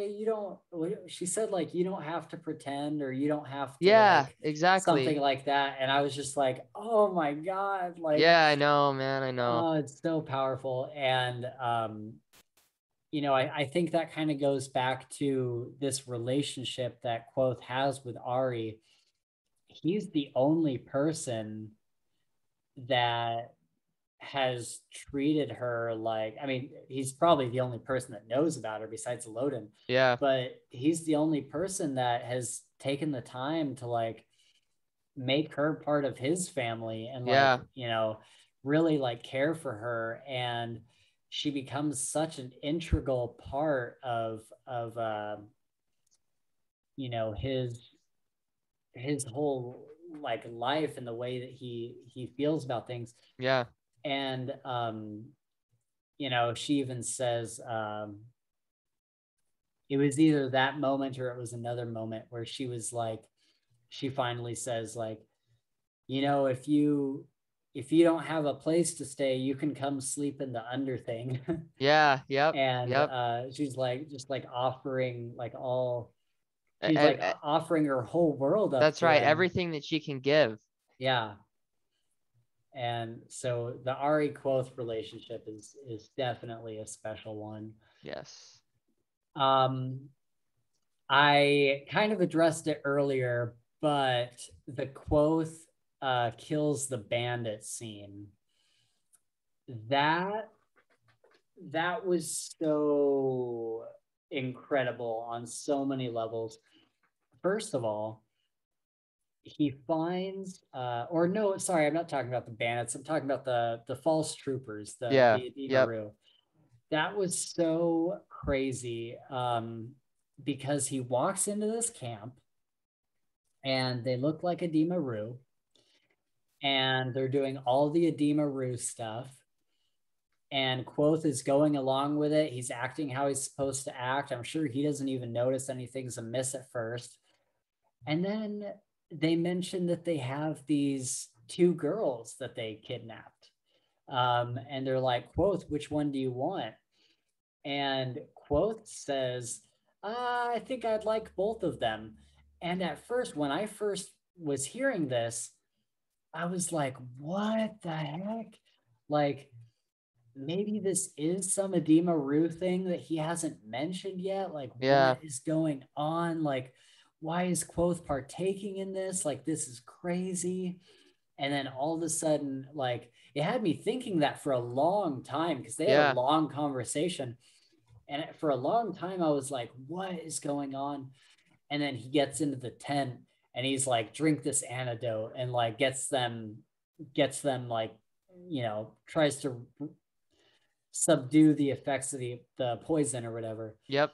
You don't, she said, like, you don't have to pretend, or you don't have to, like, exactly, something like that. And I was just like, oh my God. Like, yeah, I know, man. I know. Oh, it's so powerful. And, I think that kind of goes back to this relationship that Quoth has with Ari. He's the only person that has treated her like, I mean, he's probably the only person that knows about her besides Loden. Yeah. But he's the only person that has taken the time to like make her part of his family, and like, really like care for her. And she becomes such an integral part of his whole like life, and the way that he feels about things. Yeah. And she even says, it was either that moment or it was another moment where she was like, she finally says, like, if you don't have a place to stay, you can come sleep in the underthing. Yeah. Yep. And she's like, just like offering like all, she's like offering her whole world up. That's right. Everything that she can give. Yeah. And so the Ari Quoth relationship is definitely a special one. Yes. I kind of addressed it earlier, but the Quoth kills the bandit scene. That was so incredible on so many levels. First of all, he finds or no, sorry, I'm not talking about the bandits, I'm talking about the false troopers, the Maru. That was so crazy, because he walks into this camp and they look like a Maru, and they're doing all the Maru stuff, and Quoth is going along with it. He's acting how he's supposed to act. I'm sure he doesn't even notice anything's amiss at first. And then they mention that they have these two girls that they kidnapped. And they're like, Quoth, which one do you want? And Quoth says, I think I'd like both of them. And at first, when I first was hearing this, I was like, what the heck? Like, maybe this is some Edema Rue thing that he hasn't mentioned yet. Like, what is going on? Like, why is Quoth partaking in this? Like, this is crazy. And then all of a sudden, like, it had me thinking that for a long time, because they had a long conversation. And for a long time, I was like, what is going on? And then he gets into the tent and he's like, drink this antidote, and like gets them like, you know, tries to subdue the effects of the poison or whatever. Yep.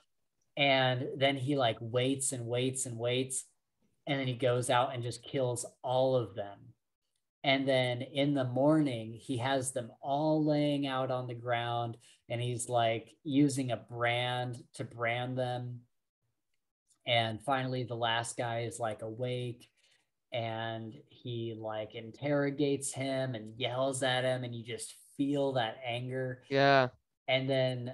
And then he like waits and waits and waits. And then he goes out and just kills all of them. And then in the morning, he has them all laying out on the ground, and he's like using a brand to brand them. And finally, the last guy is like awake, and he like interrogates him and yells at him, and you just feel that anger. Yeah. And then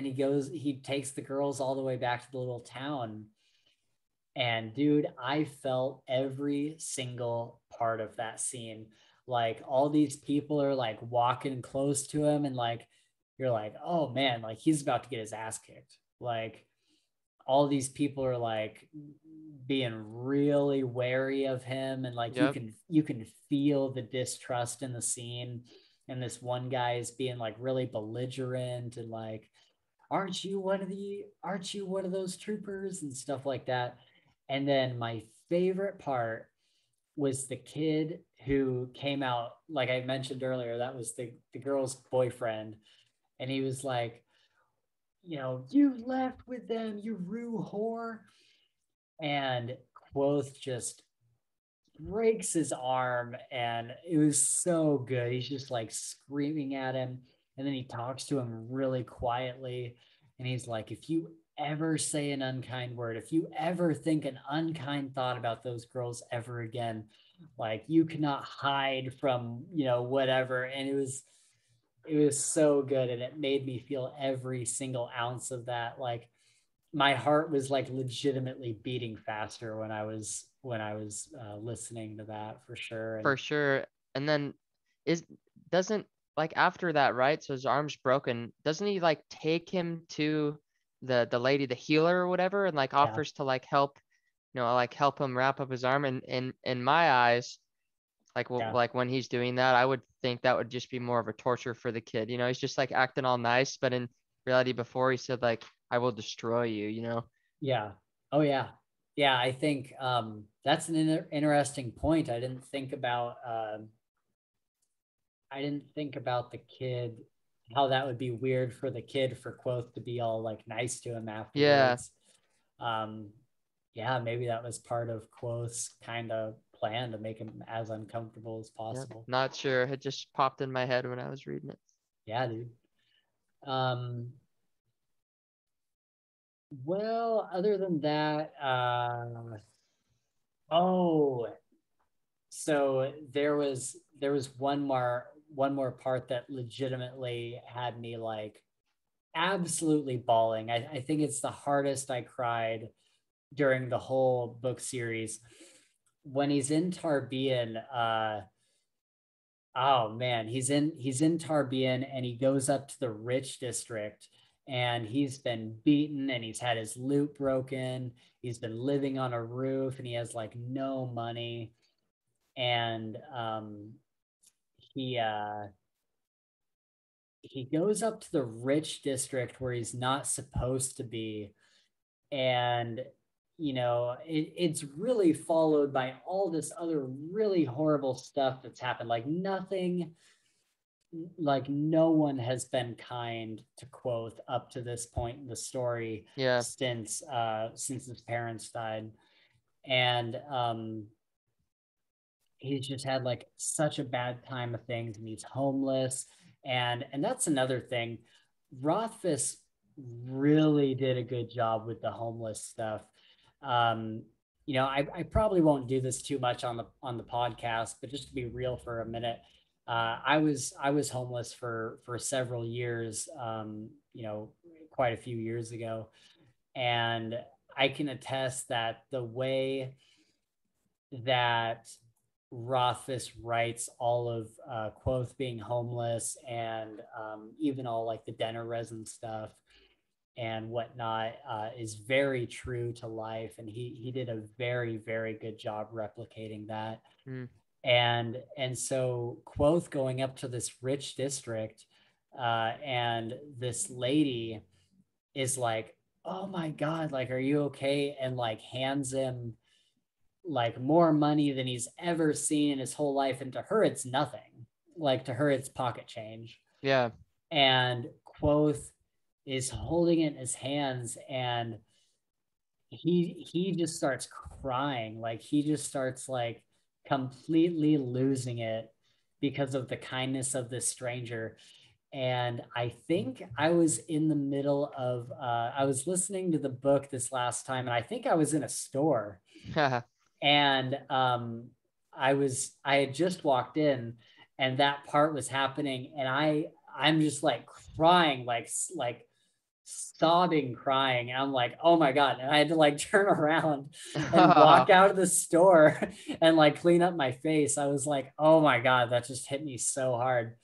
he takes the girls all the way back to the little town. And dude, I felt every single part of that scene. Like, all these people are like walking close to him, and like, you're like, oh man, like he's about to get his ass kicked. Like, all these people are like being really wary of him, and like you can feel the distrust in the scene. And this one guy is being like really belligerent and like, aren't you one of those troopers and stuff like that. And then my favorite part was the kid who came out, like I mentioned earlier, that was the girl's boyfriend. And he was like, you know, you left with them, you rue whore. And Quoth just breaks his arm, and it was so good. He's just like screaming at him, and then he talks to him really quietly, and he's like, if you ever say an unkind word, if you ever think an unkind thought about those girls ever again, like, you cannot hide from, you know, whatever. And it was so good, and it made me feel every single ounce of that. Like, my heart was like legitimately beating faster when I was listening to that, for sure. For sure. And then doesn't, like, after that, right? So his arm's broken. Doesn't he like take him to the lady, the healer or whatever, and like offers to like help, you know, like help him wrap up his arm? And in my eyes, like, like when he's doing that, I would think that would just be more of a torture for the kid. You know, he's just like acting all nice, but in reality, before he said like, I will destroy you, you know? Yeah. Oh yeah. Yeah. I think that's an interesting point. I didn't think about the kid, how that would be weird for the kid, for Quoth to be all like nice to him afterwards. Yeah, maybe that was part of Quoth's kind of plan to make him as uncomfortable as possible. Not sure. It just popped in my head when I was reading it. Yeah, dude. Well, other than that, so there was one more part that legitimately had me like absolutely bawling. I think it's the hardest I cried during the whole book series, when he's in Tarbean. Oh man, he's in Tarbean, and he goes up to the rich district, and he's been beaten, and he's had his loot broken. He's been living on a roof, and he has like no money. and he goes up to the rich district where he's not supposed to be, and it's really followed by all this other really horrible stuff that's happened. Like nothing, like no one has been kind to Quoth up to this point in the story. Yeah. Since his parents died, and he's just had like such a bad time of things, and he's homeless, and that's another thing. Rothfuss really did a good job with the homeless stuff. I probably won't do this too much on the podcast, but just to be real for a minute, I was homeless for several years, quite a few years ago, and I can attest that the way that Rothfuss writes all of Quoth being homeless, and even all like the Denner resin stuff and whatnot, is very true to life, and he did a very, very good job replicating that. And so Quoth going up to this rich district, and this lady is like, oh my god, like, are you okay? And like hands him like more money than he's ever seen in his whole life, and to her it's nothing. Like to her it's pocket change. Yeah. And Quoth is holding it in his hands, and he just starts crying. Like he just starts like completely losing it because of the kindness of this stranger. And I think I was in the middle of I was listening to the book this last time, and I think I was in a store. And I had just walked in, and that part was happening, and I'm just like crying, like sobbing, crying, and I'm like, oh my god. And I had to like turn around and walk out of the store and like clean up my face. I was like, oh my god, that just hit me so hard.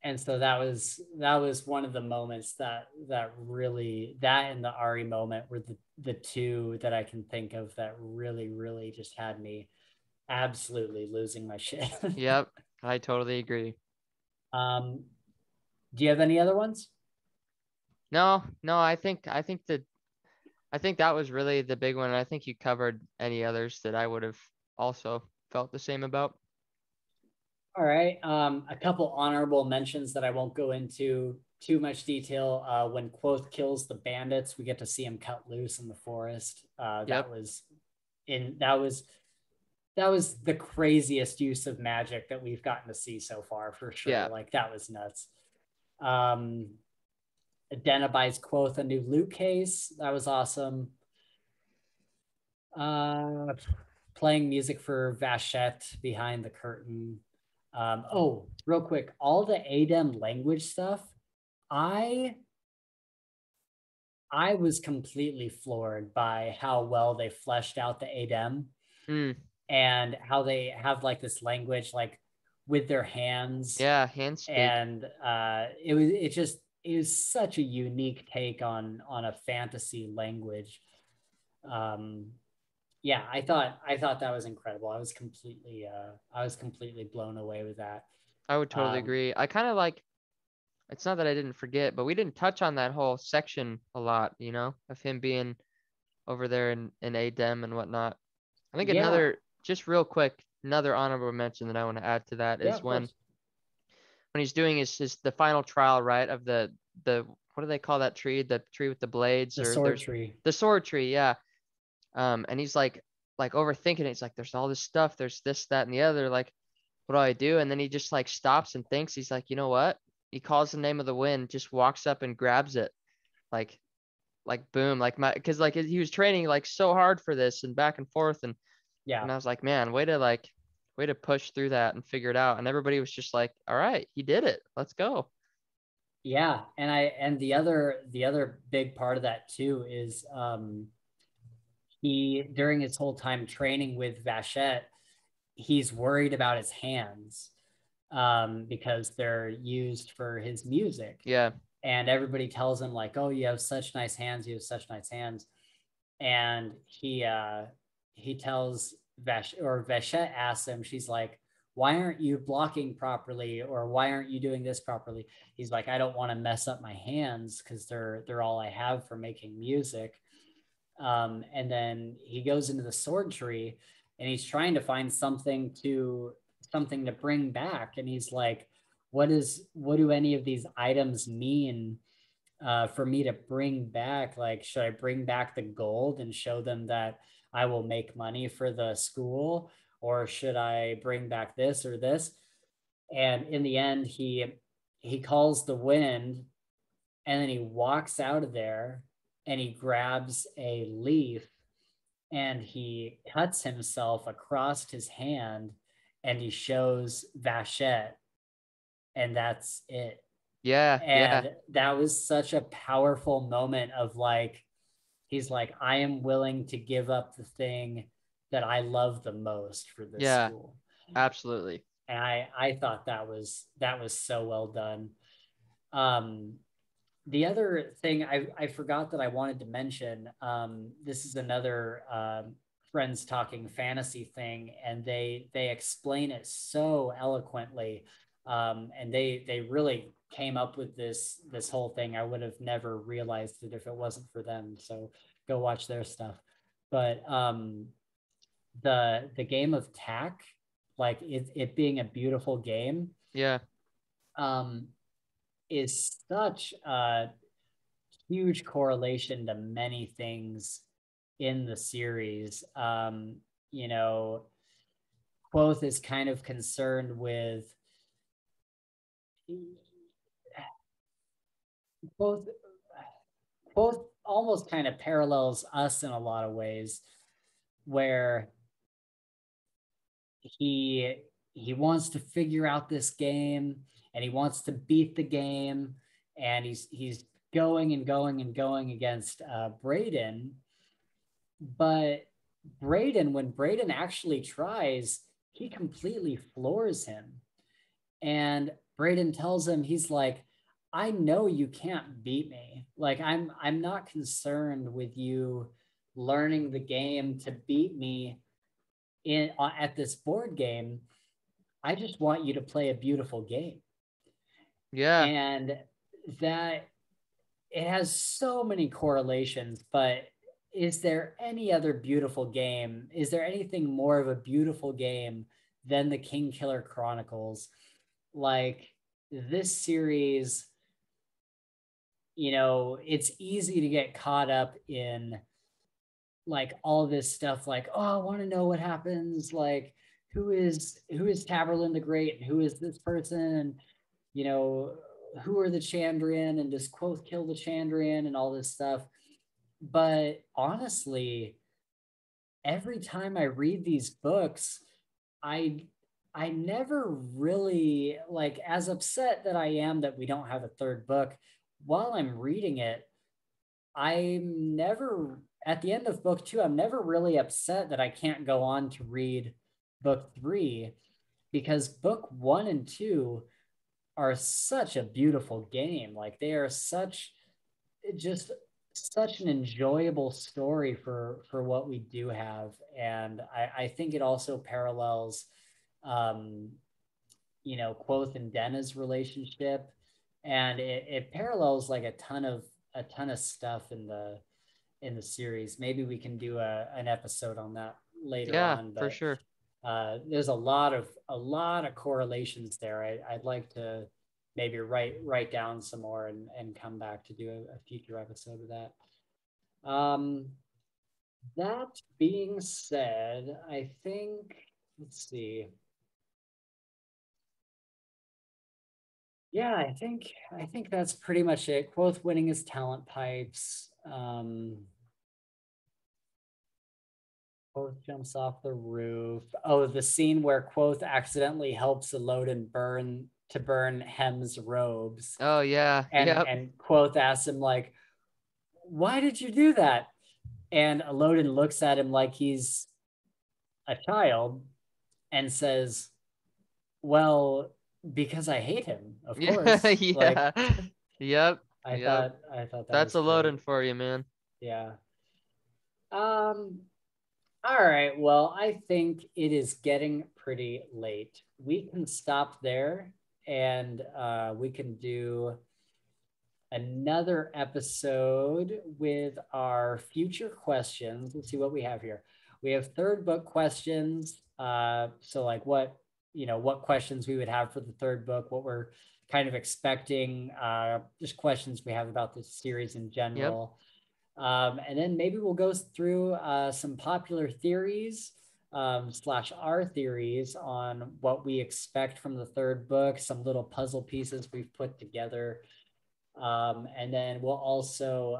And so that was one of the moments that really, that and the Ari moment were the two that I can think of that really, really just had me absolutely losing my shit. Yep, I totally agree. Do you have any other ones? No, I think that was really the big one. I think you covered any others that I would have also felt the same about. All right. A couple honorable mentions that I won't go into too much detail. When Quoth kills the bandits, we get to see him cut loose in the forest. That was the craziest use of magic that we've gotten to see so far, for sure. Yeah. Like that was nuts. Denna buys Quoth a new loot case. That was awesome. Playing music for Vachette behind the curtain. Real quick, all the Adem language stuff, I was completely floored by how well they fleshed out the Adem. And how they have like this language like with their hands. Yeah, hand speak. And it was such a unique take on a fantasy language. Yeah, I thought that was incredible. I was completely blown away with that. I would totally agree. I kind of like, it's not that I didn't forget, but we didn't touch on that whole section a lot, of him being over there in Adem and whatnot. I think just real quick, another honorable mention that I want to add to that is when he's doing the final trial, right, of the what do they call that tree? The tree with the blades, the sword tree. The sword tree, yeah. And he's like overthinking it. He's like, there's all this stuff, there's this, that, and the other. Like, what do I do? And then he just like stops and thinks. He's like, you know what? He calls the name of the wind, just walks up and grabs it, like boom, because like he was training like so hard for this and back and forth, and yeah. And I was like, man, way to push through that and figure it out. And everybody was just like, all right, he did it. Let's go. Yeah, and the other big part of that too is he, during his whole time training with Vachette, he's worried about his hands because they're used for his music. Yeah. And everybody tells him like, oh, you have such nice hands. You have such nice hands. And he tells Vachette asks him, she's like, why aren't you blocking properly, or why aren't you doing this properly? He's like, I don't want to mess up my hands because they're all I have for making music. And then he goes into the sword tree and he's trying to find something to bring back, and he's like, what do any of these items mean for me to bring back? Like, should I bring back the gold and show them that I will make money for the school, or should I bring back this or this? And in the end, he calls the wind, and then he walks out of there and he grabs a leaf and he cuts himself across his hand and he shows Vachette, and that's it. Yeah. And that was such a powerful moment of like, he's like, I am willing to give up the thing that I love the most for this school. Absolutely. And I thought that was so well done. The other thing I forgot that I wanted to mention, this is another Friends Talking Fantasy thing, and they explain it so eloquently, and they really came up with this whole thing. I would have never realized it if it wasn't for them. So go watch their stuff. But the game of tack, like it being a beautiful game, is such a huge correlation to many things in the series. You know, Quoth is kind of concerned with both almost kind of parallels us in a lot of ways, where he wants to figure out this game and he wants to beat the game, and he's going and going and going against Brayden. But when Brayden actually tries, he completely floors him. And Brayden tells him, he's like, I know you can't beat me. Like, I'm not concerned with you learning the game to beat me at this board game. I just want you to play a beautiful game. Yeah. And that, it has so many correlations, but is there any other beautiful game? Is there anything more of a beautiful game than the Kingkiller Chronicles? Like, this series, you know, it's easy to get caught up in like all this stuff, like, oh, I want to know what happens, like who is Tamerlane the Great, and who is this person, and you know, who are the Chandrian, and does Quoth kill the Chandrian, and all this stuff. But honestly, every time I read these books, I never really, like, as upset that I am that we don't have a third book, while I'm reading it, I'm never, at the end of book 2, I'm never really upset that I can't go on to read book 3, because book 1 and 2 are such a beautiful game. Like, they are such an enjoyable story for what we do have. And I think it also parallels you know, Quoth and Denna's relationship, and it parallels like a ton of stuff in the series. Maybe we can do an episode on that later on, but for sure. There's a lot of correlations there. I'd like to maybe write down some more and come back to do a future episode of that. That being said, I think, let's see. Yeah, I think that's pretty much it. Quoth winning his talent pipes. Quoth jumps off the roof. Oh, the scene where Quoth accidentally helps Elodin burn Hem's robes. Oh yeah. And Quoth asks him, like, why did you do that? And Elodin looks at him like he's a child and says, well, because I hate him, of course. Yeah. Like, Yep. I thought that's a loading for you, man. Yeah. All right. Well, I think it is getting pretty late. We can stop there and we can do another episode with our future questions. Let's see what we have here. We have third book questions. So like what questions we would have for the third book, what we're kind of expecting, just questions we have about the series in Yep. general. And then maybe we'll go through some popular theories slash our theories on what we expect from the third book, some little puzzle pieces we've put together. And then we'll also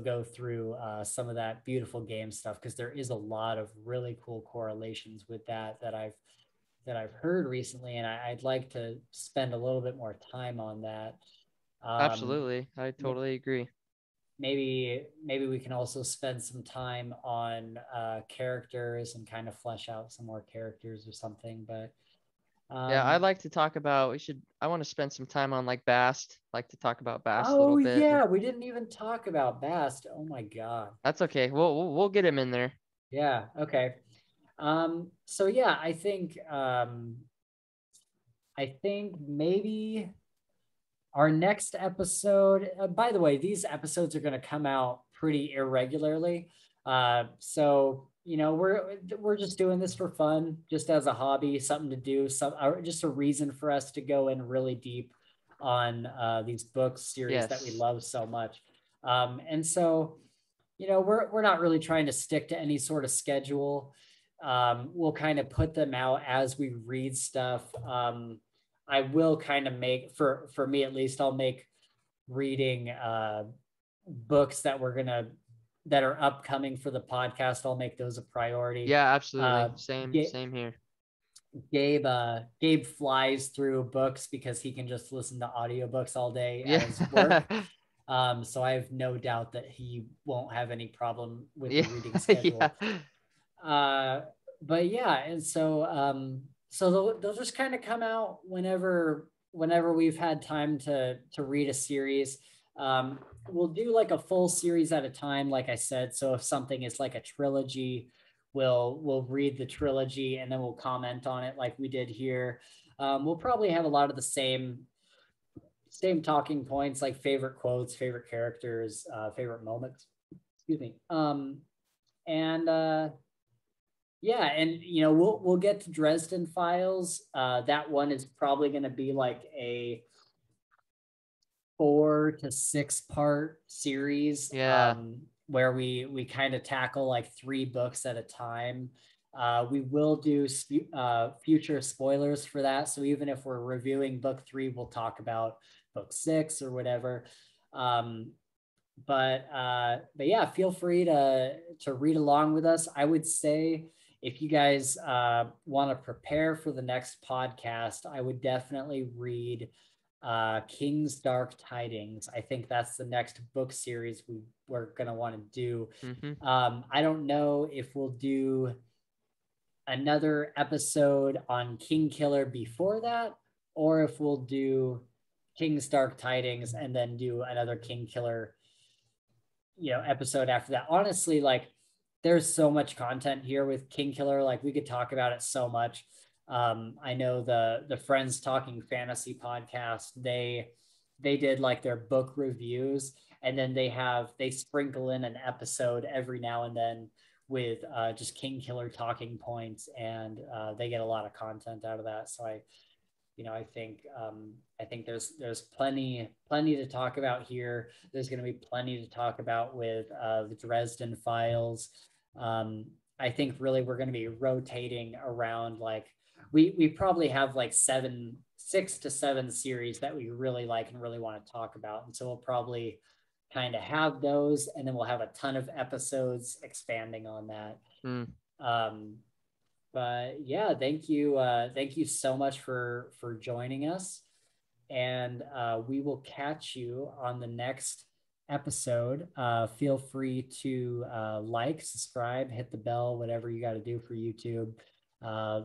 go through some of that beautiful game stuff because there is a lot of really cool correlations with that I've heard recently, and I'd like to spend a little bit more time on that. Um, Absolutely. I totally agree. maybe we can also spend some time on characters and kind of flesh out some more characters or something. But Yeah, I'd um, like to talk about, I want to spend some time on like Bast, like to talk about Bast a little oh bit. yeah, we didn't even talk about Bast. Oh my God. That's okay. We'll get him in there. Yeah. Okay. So yeah, I think maybe our next episode, by the way, these episodes are going to come out pretty irregularly. So we're just doing this for fun, just as a hobby, something to do, just a reason for us to go in really deep on these book series that we Yes. love so much. And so we're not really trying to stick to any sort of schedule. We'll kind of put them out as we read stuff. I will kind of make for me at least, I'll make reading books that are upcoming for the podcast. I'll make those a priority. Yeah, Uh, absolutely. Same here. Gabe flies through books because he can just listen to audiobooks all day at Yeah. his work. So I have no doubt that he won't have any problem with the Yeah. reading Yeah. schedule. Uh, but yeah, and so they'll just kind of come out whenever we've had time to read a series. Um, we'll do like a full series at a time, like I said. So if something is like a trilogy, we'll read the trilogy and then we'll comment on it like we did here. We'll probably have a lot of the same talking points, like favorite quotes, favorite characters, favorite moments. Excuse me. And yeah, and we'll get to Dresden Files. That one is probably going to be like a 4 to 6 part series, Yeah. where we kind of tackle like 3 books at a time. We will do future spoilers for that. So even if we're reviewing book 3, we'll talk about book 6 or whatever. Um, but yeah, feel free to read along with us. I would say if you guys want to prepare for the next podcast, I would definitely read King's Dark Tidings. I think that's the next book series we're gonna want to do. Mm-hmm. I don't know if we'll do another episode on Kingkiller before that, or if we'll do King's Dark Tidings and then do another Kingkiller episode after that. Honestly, like there's so much content here with Kingkiller, like we could talk about it so much. I know the Friends Talking Fantasy podcast, they did like their book reviews, and then they sprinkle in an episode every now and then with just Kingkiller talking points, and they get a lot of content out of that. So I think there's plenty to talk about here. There's going to be plenty to talk about with the Dresden Files. I think really we're going to be rotating around, like we probably have like 6 to 7 series that we really like and really want to talk about, and so we'll probably kind of have those, and then we'll have a ton of episodes expanding on that. Mm. Um, but yeah, thank you so much for joining us, and we will catch you on the next episode. Feel free to like, subscribe, hit the bell, whatever you got to do for YouTube.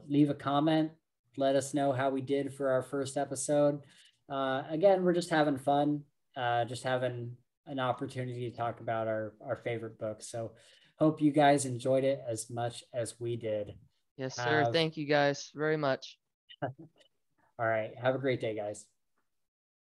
Leave a comment, let us know how we did for our first episode. Again, we're just having fun, just having an opportunity to talk about our favorite books. So Hope you guys enjoyed it as much as we did. Yes, sir. Thank you guys very much. All right. Have a great day, guys.